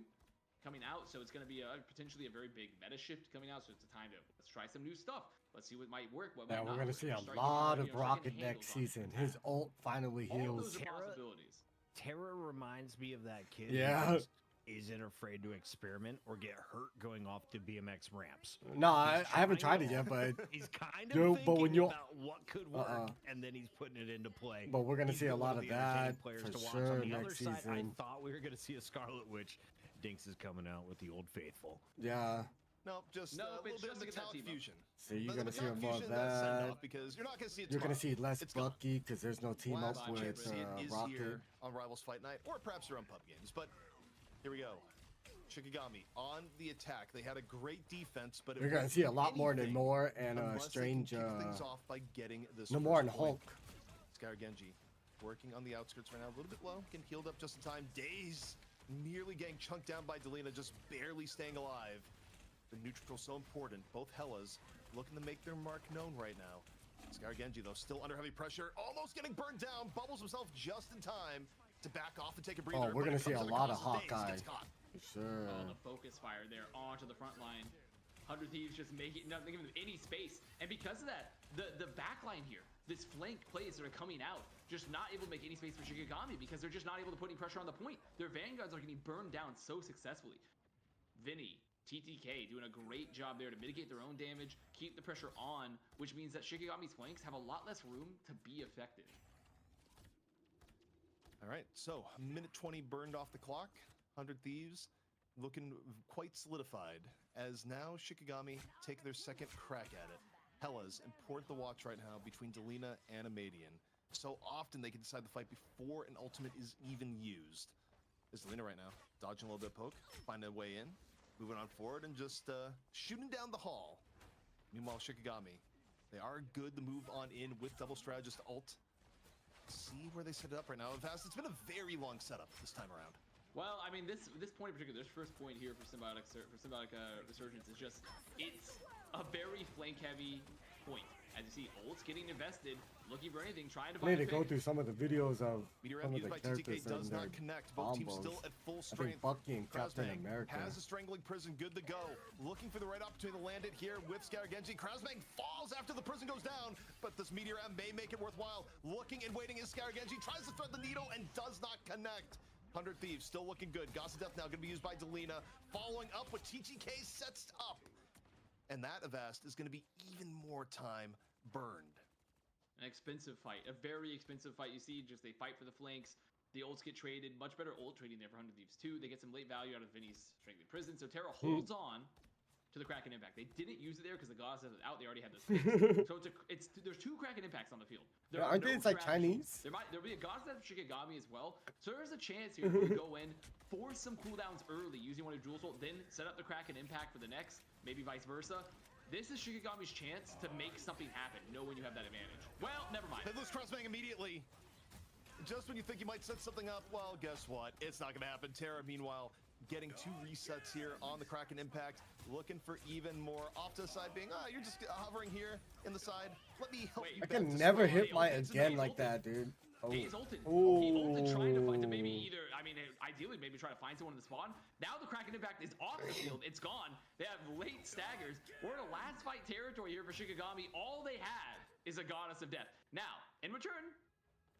coming out, so it's going to be potentially a very big meta shift coming out, so it's a time to let's try some new stuff. Let's see what might work, what might not. We're going to see a Start lot getting, of Rocket next season. His ult finally All heals. those are possibilities. Terra reminds me of that kid Yeah. who just isn't afraid to experiment or get hurt going off to BMX ramps. No, I He's haven't tried trying it yet, but he's kind of Dude, thinking but when you- about what could work, and then he's putting it into play. But we're gonna He's see a got lot one of the entertaining that players for to watch. sure On the next other side, I season. thought we were going to see a Scarlet Witch. Dinks is coming out with the Old Faithful. yeah. No, just No, a but little bit of just to get that metallic team up. fusion. So you're But going the to see a metallic more of fusion, that's send that. off because you're not going to see it You're going to tomorrow. see less It's gone. Bucky because there's no team up Last with chance it is Rocket. here on Rivals Fight Night, or perhaps your own pub games. But here we go. Shikigami on the attack. They had a great defense, but You're going to see a lot more than anything Nor and unless Strange. they can kick things off by getting this. No more and first point. Hulk. Genji working on the outskirts right now, a little bit low, getting healed up just in time. Daze nearly getting chunked down by Delina, just barely staying alive. The neutral so important. Both Hellas looking to make their mark known right now. Genji though still under heavy pressure, almost getting burned down. Bubbles himself just in time to back off and take a breather. Oh, we're but going it to see a comes at lot of cost. Daze Hawkeye. gets caught. For sure. Oh, the focus fire there onto the front line. 100 Thieves just making not giving them any space, and because of that, the back line here, this flank plays that are coming out, just not able to make any space for Shikigami because they're just not able to put any pressure on the point. Their vanguards are getting burned down so successfully. Vinny, TTK doing a great job there to mitigate their own damage, keep the pressure on, which means that Shikigami's flanks have a lot less room to be effective. All right, so a minute 20 burned off the clock. 100 Thieves looking quite solidified as now Shikigami take their second crack at it. Hellas important to watch right now between Delina and Amadian. So often they can decide the fight before an ultimate is even used. Is Delina right now dodging a little bit of poke, finding a way in, moving on forward and just shooting down the hall. Meanwhile, Shikigami, they are good to move on in with double strategist ult. See where they set it up right now. Avast, it's been a very long setup this time around. Well, I mean, this point in particular, this first point here for Symbiotic Resurgence is just, it's a very flank-heavy point. As you see, ults getting invested, looking for anything, trying to I need find to a go pick. through some of the videos of Meteor some M of used the by characters TTK does and their not connect. Both teams combos. still at full I strength. think Bucky and Captain Krasbang America. has a strangling prison good to go. Looking for the right opportunity to land it here with SHIKIGAMI. Krasbang falls after the prison goes down, but this Meteor M may make it worthwhile. Looking and waiting is SHIKIGAMI, tries to thread the needle and does not connect. 100 Thieves still looking good. Goss of Death now going to be used by Delina. Following up with TTK sets up. And that, Avast, is going to be even more time burned. An expensive fight, a very expensive fight. You see, just they fight for the flanks. The ults get traded, much better ult trading there for 100 Thieves too. They get some late value out of Vinny's Strangling Prison. So Terra holds on to the Kraken Impact. They didn't use it there because the Goss is out. They already had the sticks. So there's two Kraken Impacts on the field. There Yeah, are aren't they like Chinese? There'll be a Goss Death Shikigami as well. So there's a chance here to go in, force some cooldowns early using one of Jewel Soul, then set up the Kraken Impact for the next, maybe vice versa. This is Shikigami's chance to make something happen. Know when you have that advantage. Well, never mind. They lose Crossbang immediately. Just when you think you might set something up, well, guess what? It's not going to happen. Terra, meanwhile, getting 2 resets here on the Kraken Impact. Looking for even more. Off to the side being, you're just hovering here in the side. Let me help you. I can never hit my again like that, dude. Oh. Days ulted. Ooh. He ulted trying to find to maybe either, I mean, ideally maybe try to find someone in the spawn. Now the Kraken Impact is off the field. It's gone. They have late staggers. We're in a last fight territory here for Shikigami. All they have is a Goddess of Death. Now, in return,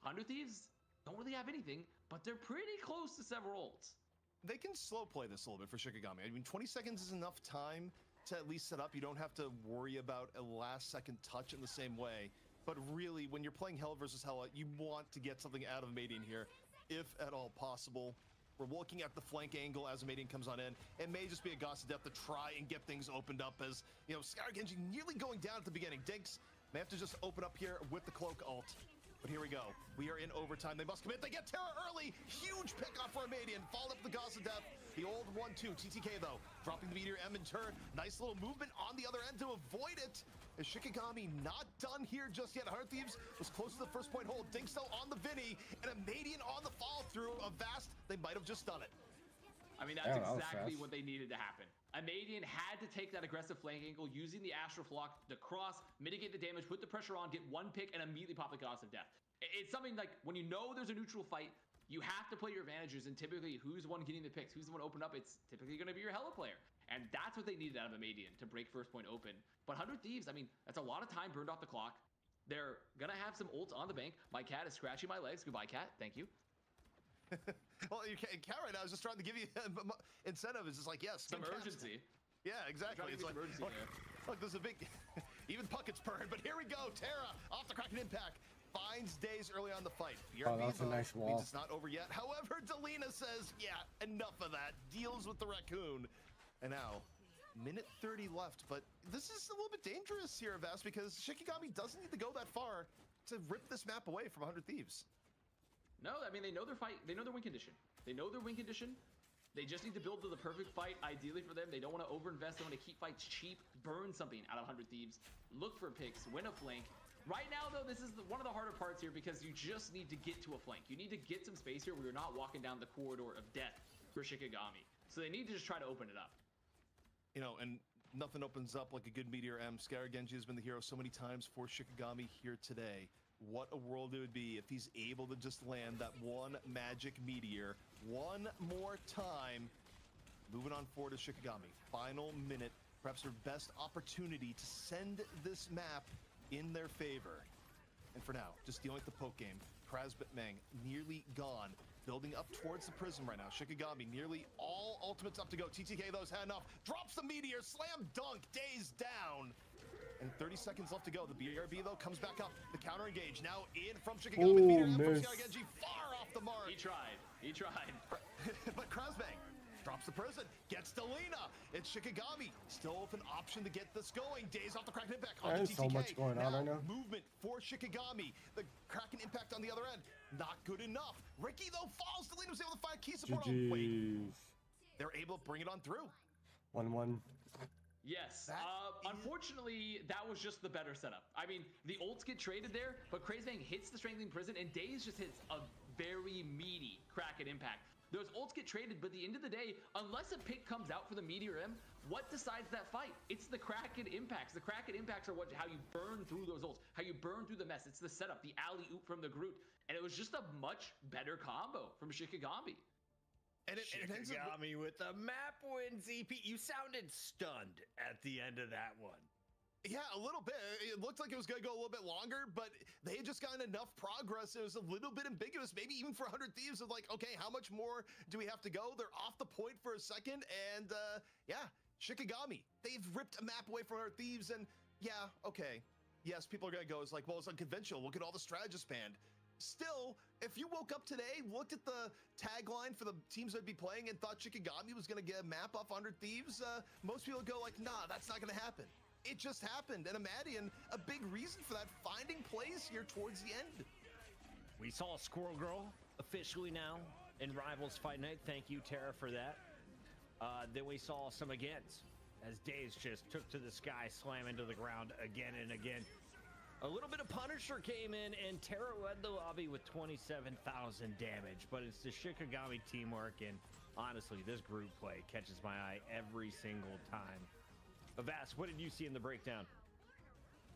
100 Thieves don't really have anything, but they're pretty close to several ults. They can slow play this a little bit for Shikigami. I mean, 20 seconds is enough time to at least set up. You don't have to worry about a last second touch in the same way. But really, when you're playing Hell versus Hella, you want to get something out of Madian here, if at all possible. We're looking at the flank angle as Madian comes on in. It may just be a Goss of Death to try and get things opened up as, you know, SHIKIGAMI nearly going down at the beginning. Dinks may have to just open up here with the cloak ult. But here we go. We are in overtime. They must commit. They get Terra early. Huge pick off for Madian. Followed up the Goss of Death. The old 1-2. TTK, though, dropping the Meteor M in turn. Nice little movement on the other end to avoid it. Is Shikigami not done here just yet? 100 Thieves was close to the first point hold. Dinks, though, on the Vinny. And a Madian on the follow-through. A Vast, they might have just done it. I mean, that's exactly what they needed to happen. Madian had to take that aggressive flank angle, using the Astral Flock to cross, mitigate the damage, put the pressure on, get 1 pick, and immediately pop the Goss of Death. It's something like, when you know there's a neutral fight, you have to play your advantages, and typically, who's the one getting the picks? Who's the one open up? It's typically going to be your Hella player. And that's what they needed out of a Madian, to break first point open. But 100 Thieves, I mean, that's a lot of time burned off the clock. They're going to have some ults on the bank. My cat is scratching my legs. Goodbye, cat. Thank you. Well, your cat right now is just trying to give you incentive. It's just like, yes. Some urgency. Yeah, exactly. It's like, look, there's a big, even Puckett's burned, but here we go. Terra off the Kraken Impact. Finds Days early on the fight. Oh, that's a nice wall. Means it's not over yet. However, Delina says, yeah, enough of that. Deals with the raccoon. And now, minute 30 left, but this is a little bit dangerous here, Vast, because Shikigami doesn't need to go that far to rip this map away from 100 Thieves. No, I mean, they know their fight. They know their win condition. They know their win condition. They just need to build to the perfect fight, ideally for them. They don't want to overinvest. They want to keep fights cheap, burn something out of 100 Thieves, look for picks, win a flank. Right now, though, this is one of the harder parts here because you just need to get to a flank. You need to get some space here where you're not walking down the corridor of death for Shikigami. So they need to just try to open it up. You know, and nothing opens up like a good Meteor M. SHIKIGAMI has been the hero so many times for Shikigami here today. What a world it would be if he's able to just land that one magic meteor one more time. Moving on forward to Shikigami. Final minute, perhaps their best opportunity to send this map in their favor. And for now, just dealing with the poke game. Krasbang nearly gone. Building up towards the prism right now. Shikigami nearly all ultimates up to go. TTK, those had enough. Drops the meteor. Slam dunk. Days down. And 30 seconds left to go. The BRB, though, comes back up. The counter engage now in from Shikigami. Ooh, Meteor M from miss. SHIKIGAMI far off the mark. He tried. He tried. But Krasbang drops the prison. Gets Delina. It's Shikigami. Still with an option to get this going. Days off the Kraken Impact. There's TTK. so much going on right now. Movement for Shikigami. The Kraken Impact on the other end. Not good enough. Ricky, though, falls. Delina was able to find key support. Oh, wait. GG's. They're able to bring it on through. 1-1. Yes. That Unfortunately, that was just the better setup. I mean, the ults get traded there, but Krasbang hits the Strangling Prison, and Days just hits a very meaty Kraken Impact. Those ults get traded, but at the end of the day, unless a pick comes out for the Meteor M, what decides that fight? It's the Kraken impacts. The Kraken impacts are how you burn through those ults, how you burn through the mess. It's the setup, the alley-oop from the Groot. And it was just a much better combo from Shikigami. And it ends up Shikigami with the map win, ZP. You sounded stunned at the end of that one. Yeah, a little bit. It looked like it was going to go a little bit longer, but they had just gotten enough progress. It was a little bit ambiguous, maybe even for 100 Thieves of like, okay, how much more do we have to go? They're off the point for a second, and yeah, Shikigami, they've ripped a map away from 100 Thieves, and yeah, okay. Yes, people are going to go, it's like, well, it's unconventional. Look at all the strategists banned. Still, if you woke up today, looked at the tagline for the teams that'd be playing and thought Shikigami was going to get a map off 100 Thieves, most people would go like, nah, that's not going to happen. It just happened, and Amadian, a big reason for that, finding plays here towards the end. We saw Squirrel Girl officially now in Rivals Fight Night. Thank you, Tara, for that. Then we saw some agains as Daze just took to the sky, slam into the ground again and again. A little bit of Punisher came in, and Tara led the lobby with 27,000 damage, but it's the Shikigami teamwork, and honestly, this group play catches my eye every single time. Avast, what did you see in the breakdown?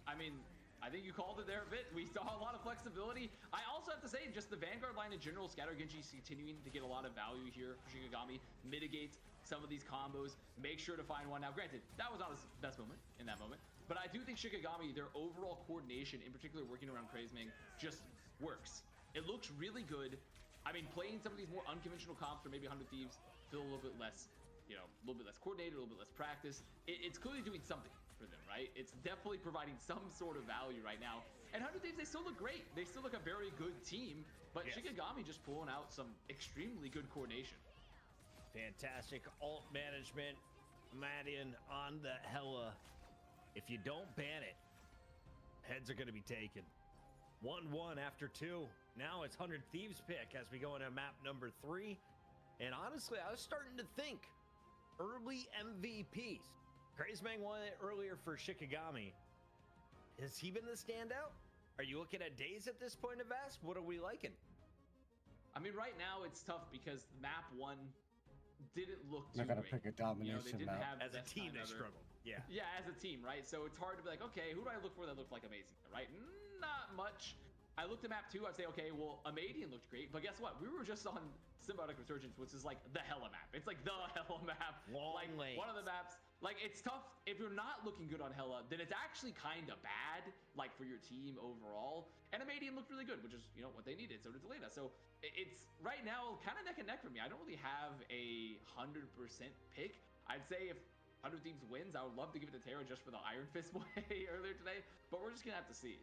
I mean, I think you called it there a bit. We saw a lot of flexibility. I also have to say, just the Vanguard line in general, Scatter Genji is continuing to get a lot of value here for Shikigami, mitigates some of these combos, make sure to find one. Now, granted, that was not his best moment in that moment, but I do think Shikigami, their overall coordination, in particular working around Crazemang, just works. It looks really good. I mean, playing some of these more unconventional comps for maybe 100 Thieves feel a little bit less, you know, a little bit less coordinated, a little bit less practice. It's clearly doing something for them, right? It's definitely providing some sort of value right now. And 100 Thieves, they still look great. They still look a very good team, but yes, Shikigami just pulling out some extremely good coordination. Fantastic ult management. Madian on the Hella. If you don't ban it, heads are going to be taken. 1-1 after 2. Now it's 100 Thieves pick as we go into map number 3. And honestly, I was starting to think early MVPs. Crazemang won it earlier for Shikigami. Has he been the standout? Are you looking at Daze at this point of Avast? What are we liking? I mean, right now it's tough because map 1 didn't look too They're gonna great. pick a domination they didn't map. have As the a best team, time they ever. struggled. Yeah. Yeah, as a team, right? So it's hard to be like, okay, who do I look for that looked like amazing, right? Not much. I looked at map 2, I'd say, okay, well, Amadian looked great, but guess what? We were just on Symbiotic Resurgence, which is like the Hella map. It's like the Hella map. Long like lanes. one of the maps. Like, it's tough. If you're not looking good on Hella, then it's actually kind of bad, like, for your team overall. And Amadian looked really good, which is, you know, what they needed. So did Delena. So it's right now kind of neck and neck for me. I don't really have a 100% pick. I'd say if 100 Thieves wins, I would love to give it to Tara just for the Iron Fist play earlier today, but we're just gonna have to see.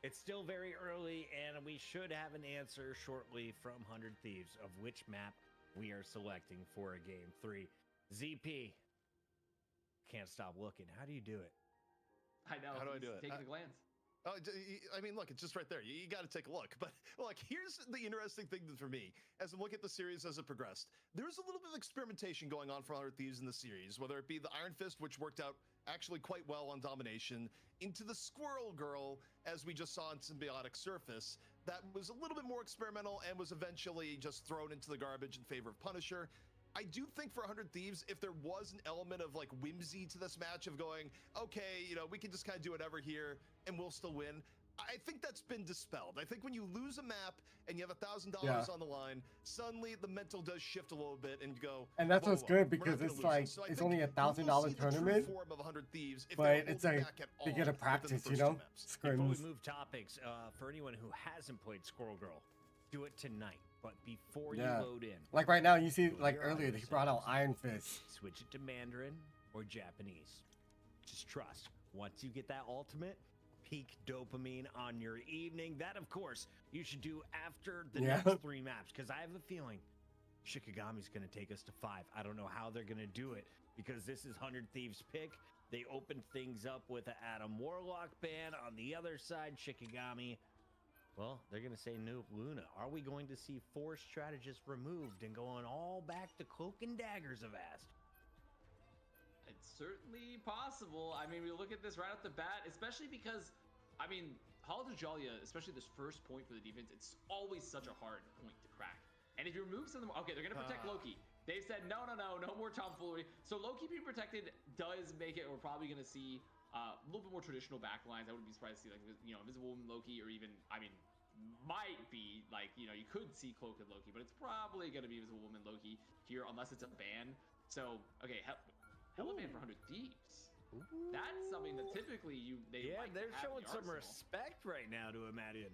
It's still very early, and we should have an answer shortly from 100 Thieves of which map we are selecting for a game 3. ZP, can't stop looking. How do you do it? I know. How do I do it? Taking a glance. Oh, I mean, look, it's just right there. You got to take a look. But look, here's the interesting thing for me as I'm looking at the series as it progressed. There's a little bit of experimentation going on for 100 Thieves in the series, whether it be the Iron Fist, which worked out actually quite well on Domination, into the Squirrel Girl, as we just saw on Symbiotic Surface, that was a little bit more experimental and was eventually just thrown into the garbage in favor of Punisher. I do think for 100 Thieves, if there was an element of like whimsy to this match of going, okay, you know, we can just kind of do whatever here and we'll still win, I think that's been dispelled. I think when you lose a map and you have $1,000 on the line, suddenly the mental does shift a little bit and you go, And that's whoa, what's whoa, good we're not because gonna it's lose like this. So I it's think only we will see $1,000 the true tournament, form of 100 Thieves if but they're it's holding like back at they all get a within the practice, first you two know, maps. Before we scrims. move topics, for anyone who hasn't played Squirrel Girl, do it tonight. But before Yeah. you load in, Like right now, you see, Go to like your earlier, audio he brought out settings. Iron Fist. switch it to Mandarin or Japanese. Just trust. Once you get that ultimate, peak dopamine on your evening. That, of course, you should do after the Yeah. next 3 maps, because I have a feeling Shikigami's going to take us to 5. I don't know how they're going to do it, because this is 100 Thieves pick. They opened things up with an Adam Warlock ban. On the other side, Shikigami, well, they're going to say no Luna. Are we going to see 4 strategists removed and going all back to Cloak and Daggers of Ast? It's certainly possible. I mean, we look at this right off the bat, especially because, I mean, Hall of Jalia, especially this first point for the defense, it's always such a hard point to crack. And if you remove some of them, okay, they're gonna protect Loki. They've said no more tomfoolery. So Loki being protected does make it. We're probably gonna see a little bit more traditional backlines. I wouldn't be surprised to see like, you know, Invisible Woman Loki, or even, I mean, might be like, you know, you could see Cloaked Loki, but it's probably gonna be Invisible Woman Loki here unless it's a ban. So okay, Hella ban for 100 Thieves. That's something that typically they like they're to have in showing the some arsenal. respect right now to Imadian.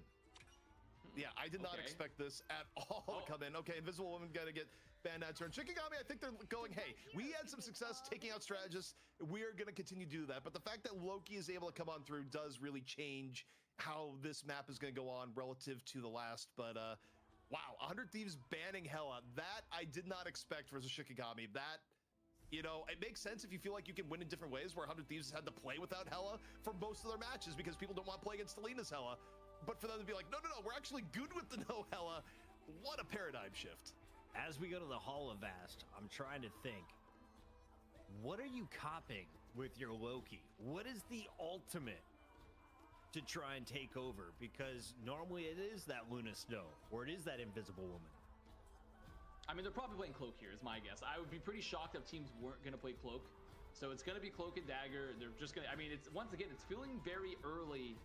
Yeah, I did not Okay. expect this at all to come in. Okay, Invisible Woman gonna get banned out turn. Shikigami, I think they're going, hey, we had some success taking out strategists. We're gonna continue to do that. But the fact that Loki is able to come on through does really change how this map is gonna go on relative to the last. But wow, 100 Thieves banning Hella. That I did not expect versus Shikigami. That, you know, it makes sense if you feel like you can win in different ways, where 100 Thieves had to play without Hella for most of their matches because people don't want to play against Alina's Hella. But for them to be like, no, we're actually good with the no Hella. What a paradigm shift. As we go to the Hall of Vast, I'm trying to think, what are you copying with your Loki? What is the ultimate to try and take over? Because normally it is that Luna Snow, or it is that Invisible Woman. I mean, they're probably playing Cloak here, is my guess. I would be pretty shocked if teams weren't going to play Cloak. So it's going to be Cloak and Dagger. They're just going to, I mean, it's, once again, it's feeling very early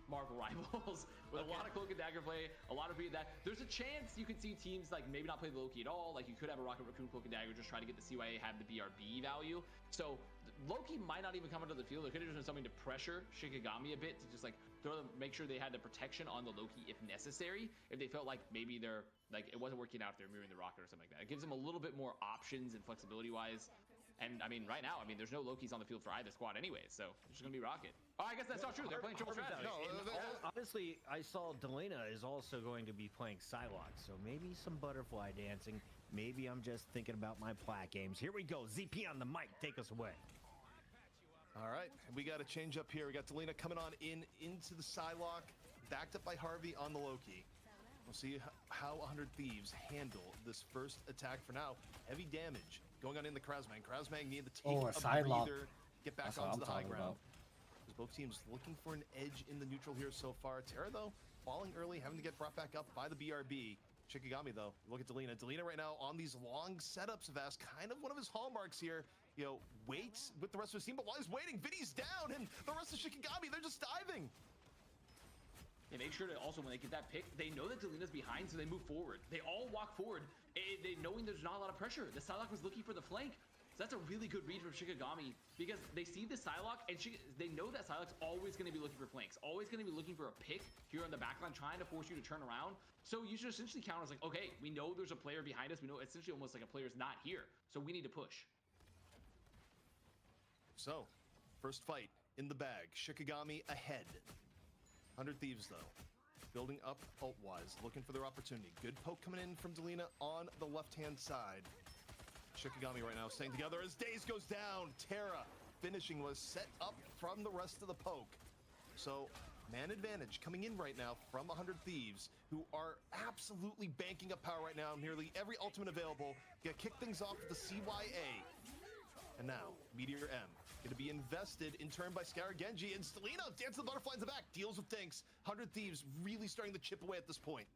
Marvel Rivals with a lot of Cloak and Dagger play, a lot of that. There's a chance you could see teams like maybe not play the Loki at all. Like you could have a Rocket Raccoon Cloak and Dagger just try to get the CYA, have the BRB value. So Loki might not even come into the field. They could have just done something to pressure Shikigami a bit to just like throw them, make sure they had the protection on the Loki if necessary. If they felt like maybe they're like it wasn't working out if they're mirroring the Rocket or something like that. It gives them a little bit more options and flexibility wise. And I mean, right now, I mean, there's no Lokis on the field for either squad anyways, so it's just gonna be Rocket. Oh, I guess that's not true. They're playing triple strategy. No, Honestly, I saw Delena is also going to be playing Psylocke, so maybe some butterfly dancing. Maybe I'm just thinking about my plat games. Here we go. ZP on the mic. Take us away. All right, we got a change up here. We got Delena coming on into the Psylocke, backed up by Harvey on the Loki. We'll see how 100 Thieves handle this first attack. For now, heavy damage going on in the Krasmang. Krasmang need to take Oh, a a Psylocke. breather, get back That's what onto I'm the high talking ground. about. As both teams looking for an edge in the neutral here so far. Terra, though, falling early, having to get brought back up by the BRB. Shikigami, though, look at Delena. Delena right now on these long setups, Vast, kind of one of his hallmarks here. You know, waits with the rest of his team, but while he's waiting, Vinny's down, and the rest of Shikigami, they're just diving. They make sure to also, when they get that pick, they know that Delena's behind, so they move forward. They all walk forward, they knowing there's not a lot of pressure. The Psylocke was looking for the flank. So that's a really good read from Shikigami because they see the Psylocke and they know that Psylocke's always going to be looking for flanks, always going to be looking for a pick here on the backline, trying to force you to turn around. So you should essentially counter as like, okay, we know there's a player behind us. We know essentially almost like a player's not here. So we need to push. So, first fight in the bag. Shikigami ahead. 100 Thieves, though, building up ult-wise, looking for their opportunity. Good poke coming in from Delena on the left-hand side. Shikigami right now staying together as Daze goes down. Terra finishing was set up from the rest of the poke. So, man advantage coming in right now from 100 Thieves, who are absolutely banking up power right now. Nearly every ultimate available. Gonna kick things off with the CYA. And now, Meteor M, going to be invested in turn by Scar Genji, and Stelina dances the butterfly in the back, deals with Dinks. 100 Thieves really starting to chip away at this point.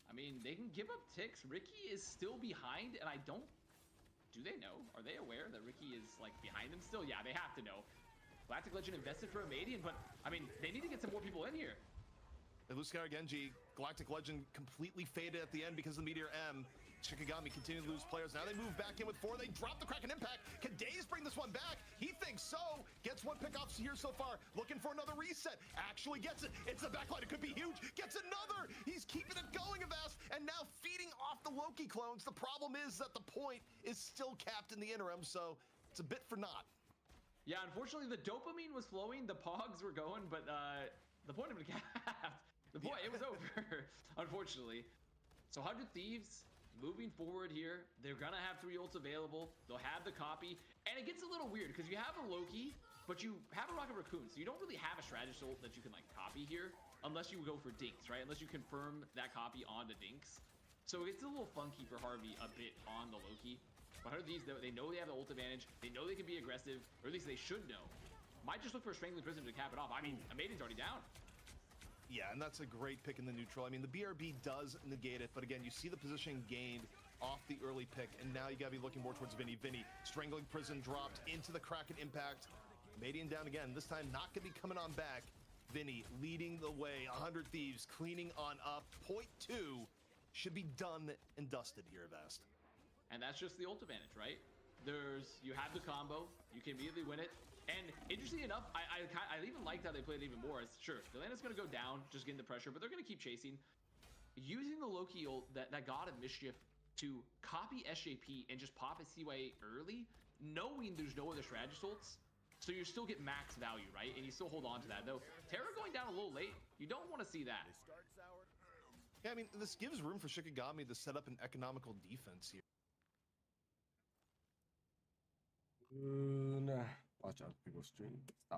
I mean, they can give up ticks. Ricky is still behind, and I don't... Do they know? Are they aware that Ricky is, like, behind them still? Yeah, they have to know. Galactic Legend invested for a Madian, but, I mean, they need to get some more people in here. They lose Scar Genji. Galactic Legend completely faded at the end because of the Meteor M. Shikigami continue to lose players. Now they move back in with 4. They drop the Kraken Impact. Can Daze bring this one back? He thinks so. Gets one pick off here so far. Looking for another reset. Actually gets it. It's the backline. It could be huge. Gets another. He's keeping it going, Avast. And now feeding off the Loki clones. The problem is that the point is still capped in the interim, so it's a bit for naught. Yeah, unfortunately, the dopamine was flowing. The pogs were going, but the point had been capped. The point, it was over, unfortunately. So 100 Thieves moving forward here. They're gonna have 3 ults available. They'll have the copy, and it gets a little weird because you have a Loki, but you have a Rocket Raccoon, so you don't really have a strategist ult that you can like copy here, unless you go for Dinks, right? Unless you confirm that copy onto Dinks. So it's a little funky for Harvey a bit on the Loki. But 100 Thieves, they know they have the ult advantage. They know they can be aggressive, or at least they should know. Might just look for a Strangling Prison to cap it off. I mean, a Maiden's already down. Yeah, and that's a great pick in the neutral. I mean, the BRB does negate it, but again, you see the position gained off the early pick, and now you gotta be looking more towards Vinny. Vinny, strangling prison dropped into the Kraken impact. Madian down again, this time not gonna be coming on back. Vinny leading the way, 100 Thieves cleaning on up. Point 2 should be done and dusted here at best. And that's just the ult advantage, right? You have the combo, you can immediately win it. And interestingly enough, I even liked how they played it even more. As sure, Delana's gonna go down, just getting the pressure, but they're gonna keep chasing. Using the Loki ult, that God of Mischief, to copy SJP and just pop a CYA early, knowing there's no other strategist ults, so you still get max value, right? And you still hold on to that. Though Terra going down a little late, you don't want to see that. Yeah, I mean, this gives room for Shikigami to set up an economical defense here. Nah. Watch out, people stream. Stop.